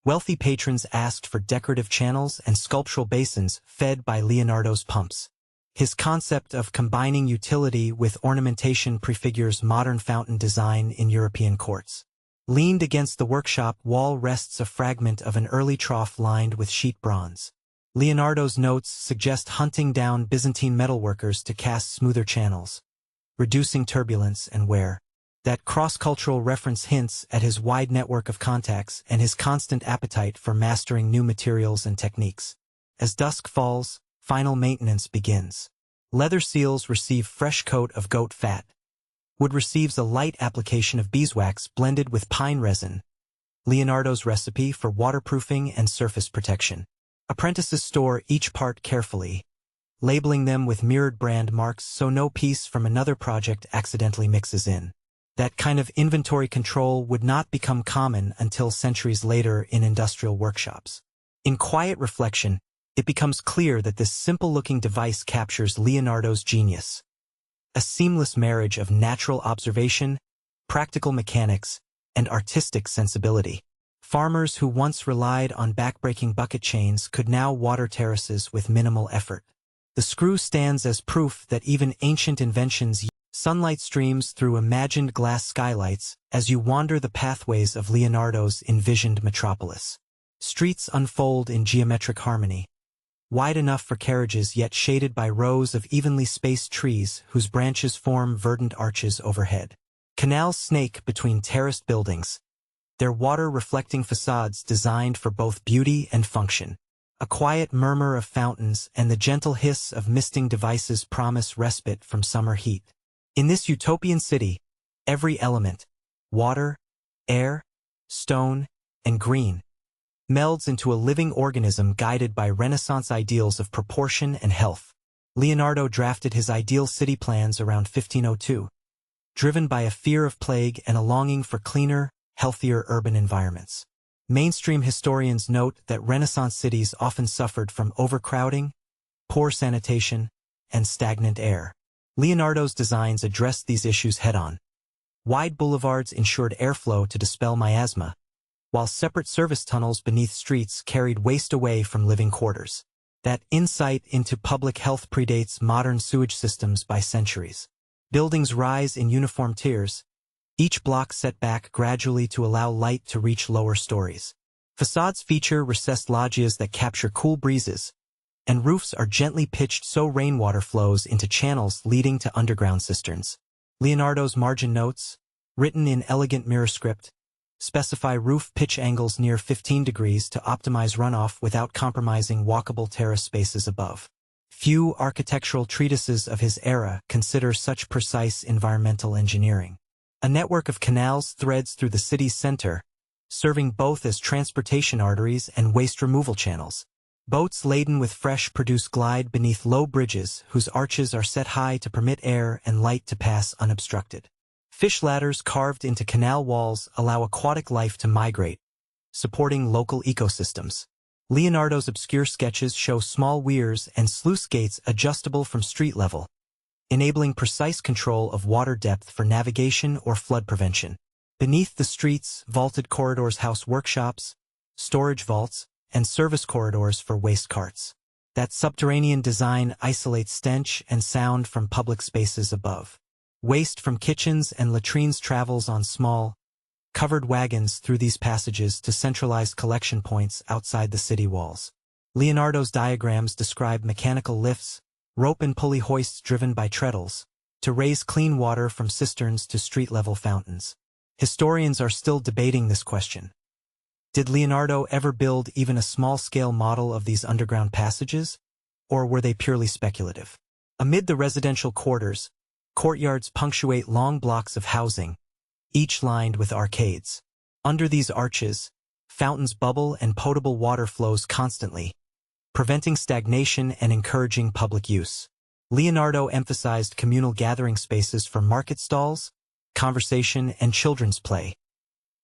Wealthy patrons asked for decorative channels and sculptural basins fed by Leonardo's pumps. His concept of combining utility with ornamentation prefigures modern fountain design in European courts. Leaned against the workshop wall rests a fragment of an early trough lined with sheet bronze. Leonardo's notes suggest hunting down Byzantine metalworkers to cast smoother channels, reducing turbulence and wear. That cross-cultural reference hints at his wide network of contacts and his constant appetite for mastering new materials and techniques. As dusk falls, final maintenance begins. Leather seals receive fresh coat of goat fat. Wood receives a light application of beeswax blended with pine resin. Leonardo's recipe for waterproofing and surface protection. Apprentices store each part carefully, labeling them with mirrored brand marks so no piece from another project accidentally mixes in. That kind of inventory control would not become common until centuries later in industrial workshops. In quiet reflection, it becomes clear that this simple-looking device captures Leonardo's genius. A seamless marriage of natural observation, practical mechanics, and artistic sensibility. Farmers who once relied on backbreaking bucket chains could now water terraces with minimal effort. The screw stands as proof that even ancient inventions. Sunlight streams through imagined glass skylights as you wander the pathways of Leonardo's envisioned metropolis. Streets unfold in geometric harmony, wide enough for carriages yet shaded by rows of evenly spaced trees whose branches form verdant arches overhead. Canals snake between terraced buildings, their water-reflecting facades designed for both beauty and function. A quiet murmur of fountains and the gentle hiss of misting devices promise respite from summer heat. In this utopian city, every element, water, air, stone, and green, melds into a living organism guided by Renaissance ideals of proportion and health. Leonardo drafted his ideal city plans around 1502, driven by a fear of plague and a longing for cleaner, healthier urban environments. Mainstream historians note that Renaissance cities often suffered from overcrowding, poor sanitation, and stagnant air. Leonardo's designs addressed these issues head-on. Wide boulevards ensured airflow to dispel miasma, while separate service tunnels beneath streets carried waste away from living quarters. That insight into public health predates modern sewage systems by centuries. Buildings rise in uniform tiers, each block set back gradually to allow light to reach lower stories. Facades feature recessed loggias that capture cool breezes, and roofs are gently pitched so rainwater flows into channels leading to underground cisterns. Leonardo's margin notes, written in elegant mirror script, specify roof pitch angles near 15 degrees to optimize runoff without compromising walkable terrace spaces above. Few architectural treatises of his era consider such precise environmental engineering. A network of canals threads through the city's center, serving both as transportation arteries and waste removal channels. Boats laden with fresh produce glide beneath low bridges whose arches are set high to permit air and light to pass unobstructed. Fish ladders carved into canal walls allow aquatic life to migrate, supporting local ecosystems. Leonardo's obscure sketches show small weirs and sluice gates adjustable from street level, enabling precise control of water depth for navigation or flood prevention. Beneath the streets, vaulted corridors house workshops, storage vaults, and service corridors for waste carts. That subterranean design isolates stench and sound from public spaces above. Waste from kitchens and latrines travels on small, covered wagons through these passages to centralized collection points outside the city walls. Leonardo's diagrams describe mechanical lifts, rope and pulley hoists driven by treadles, to raise clean water from cisterns to street-level fountains. Historians are still debating this question. Did Leonardo ever build even a small-scale model of these underground passages, or were they purely speculative? Amid the residential quarters, courtyards punctuate long blocks of housing, each lined with arcades. Under these arches, fountains bubble and potable water flows constantly, preventing stagnation and encouraging public use. Leonardo emphasized communal gathering spaces for market stalls, conversation, and children's play,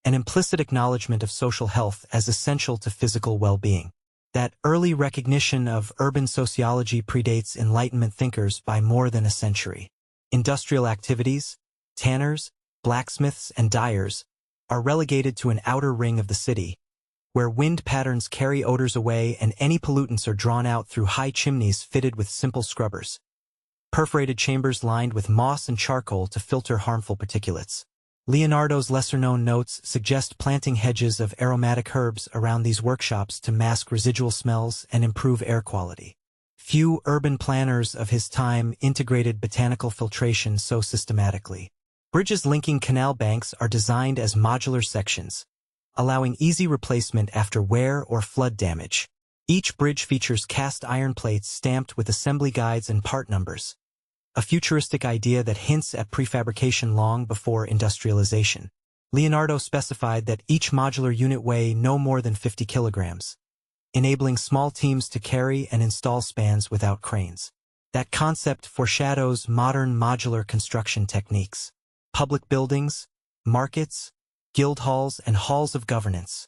an implicit acknowledgement of social health as essential to physical well-being. That early recognition of urban sociology predates Enlightenment thinkers by more than a century. Industrial activities, tanners, blacksmiths, and dyers, are relegated to an outer ring of the city, where wind patterns carry odors away and any pollutants are drawn out through high chimneys fitted with simple scrubbers. Perforated chambers lined with moss and charcoal to filter harmful particulates. Leonardo's lesser-known notes suggest planting hedges of aromatic herbs around these workshops to mask residual smells and improve air quality. Few urban planners of his time integrated botanical filtration so systematically. Bridges linking canal banks are designed as modular sections, allowing easy replacement after wear or flood damage. Each bridge features cast iron plates stamped with assembly guides and part numbers, a futuristic idea that hints at prefabrication long before industrialization. Leonardo specified that each modular unit weigh no more than 50 kilograms, enabling small teams to carry and install spans without cranes. That concept foreshadows modern modular construction techniques. Public buildings, markets, guild halls, and halls of governance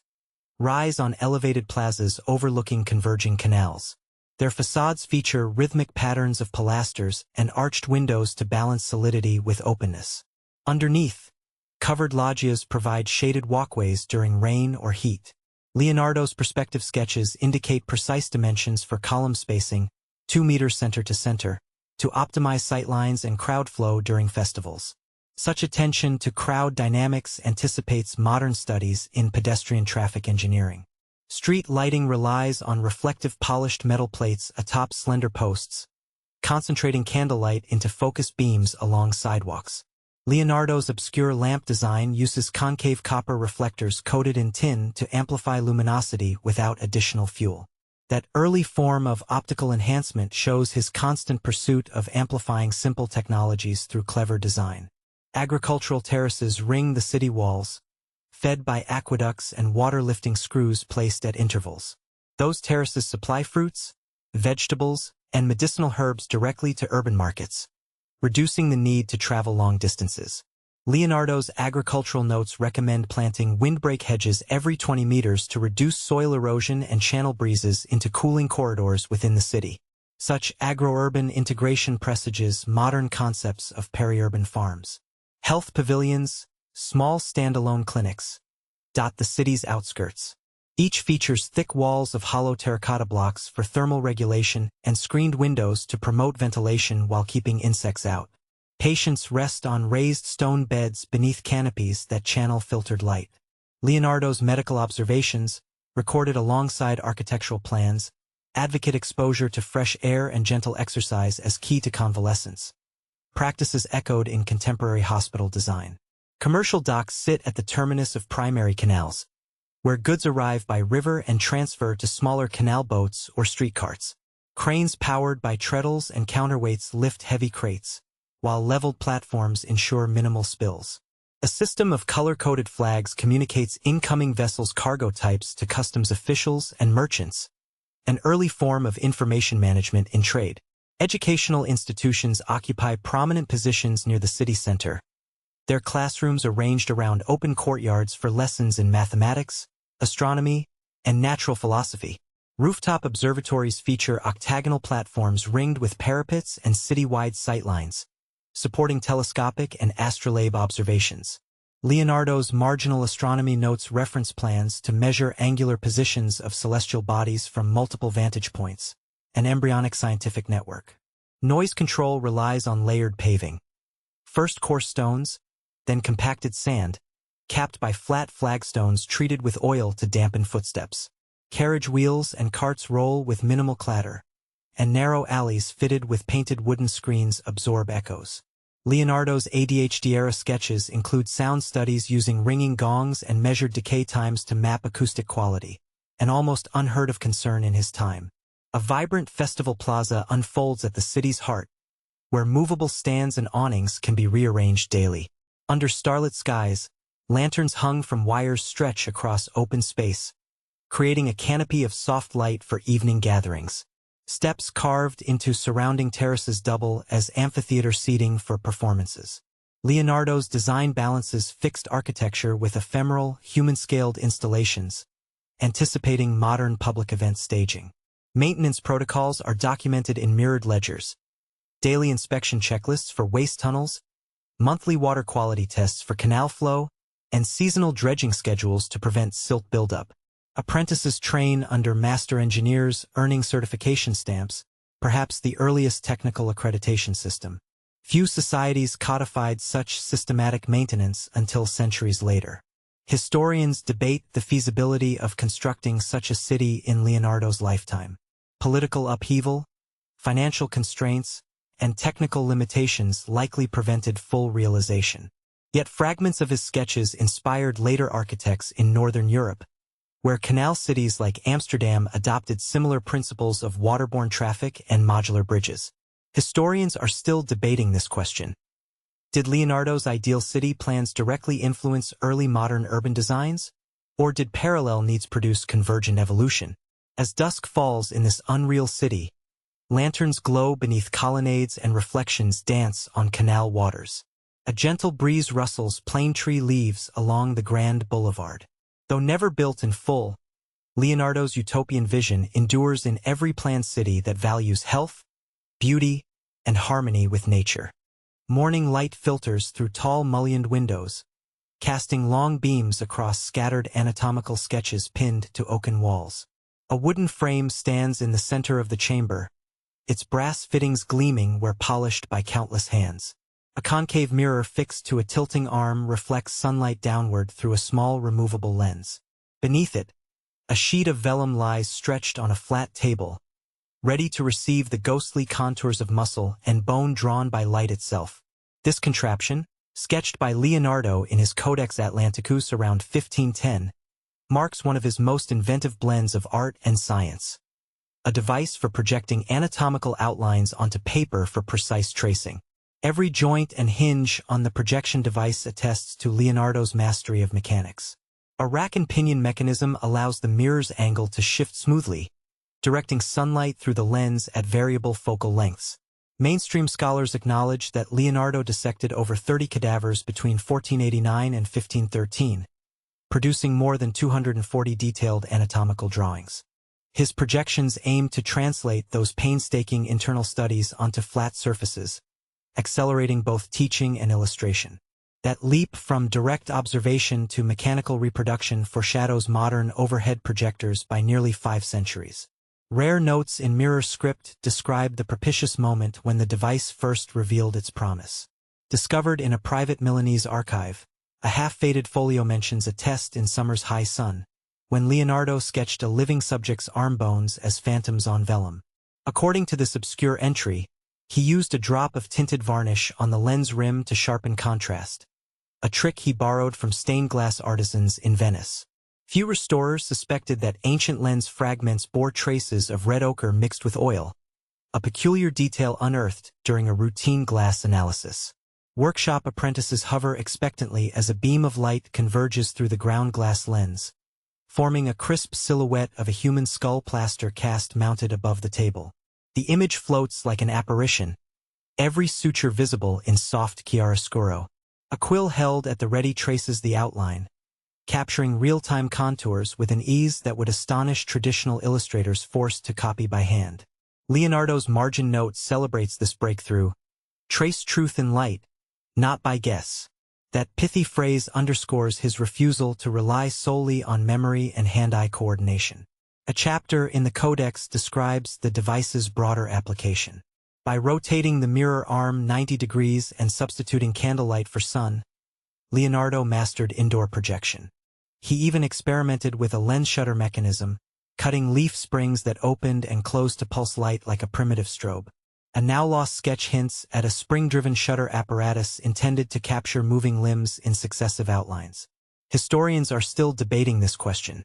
rise on elevated plazas overlooking converging canals. Their facades feature rhythmic patterns of pilasters and arched windows to balance solidity with openness. Underneath, covered loggias provide shaded walkways during rain or heat. Leonardo's perspective sketches indicate precise dimensions for column spacing, 2 meters center to center, to optimize sightlines and crowd flow during festivals. Such attention to crowd dynamics anticipates modern studies in pedestrian traffic engineering. Street lighting relies on reflective polished metal plates atop slender posts, concentrating candlelight into focused beams along sidewalks. Leonardo's obscure lamp design uses concave copper reflectors coated in tin to amplify luminosity without additional fuel. That early form of optical enhancement shows his constant pursuit of amplifying simple technologies through clever design. Agricultural terraces ring the city walls, fed by aqueducts and water-lifting screws placed at intervals. Those terraces supply fruits, vegetables, and medicinal herbs directly to urban markets, reducing the need to travel long distances. Leonardo's agricultural notes recommend planting windbreak hedges every 20 meters to reduce soil erosion and channel breezes into cooling corridors within the city. Such agro-urban integration presages modern concepts of peri-urban farms. Health pavilions, small standalone clinics, dot the city's outskirts. Each features thick walls of hollow terracotta blocks for thermal regulation and screened windows to promote ventilation while keeping insects out. Patients rest on raised stone beds beneath canopies that channel filtered light. Leonardo's medical observations, recorded alongside architectural plans, advocate exposure to fresh air and gentle exercise as key to convalescence. Practices echoed in contemporary hospital design. Commercial docks sit at the terminus of primary canals, where goods arrive by river and transfer to smaller canal boats or street carts. Cranes powered by treadles and counterweights lift heavy crates, while leveled platforms ensure minimal spills. A system of color-coded flags communicates incoming vessels' cargo types to customs officials and merchants, an early form of information management in trade. Educational institutions occupy prominent positions near the city center, their classrooms arranged around open courtyards for lessons in mathematics, astronomy, and natural philosophy. Rooftop observatories feature octagonal platforms ringed with parapets and city-wide sightlines, supporting telescopic and astrolabe observations. Leonardo's marginal astronomy notes reference plans to measure angular positions of celestial bodies from multiple vantage points, an embryonic scientific network. Noise control relies on layered paving. First coarse stones, then compacted sand, capped by flat flagstones treated with oil to dampen footsteps. Carriage wheels and carts roll with minimal clatter, and narrow alleys fitted with painted wooden screens absorb echoes. Leonardo's ADHD-era sketches include sound studies using ringing gongs and measured decay times to map acoustic quality, an almost unheard-of concern in his time. A vibrant festival plaza unfolds at the city's heart, where movable stands and awnings can be rearranged daily. Under starlit skies, lanterns hung from wires stretch across open space, creating a canopy of soft light for evening gatherings. Steps carved into surrounding terraces double as amphitheater seating for performances. Leonardo's design balances fixed architecture with ephemeral, human-scaled installations, anticipating modern public event staging. Maintenance protocols are documented in mirrored ledgers, daily inspection checklists for waste tunnels, monthly water quality tests for canal flow, and seasonal dredging schedules to prevent silt buildup. Apprentices train under master engineers, earning certification stamps, perhaps the earliest technical accreditation system. Few societies codified such systematic maintenance until centuries later. Historians debate the feasibility of constructing such a city in Leonardo's lifetime. Political upheaval, financial constraints, and technical limitations likely prevented full realization. Yet fragments of his sketches inspired later architects in Northern Europe, where canal cities like Amsterdam adopted similar principles of waterborne traffic and modular bridges. Historians are still debating this question. Did Leonardo's ideal city plans directly influence early modern urban designs? Or did parallel needs produce convergent evolution? As dusk falls in this unreal city, lanterns glow beneath colonnades and reflections dance on canal waters. A gentle breeze rustles plane tree leaves along the grand boulevard. Though never built in full, Leonardo's utopian vision endures in every planned city that values health, beauty, and harmony with nature. Morning light filters through tall mullioned windows, casting long beams across scattered anatomical sketches pinned to oaken walls. A wooden frame stands in the center of the chamber, its brass fittings gleaming where polished by countless hands. A concave mirror fixed to a tilting arm reflects sunlight downward through a small removable lens. Beneath it, a sheet of vellum lies stretched on a flat table, ready to receive the ghostly contours of muscle and bone drawn by light itself. This contraption, sketched by Leonardo in his Codex Atlanticus around 1510, marks one of his most inventive blends of art and science. A device for projecting anatomical outlines onto paper for precise tracing. Every joint and hinge on the projection device attests to Leonardo's mastery of mechanics. A rack and pinion mechanism allows the mirror's angle to shift smoothly, directing sunlight through the lens at variable focal lengths. Mainstream scholars acknowledge that Leonardo dissected over 30 cadavers between 1489 and 1513, producing more than 240 detailed anatomical drawings. His projections aimed to translate those painstaking internal studies onto flat surfaces, accelerating both teaching and illustration. That leap from direct observation to mechanical reproduction foreshadows modern overhead projectors by nearly 5 centuries. Rare notes in mirror script describe the propitious moment when the device first revealed its promise. Discovered in a private Milanese archive, a half-faded folio mentions a test in summer's high sun, when Leonardo sketched a living subject's arm bones as phantoms on vellum. According to this obscure entry, he used a drop of tinted varnish on the lens rim to sharpen contrast, a trick he borrowed from stained glass artisans in Venice. Few restorers suspected that ancient lens fragments bore traces of red ochre mixed with oil, a peculiar detail unearthed during a routine glass analysis. Workshop apprentices hover expectantly as a beam of light converges through the ground glass lens, forming a crisp silhouette of a human skull plaster cast mounted above the table. The image floats like an apparition, every suture visible in soft chiaroscuro. A quill held at the ready traces the outline, capturing real-time contours with an ease that would astonish traditional illustrators forced to copy by hand. Leonardo's margin note celebrates this breakthrough. Trace truth in light, not by guess. That pithy phrase underscores his refusal to rely solely on memory and hand-eye coordination. A chapter in the Codex describes the device's broader application. By rotating the mirror arm 90 degrees and substituting candlelight for sun, Leonardo mastered indoor projection. He even experimented with a lens shutter mechanism, cutting leaf springs that opened and closed to pulse light like a primitive strobe. A now-lost sketch hints at a spring-driven shutter apparatus intended to capture moving limbs in successive outlines. Historians are still debating this question.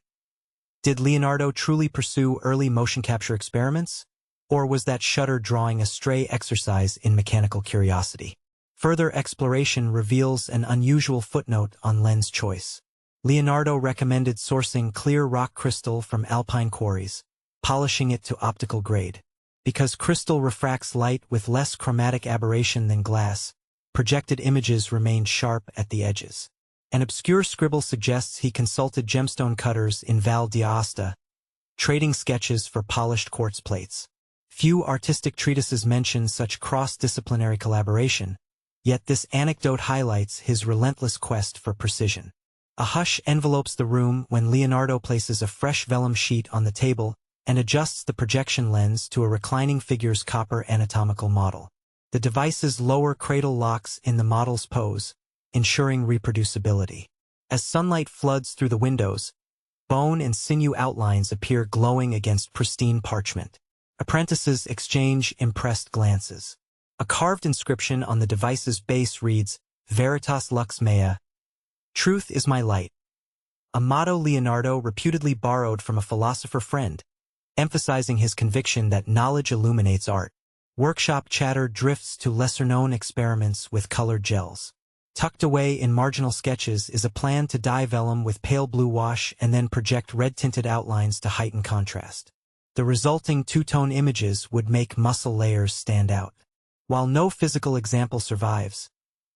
Did Leonardo truly pursue early motion capture experiments? Or was that shutter drawing a stray exercise in mechanical curiosity? Further exploration reveals an unusual footnote on lens choice. Leonardo recommended sourcing clear rock crystal from alpine quarries, polishing it to optical grade. Because crystal refracts light with less chromatic aberration than glass, projected images remained sharp at the edges. An obscure scribble suggests he consulted gemstone cutters in Val d'Aosta, trading sketches for polished quartz plates. Few artistic treatises mention such cross-disciplinary collaboration, yet this anecdote highlights his relentless quest for precision. A hush envelopes the room when Leonardo places a fresh vellum sheet on the table and adjusts the projection lens to a reclining figure's copper anatomical model. The device's lower cradle locks in the model's pose, ensuring reproducibility. As sunlight floods through the windows, bone and sinew outlines appear glowing against pristine parchment. Apprentices exchange impressed glances. A carved inscription on the device's base reads, Veritas lux mea, Truth is my light, a motto Leonardo reputedly borrowed from a philosopher friend, emphasizing his conviction that knowledge illuminates art. Workshop chatter drifts to lesser-known experiments with colored gels. Tucked away in marginal sketches is a plan to dye vellum with pale blue wash and then project red-tinted outlines to heighten contrast. The resulting two-tone images would make muscle layers stand out. While no physical example survives,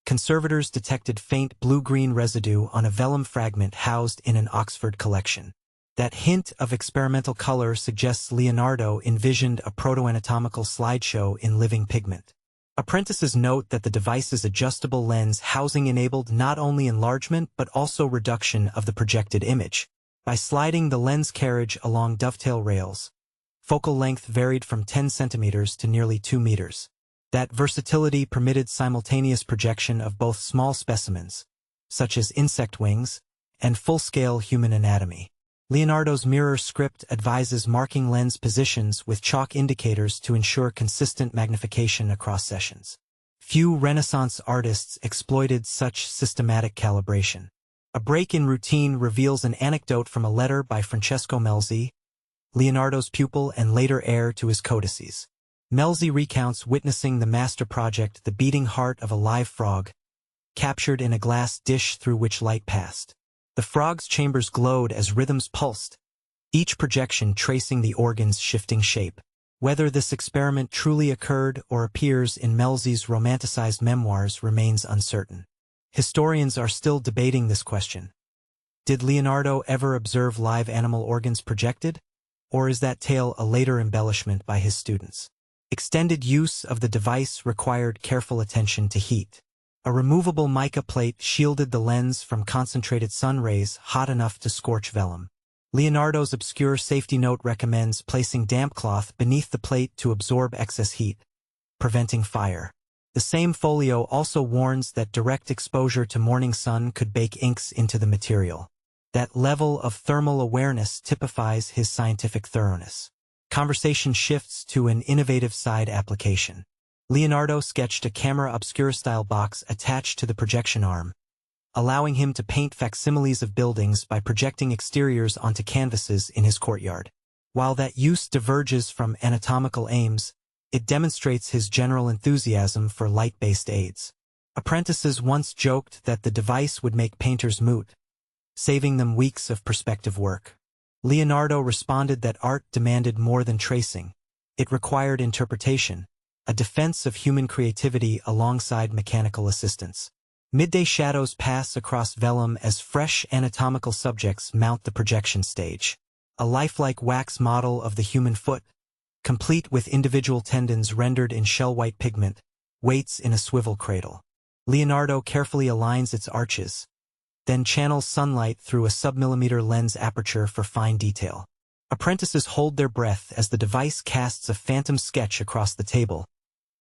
conservators detected faint blue-green residue on a vellum fragment housed in an Oxford collection. That hint of experimental color suggests Leonardo envisioned a proto-anatomical slideshow in living pigment. Apprentices note that the device's adjustable lens housing enabled not only enlargement but also reduction of the projected image. By sliding the lens carriage along dovetail rails, focal length varied from 10 centimeters to nearly 2 meters. That versatility permitted simultaneous projection of both small specimens, such as insect wings, and full-scale human anatomy. Leonardo's mirror script advises marking lens positions with chalk indicators to ensure consistent magnification across sessions. Few Renaissance artists exploited such systematic calibration. A break in routine reveals an anecdote from a letter by Francesco Melzi, Leonardo's pupil and later heir to his codices. Melzi recounts witnessing the master project, the beating heart of a live frog, captured in a glass dish through which light passed. The frog's chambers glowed as rhythms pulsed, each projection tracing the organ's shifting shape. Whether this experiment truly occurred or appears in Melzi's romanticized memoirs remains uncertain. Historians are still debating this question. Did Leonardo ever observe live animal organs projected? Or is that tale a later embellishment by his students? Extended use of the device required careful attention to heat. A removable mica plate shielded the lens from concentrated sun rays hot enough to scorch vellum. Leonardo's obscure safety note recommends placing damp cloth beneath the plate to absorb excess heat, preventing fire. The same folio also warns that direct exposure to morning sun could bake inks into the material. That level of thermal awareness typifies his scientific thoroughness. Conversation shifts to an innovative side application. Leonardo sketched a camera obscura-style box attached to the projection arm, allowing him to paint facsimiles of buildings by projecting exteriors onto canvases in his courtyard. While that use diverges from anatomical aims, it demonstrates his general enthusiasm for light-based aids. Apprentices once joked that the device would make painters moot, saving them weeks of perspective work. Leonardo responded that art demanded more than tracing. It required interpretation, a defense of human creativity alongside mechanical assistance. Midday shadows pass across vellum as fresh anatomical subjects mount the projection stage. A lifelike wax model of the human foot, complete with individual tendons rendered in shell-white pigment, waits in a swivel cradle. Leonardo carefully aligns its arches, then channels sunlight through a submillimeter lens aperture for fine detail. Apprentices hold their breath as the device casts a phantom sketch across the table,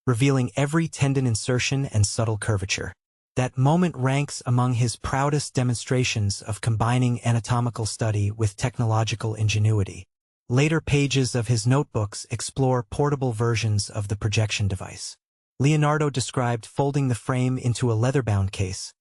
revealing every tendon insertion and subtle curvature. That moment ranks among his proudest demonstrations of combining anatomical study with technological ingenuity. Later pages of his notebooks explore portable versions of the projection device. Leonardo described folding the frame into a leather-bound case,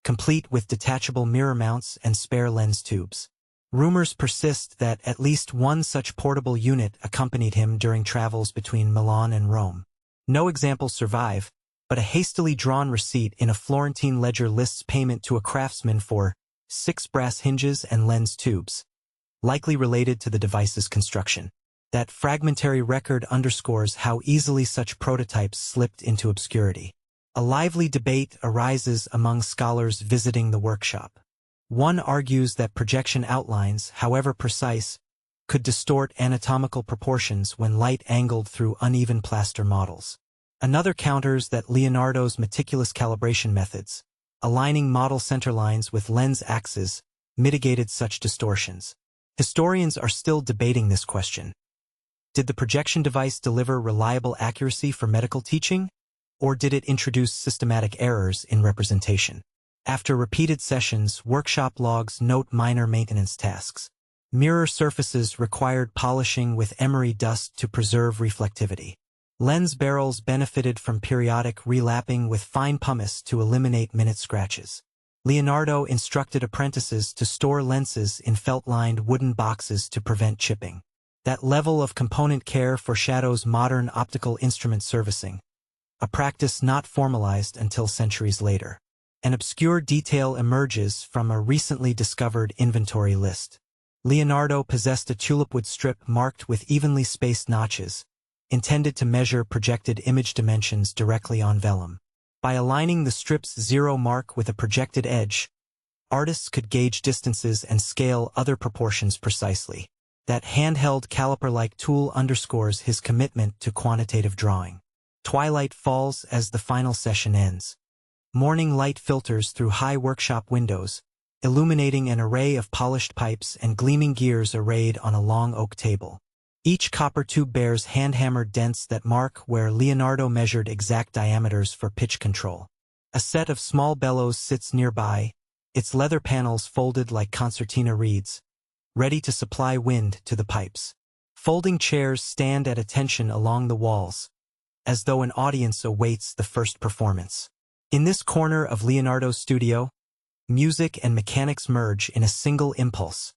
complete with detachable mirror mounts and spare lens tubes. Rumors persist that at least one such portable unit accompanied him during travels between Milan and Rome. No examples survive, but a hastily drawn receipt in a Florentine ledger lists payment to a craftsman for 6 brass hinges and lens tubes, likely related to the device's construction. That fragmentary record underscores how easily such prototypes slipped into obscurity. A lively debate arises among scholars visiting the workshop. One argues that projection outlines, however precise, could distort anatomical proportions when light angled through uneven plaster models. Another counters that Leonardo's meticulous calibration methods, aligning model centerlines with lens axes, mitigated such distortions. Historians are still debating this question. Did the projection device deliver reliable accuracy for medical teaching, or did it introduce systematic errors in representation? After repeated sessions, workshop logs note minor maintenance tasks. Mirror surfaces required polishing with emery dust to preserve reflectivity. Lens barrels benefited from periodic relapping with fine pumice to eliminate minute scratches. Leonardo instructed apprentices to store lenses in felt-lined wooden boxes to prevent chipping. That level of component care foreshadows modern optical instrument servicing, a practice not formalized until centuries later. An obscure detail emerges from a recently discovered inventory list. Leonardo possessed a tulipwood strip marked with evenly spaced notches, intended to measure projected image dimensions directly on vellum. By aligning the strip's zero mark with a projected edge, artists could gauge distances and scale other proportions precisely. That handheld caliper-like tool underscores his commitment to quantitative drawing. Twilight falls as the final session ends. Morning light filters through high workshop windows, illuminating an array of polished pipes and gleaming gears arrayed on a long oak table. Each copper tube bears hand-hammered dents that mark where Leonardo measured exact diameters for pitch control. A set of small bellows sits nearby, its leather panels folded like concertina reeds, ready to supply wind to the pipes. Folding chairs stand at attention along the walls, as though an audience awaits the first performance. In this corner of Leonardo's studio, music and mechanics merge in a single impulse,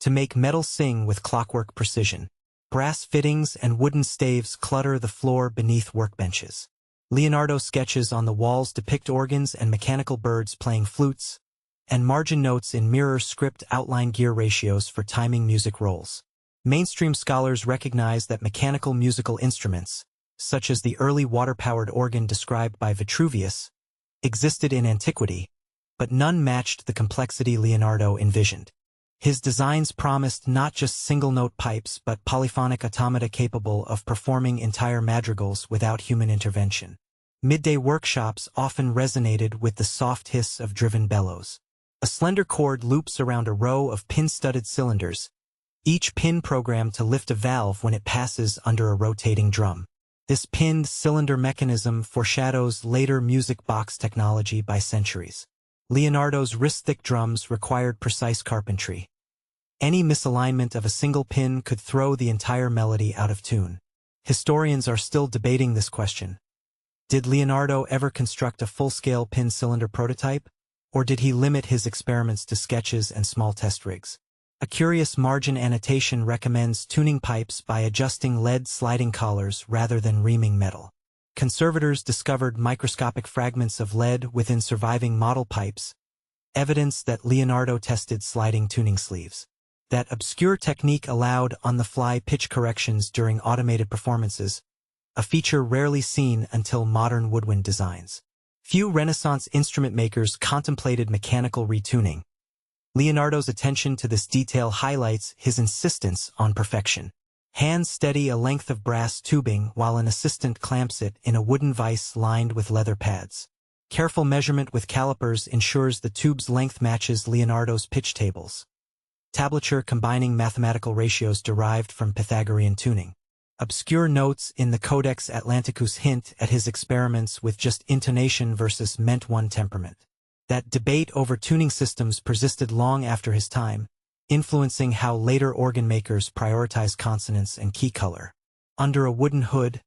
to make metal sing with clockwork precision. Brass fittings and wooden staves clutter the floor beneath workbenches. Leonardo's sketches on the walls depict organs and mechanical birds playing flutes, and margin notes in mirror script outline gear ratios for timing music rolls. Mainstream scholars recognize that mechanical musical instruments, such as the early water-powered organ described by Vitruvius, existed in antiquity, but none matched the complexity Leonardo envisioned. His designs promised not just single-note pipes but polyphonic automata capable of performing entire madrigals without human intervention. Midday workshops often resonated with the soft hiss of driven bellows. A slender cord loops around a row of pin-studded cylinders, each pin programmed to lift a valve when it passes under a rotating drum. This pinned cylinder mechanism foreshadows later music box technology by centuries. Leonardo's wrist-thick drums required precise carpentry. Any misalignment of a single pin could throw the entire melody out of tune. Historians are still debating this question. Did Leonardo ever construct a full-scale pin cylinder prototype, or did he limit his experiments to sketches and small test rigs? A curious margin annotation recommends tuning pipes by adjusting lead sliding collars rather than reaming metal. Conservators discovered microscopic fragments of lead within surviving model pipes, evidence that Leonardo tested sliding tuning sleeves. That obscure technique allowed on-the-fly pitch corrections during automated performances, a feature rarely seen until modern woodwind designs. Few Renaissance instrument makers contemplated mechanical retuning. Leonardo's attention to this detail highlights his insistence on perfection. Hands steady a length of brass tubing while an assistant clamps it in a wooden vise lined with leather pads. Careful measurement with calipers ensures the tube's length matches Leonardo's pitch tables. Tablature combining mathematical ratios derived from Pythagorean tuning. Obscure notes in the Codex Atlanticus hint at his experiments with just intonation versus meant one temperament. That debate over tuning systems persisted long after his time, influencing how later organ makers prioritized consonance and key color. Under a wooden hood,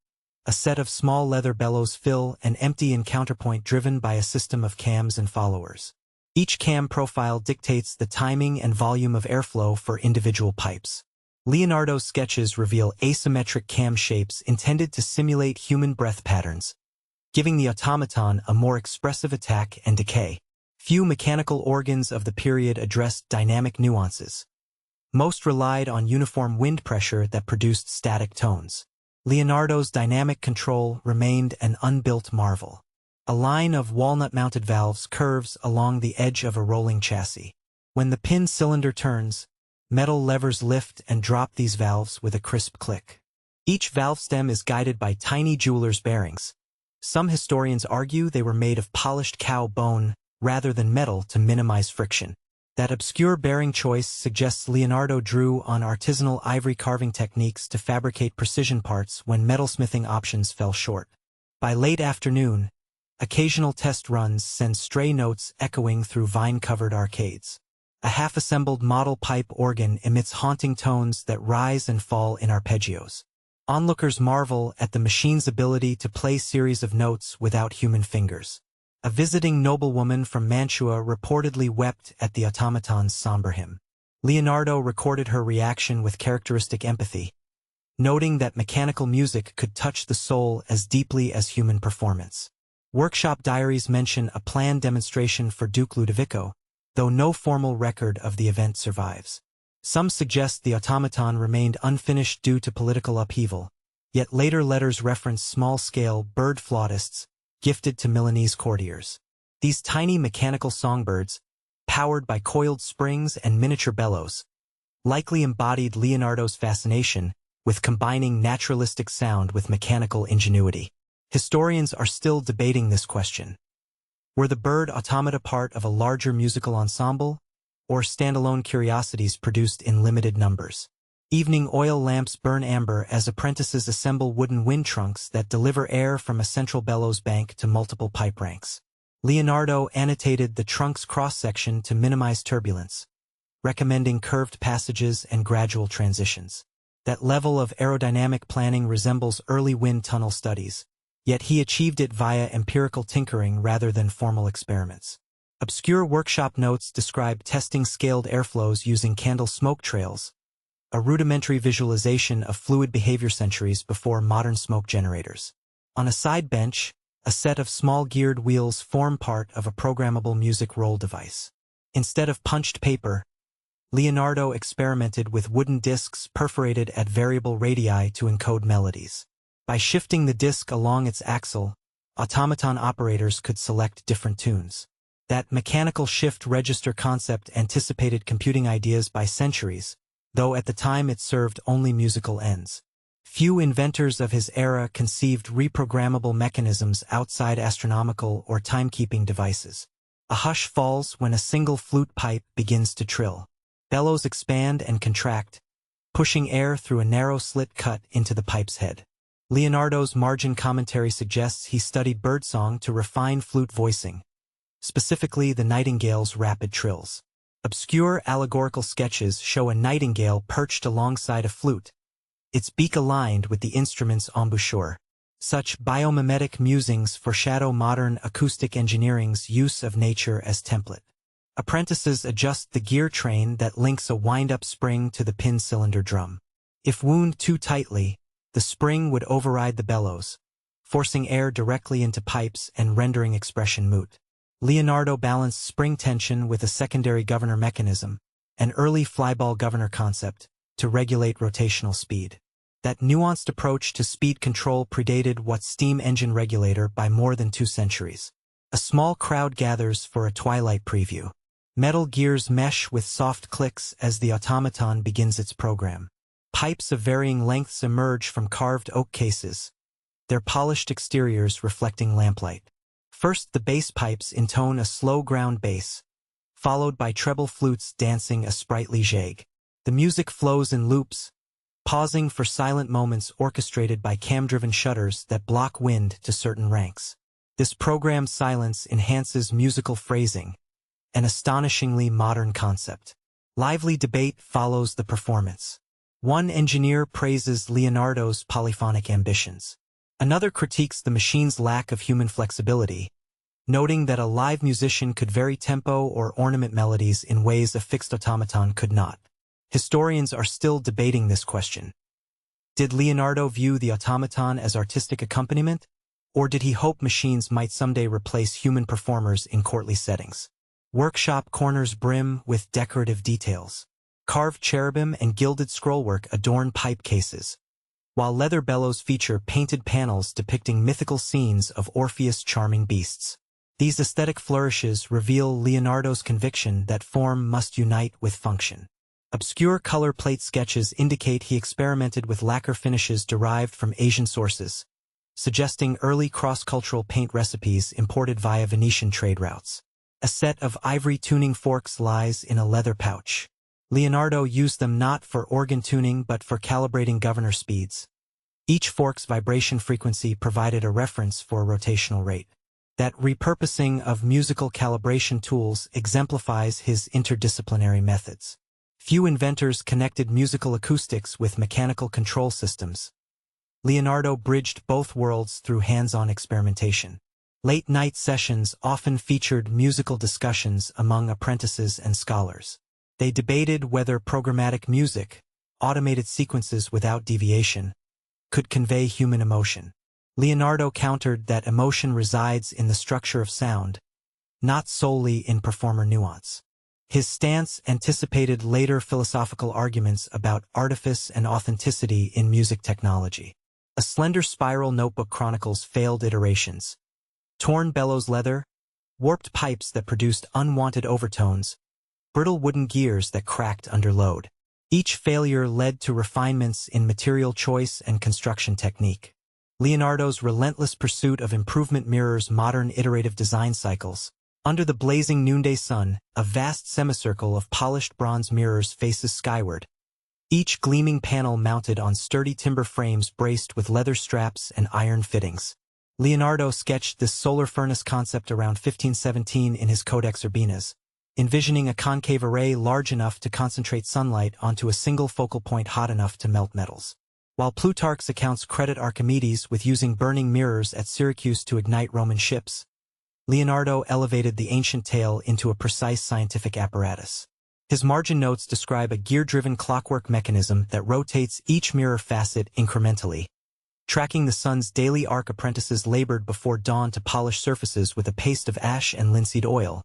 a set of small leather bellows fill and empty in counterpoint driven by a system of cams and followers. Each cam profile dictates the timing and volume of airflow for individual pipes. Leonardo's sketches reveal asymmetric cam shapes intended to simulate human breath patterns, giving the automaton a more expressive attack and decay. Few mechanical organs of the period addressed dynamic nuances. Most relied on uniform wind pressure that produced static tones. Leonardo's dynamic control remained an unbuilt marvel. A line of walnut-mounted valves curves along the edge of a rolling chassis. When the pin cylinder turns, metal levers lift and drop these valves with a crisp click. Each valve stem is guided by tiny jeweler's bearings. Some historians argue they were made of polished cow bone rather than metal to minimize friction. That obscure bearing choice suggests Leonardo drew on artisanal ivory carving techniques to fabricate precision parts when metalsmithing options fell short. By late afternoon, occasional test runs send stray notes echoing through vine-covered arcades. A half-assembled model pipe organ emits haunting tones that rise and fall in arpeggios. Onlookers marvel at the machine's ability to play series of notes without human fingers. A visiting noblewoman from Mantua reportedly wept at the automaton's somber hymn. Leonardo recorded her reaction with characteristic empathy, noting that mechanical music could touch the soul as deeply as human performance. Workshop diaries mention a planned demonstration for Duke Ludovico, though no formal record of the event survives. Some suggest the automaton remained unfinished due to political upheaval, yet later letters reference small-scale bird flautists gifted to Milanese courtiers. These tiny mechanical songbirds, powered by coiled springs and miniature bellows, likely embodied Leonardo's fascination with combining naturalistic sound with mechanical ingenuity. Historians are still debating this question. Were the bird automata part of a larger musical ensemble, or standalone curiosities produced in limited numbers? Evening oil lamps burn amber as apprentices assemble wooden wind trunks that deliver air from a central bellows bank to multiple pipe ranks. Leonardo annotated the trunk's cross-section to minimize turbulence, recommending curved passages and gradual transitions. That level of aerodynamic planning resembles early wind tunnel studies, yet he achieved it via empirical tinkering rather than formal experiments. Obscure workshop notes describe testing scaled airflows using candle smoke trails, a rudimentary visualization of fluid behavior centuries before modern smoke generators. On a side bench, a set of small geared wheels form part of a programmable music roll device. Instead of punched paper, Leonardo experimented with wooden discs perforated at variable radii to encode melodies. By shifting the disc along its axle, automaton operators could select different tunes. That mechanical shift register concept anticipated computing ideas by centuries, though at the time it served only musical ends. Few inventors of his era conceived reprogrammable mechanisms outside astronomical or timekeeping devices. A hush falls when a single flute pipe begins to trill. Bellows expand and contract, pushing air through a narrow slit cut into the pipe's head. Leonardo's margin commentary suggests he studied birdsong to refine flute voicing, specifically the nightingale's rapid trills. Obscure allegorical sketches show a nightingale perched alongside a flute, its beak aligned with the instrument's embouchure. Such biomimetic musings foreshadow modern acoustic engineering's use of nature as template. Apprentices adjust the gear train that links a wind-up spring to the pin cylinder drum. If wound too tightly, the spring would override the bellows, forcing air directly into pipes and rendering expression moot. Leonardo balanced spring tension with a secondary governor mechanism, an early flyball governor concept, to regulate rotational speed. That nuanced approach to speed control predated Watt's steam engine regulator by more than 2 centuries. A small crowd gathers for a twilight preview. Metal gears mesh with soft clicks as the automaton begins its program. Pipes of varying lengths emerge from carved oak cases, their polished exteriors reflecting lamplight. First, the bass pipes intone a slow ground bass, followed by treble flutes dancing a sprightly jig. The music flows in loops, pausing for silent moments orchestrated by cam-driven shutters that block wind to certain ranks. This programmed silence enhances musical phrasing, an astonishingly modern concept. Lively debate follows the performance. One engineer praises Leonardo's polyphonic ambitions. Another critiques the machine's lack of human flexibility, noting that a live musician could vary tempo or ornament melodies in ways a fixed automaton could not. Historians are still debating this question. Did Leonardo view the automaton as artistic accompaniment, or did he hope machines might someday replace human performers in courtly settings? Workshop corners brim with decorative details. Carved cherubim and gilded scrollwork adorn pipe cases, while leather bellows feature painted panels depicting mythical scenes of Orpheus' charming beasts. These aesthetic flourishes reveal Leonardo's conviction that form must unite with function. Obscure color plate sketches indicate he experimented with lacquer finishes derived from Asian sources, suggesting early cross-cultural paint recipes imported via Venetian trade routes. A set of ivory tuning forks lies in a leather pouch. Leonardo used them not for organ tuning but for calibrating governor speeds. Each fork's vibration frequency provided a reference for rotational rate. That repurposing of musical calibration tools exemplifies his interdisciplinary methods. Few inventors connected musical acoustics with mechanical control systems. Leonardo bridged both worlds through hands-on experimentation. Late-night sessions often featured musical discussions among apprentices and scholars. They debated whether programmatic music, automated sequences without deviation, could convey human emotion. Leonardo countered that emotion resides in the structure of sound, not solely in performer nuance. His stance anticipated later philosophical arguments about artifice and authenticity in music technology. A slender spiral notebook chronicles failed iterations. Torn bellows leather, warped pipes that produced unwanted overtones, brittle wooden gears that cracked under load. Each failure led to refinements in material choice and construction technique. Leonardo's relentless pursuit of improvement mirrors modern iterative design cycles. Under the blazing noonday sun, a vast semicircle of polished bronze mirrors faces skyward, each gleaming panel mounted on sturdy timber frames braced with leather straps and iron fittings. Leonardo sketched this solar furnace concept around 1517 in his Codex Urbanus, envisioning a concave array large enough to concentrate sunlight onto a single focal point hot enough to melt metals. While Plutarch's accounts credit Archimedes with using burning mirrors at Syracuse to ignite Roman ships, Leonardo elevated the ancient tale into a precise scientific apparatus. His margin notes describe a gear-driven clockwork mechanism that rotates each mirror facet incrementally. Tracking the sun's daily arc, apprentices labored before dawn to polish surfaces with a paste of ash and linseed oil,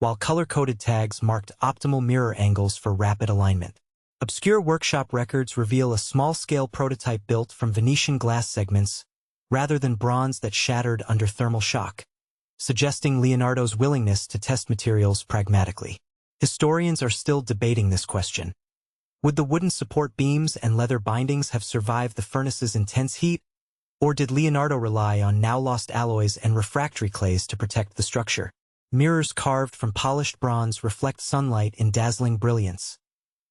while color-coded tags marked optimal mirror angles for rapid alignment. Obscure workshop records reveal a small-scale prototype built from Venetian glass segments rather than bronze that shattered under thermal shock, suggesting Leonardo's willingness to test materials pragmatically. Historians are still debating this question. Would the wooden support beams and leather bindings have survived the furnace's intense heat, or did Leonardo rely on now-lost alloys and refractory clays to protect the structure? Mirrors carved from polished bronze reflect sunlight in dazzling brilliance,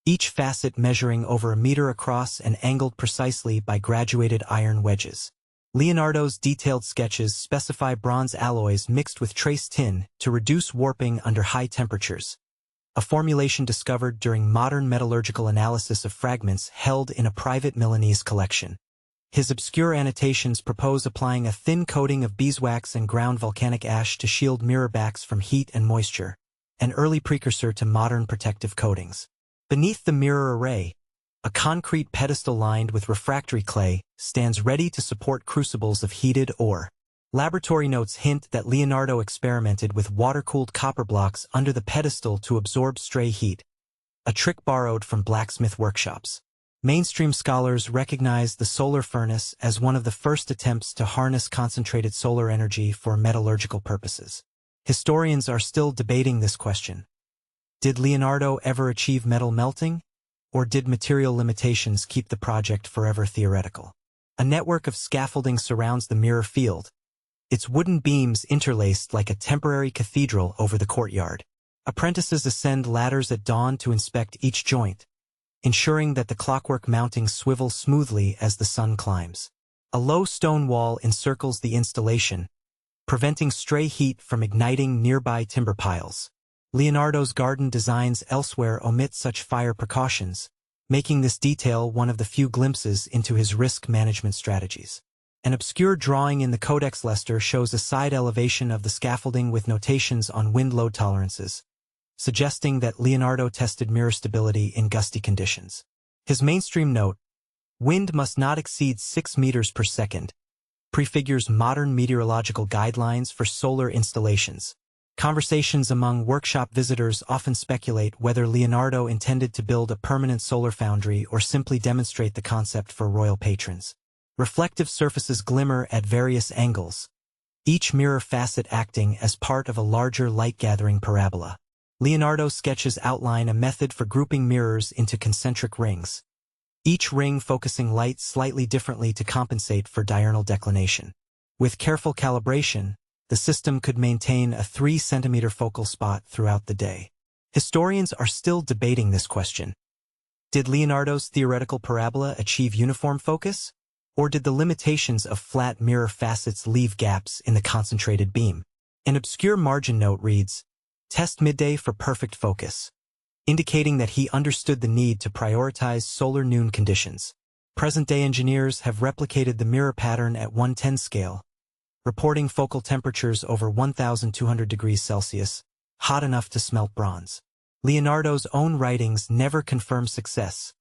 each facet measuring over a meter across and angled precisely by graduated iron wedges. Leonardo's detailed sketches specify bronze alloys mixed with trace tin to reduce warping under high temperatures, a formulation discovered during modern metallurgical analysis of fragments held in a private Milanese collection. His obscure annotations propose applying a thin coating of beeswax and ground volcanic ash to shield mirror backs from heat and moisture, an early precursor to modern protective coatings. Beneath the mirror array, a concrete pedestal lined with refractory clay stands ready to support crucibles of heated ore. Laboratory notes hint that Leonardo experimented with water-cooled copper blocks under the pedestal to absorb stray heat, a trick borrowed from blacksmith workshops. Mainstream scholars recognize the solar furnace as one of the first attempts to harness concentrated solar energy for metallurgical purposes. Historians are still debating this question. Did Leonardo ever achieve metal melting? Or did material limitations keep the project forever theoretical? A network of scaffolding surrounds the mirror field, its wooden beams interlaced like a temporary cathedral over the courtyard. Apprentices ascend ladders at dawn to inspect each joint, ensuring that the clockwork mountings swivel smoothly as the sun climbs. A low stone wall encircles the installation, preventing stray heat from igniting nearby timber piles. Leonardo's garden designs elsewhere omit such fire precautions, making this detail one of the few glimpses into his risk management strategies. An obscure drawing in the Codex Leicester shows a side elevation of the scaffolding with notations on wind load tolerances, suggesting that Leonardo tested mirror stability in gusty conditions. His mainstream note, "Wind must not exceed 6 meters per second," prefigures modern meteorological guidelines for solar installations. Conversations among workshop visitors often speculate whether Leonardo intended to build a permanent solar foundry or simply demonstrate the concept for royal patrons. Reflective surfaces glimmer at various angles, each mirror facet acting as part of a larger light-gathering parabola. Leonardo's sketches outline a method for grouping mirrors into concentric rings, each ring focusing light slightly differently to compensate for diurnal declination. With careful calibration, the system could maintain a 3-centimeter focal spot throughout the day. Historians are still debating this question. Did Leonardo's theoretical parabola achieve uniform focus? Or did the limitations of flat mirror facets leave gaps in the concentrated beam? An obscure margin note reads, "Test midday for perfect focus," indicating that he understood the need to prioritize solar noon conditions. Present-day engineers have replicated the mirror pattern at 110 scale, reporting focal temperatures over 1,200 degrees Celsius, hot enough to smelt bronze. Leonardo's own writings never confirm success,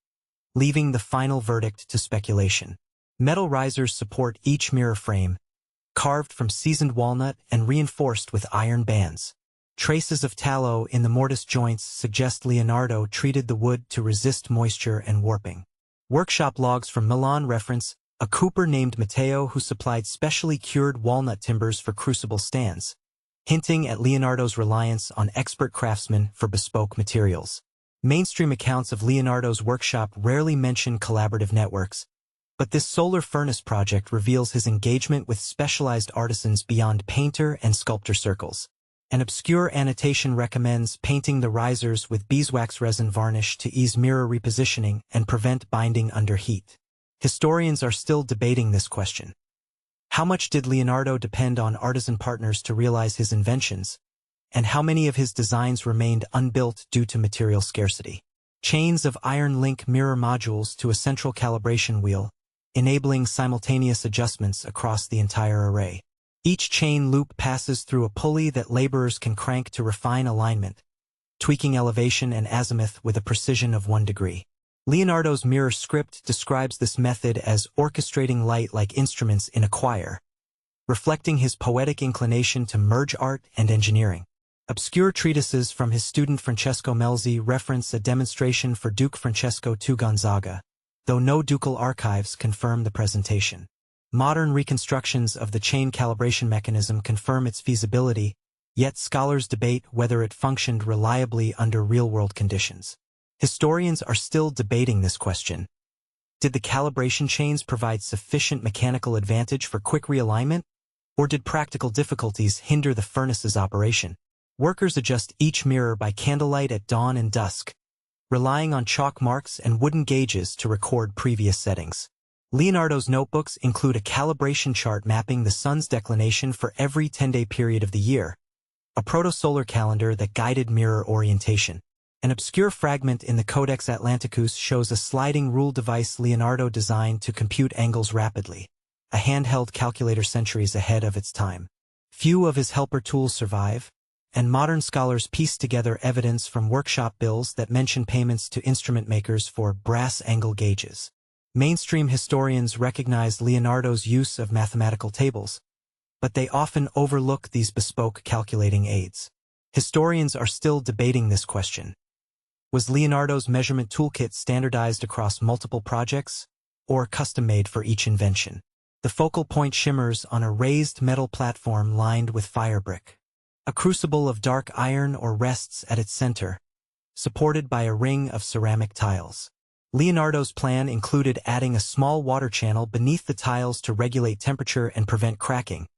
leaving the final verdict to speculation. Metal risers support each mirror frame, carved from seasoned walnut and reinforced with iron bands. Traces of tallow in the mortise joints suggest Leonardo treated the wood to resist moisture and warping. Workshop logs from Milan reference a cooper named Matteo who supplied specially cured walnut timbers for crucible stands, hinting at Leonardo's reliance on expert craftsmen for bespoke materials. Mainstream accounts of Leonardo's workshop rarely mention collaborative networks, but this solar furnace project reveals his engagement with specialized artisans beyond painter and sculptor circles. An obscure annotation recommends painting the risers with beeswax resin varnish to ease mirror repositioning and prevent binding under heat. Historians are still debating this question. How much did Leonardo depend on artisan partners to realize his inventions, and how many of his designs remained unbuilt due to material scarcity? Chains of iron link mirror modules to a central calibration wheel, enabling simultaneous adjustments across the entire array. Each chain loop passes through a pulley that laborers can crank to refine alignment, tweaking elevation and azimuth with a precision of 1 degree. Leonardo's mirror script describes this method as orchestrating light like instruments in a choir, reflecting his poetic inclination to merge art and engineering. Obscure treatises from his student Francesco Melzi reference a demonstration for Duke Francesco II Gonzaga, though no ducal archives confirm the presentation. Modern reconstructions of the chain calibration mechanism confirm its feasibility, yet scholars debate whether it functioned reliably under real-world conditions. Historians are still debating this question. Did the calibration chains provide sufficient mechanical advantage for quick realignment, or did practical difficulties hinder the furnace's operation? Workers adjust each mirror by candlelight at dawn and dusk, relying on chalk marks and wooden gauges to record previous settings. Leonardo's notebooks include a calibration chart mapping the sun's declination for every 10-day period of the year, a proto-solar calendar that guided mirror orientation. An obscure fragment in the Codex Atlanticus shows a sliding rule device Leonardo designed to compute angles rapidly, a handheld calculator centuries ahead of its time. Few of his helper tools survive, and modern scholars piece together evidence from workshop bills that mention payments to instrument makers for brass angle gauges. Mainstream historians recognize Leonardo's use of mathematical tables, but they often overlook these bespoke calculating aids. Historians are still debating this question. Was Leonardo's measurement toolkit standardized across multiple projects, or custom-made for each invention? The focal point shimmers on a raised metal platform lined with firebrick. A crucible of dark iron or rests at its center, supported by a ring of ceramic tiles. Leonardo's plan included adding a small water channel beneath the tiles to regulate temperature and prevent cracking,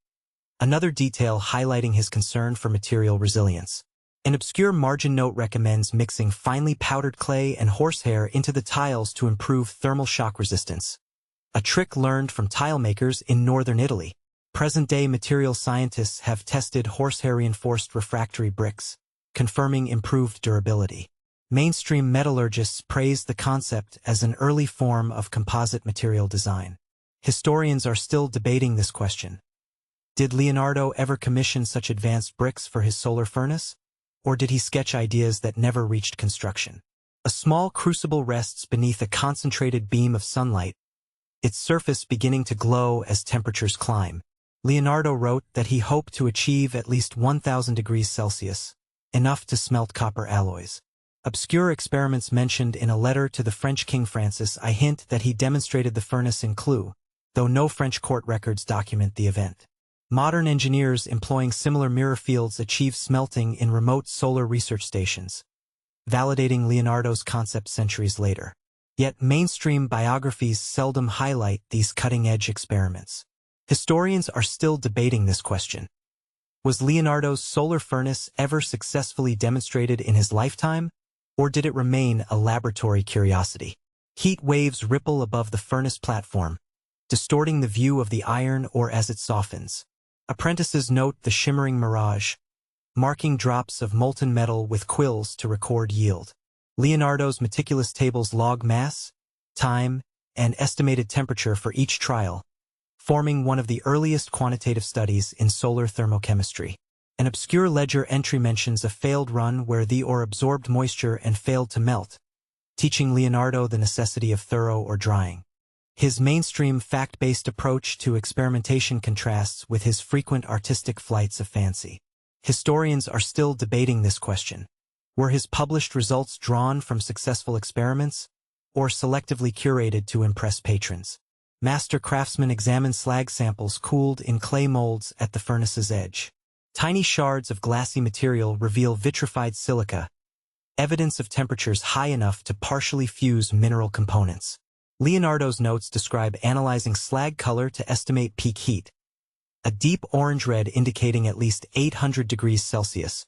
another detail highlighting his concern for material resilience. An obscure margin note recommends mixing finely powdered clay and horsehair into the tiles to improve thermal shock resistance, a trick learned from tile makers in northern Italy. Present-day material scientists have tested horsehair-reinforced refractory bricks, confirming improved durability. Mainstream metallurgists praise the concept as an early form of composite material design. Historians are still debating this question. Did Leonardo ever commission such advanced bricks for his solar furnace? Or did he sketch ideas that never reached construction? A small crucible rests beneath a concentrated beam of sunlight, its surface beginning to glow as temperatures climb. Leonardo wrote that he hoped to achieve at least 1,000 degrees Celsius, enough to smelt copper alloys. Obscure experiments mentioned in a letter to the French King Francis hint that he demonstrated the furnace in Clou, though no French court records document the event. Modern engineers employing similar mirror fields achieve smelting in remote solar research stations, validating Leonardo's concept centuries later. Yet mainstream biographies seldom highlight these cutting-edge experiments. Historians are still debating this question. Was Leonardo's solar furnace ever successfully demonstrated in his lifetime, or did it remain a laboratory curiosity? Heat waves ripple above the furnace platform, distorting the view of the iron or as it softens. Apprentices note the shimmering mirage, marking drops of molten metal with quills to record yield. Leonardo's meticulous tables log mass, time, and estimated temperature for each trial, forming one of the earliest quantitative studies in solar thermochemistry. An obscure ledger entry mentions a failed run where the ore absorbed moisture and failed to melt, teaching Leonardo the necessity of thorough or drying. His mainstream fact-based approach to experimentation contrasts with his frequent artistic flights of fancy. Historians are still debating this question. Were his published results drawn from successful experiments, or selectively curated to impress patrons? Master craftsmen examine slag samples cooled in clay molds at the furnace's edge. Tiny shards of glassy material reveal vitrified silica, evidence of temperatures high enough to partially fuse mineral components. Leonardo's notes describe analyzing slag color to estimate peak heat, a deep orange red indicating at least 800 degrees Celsius.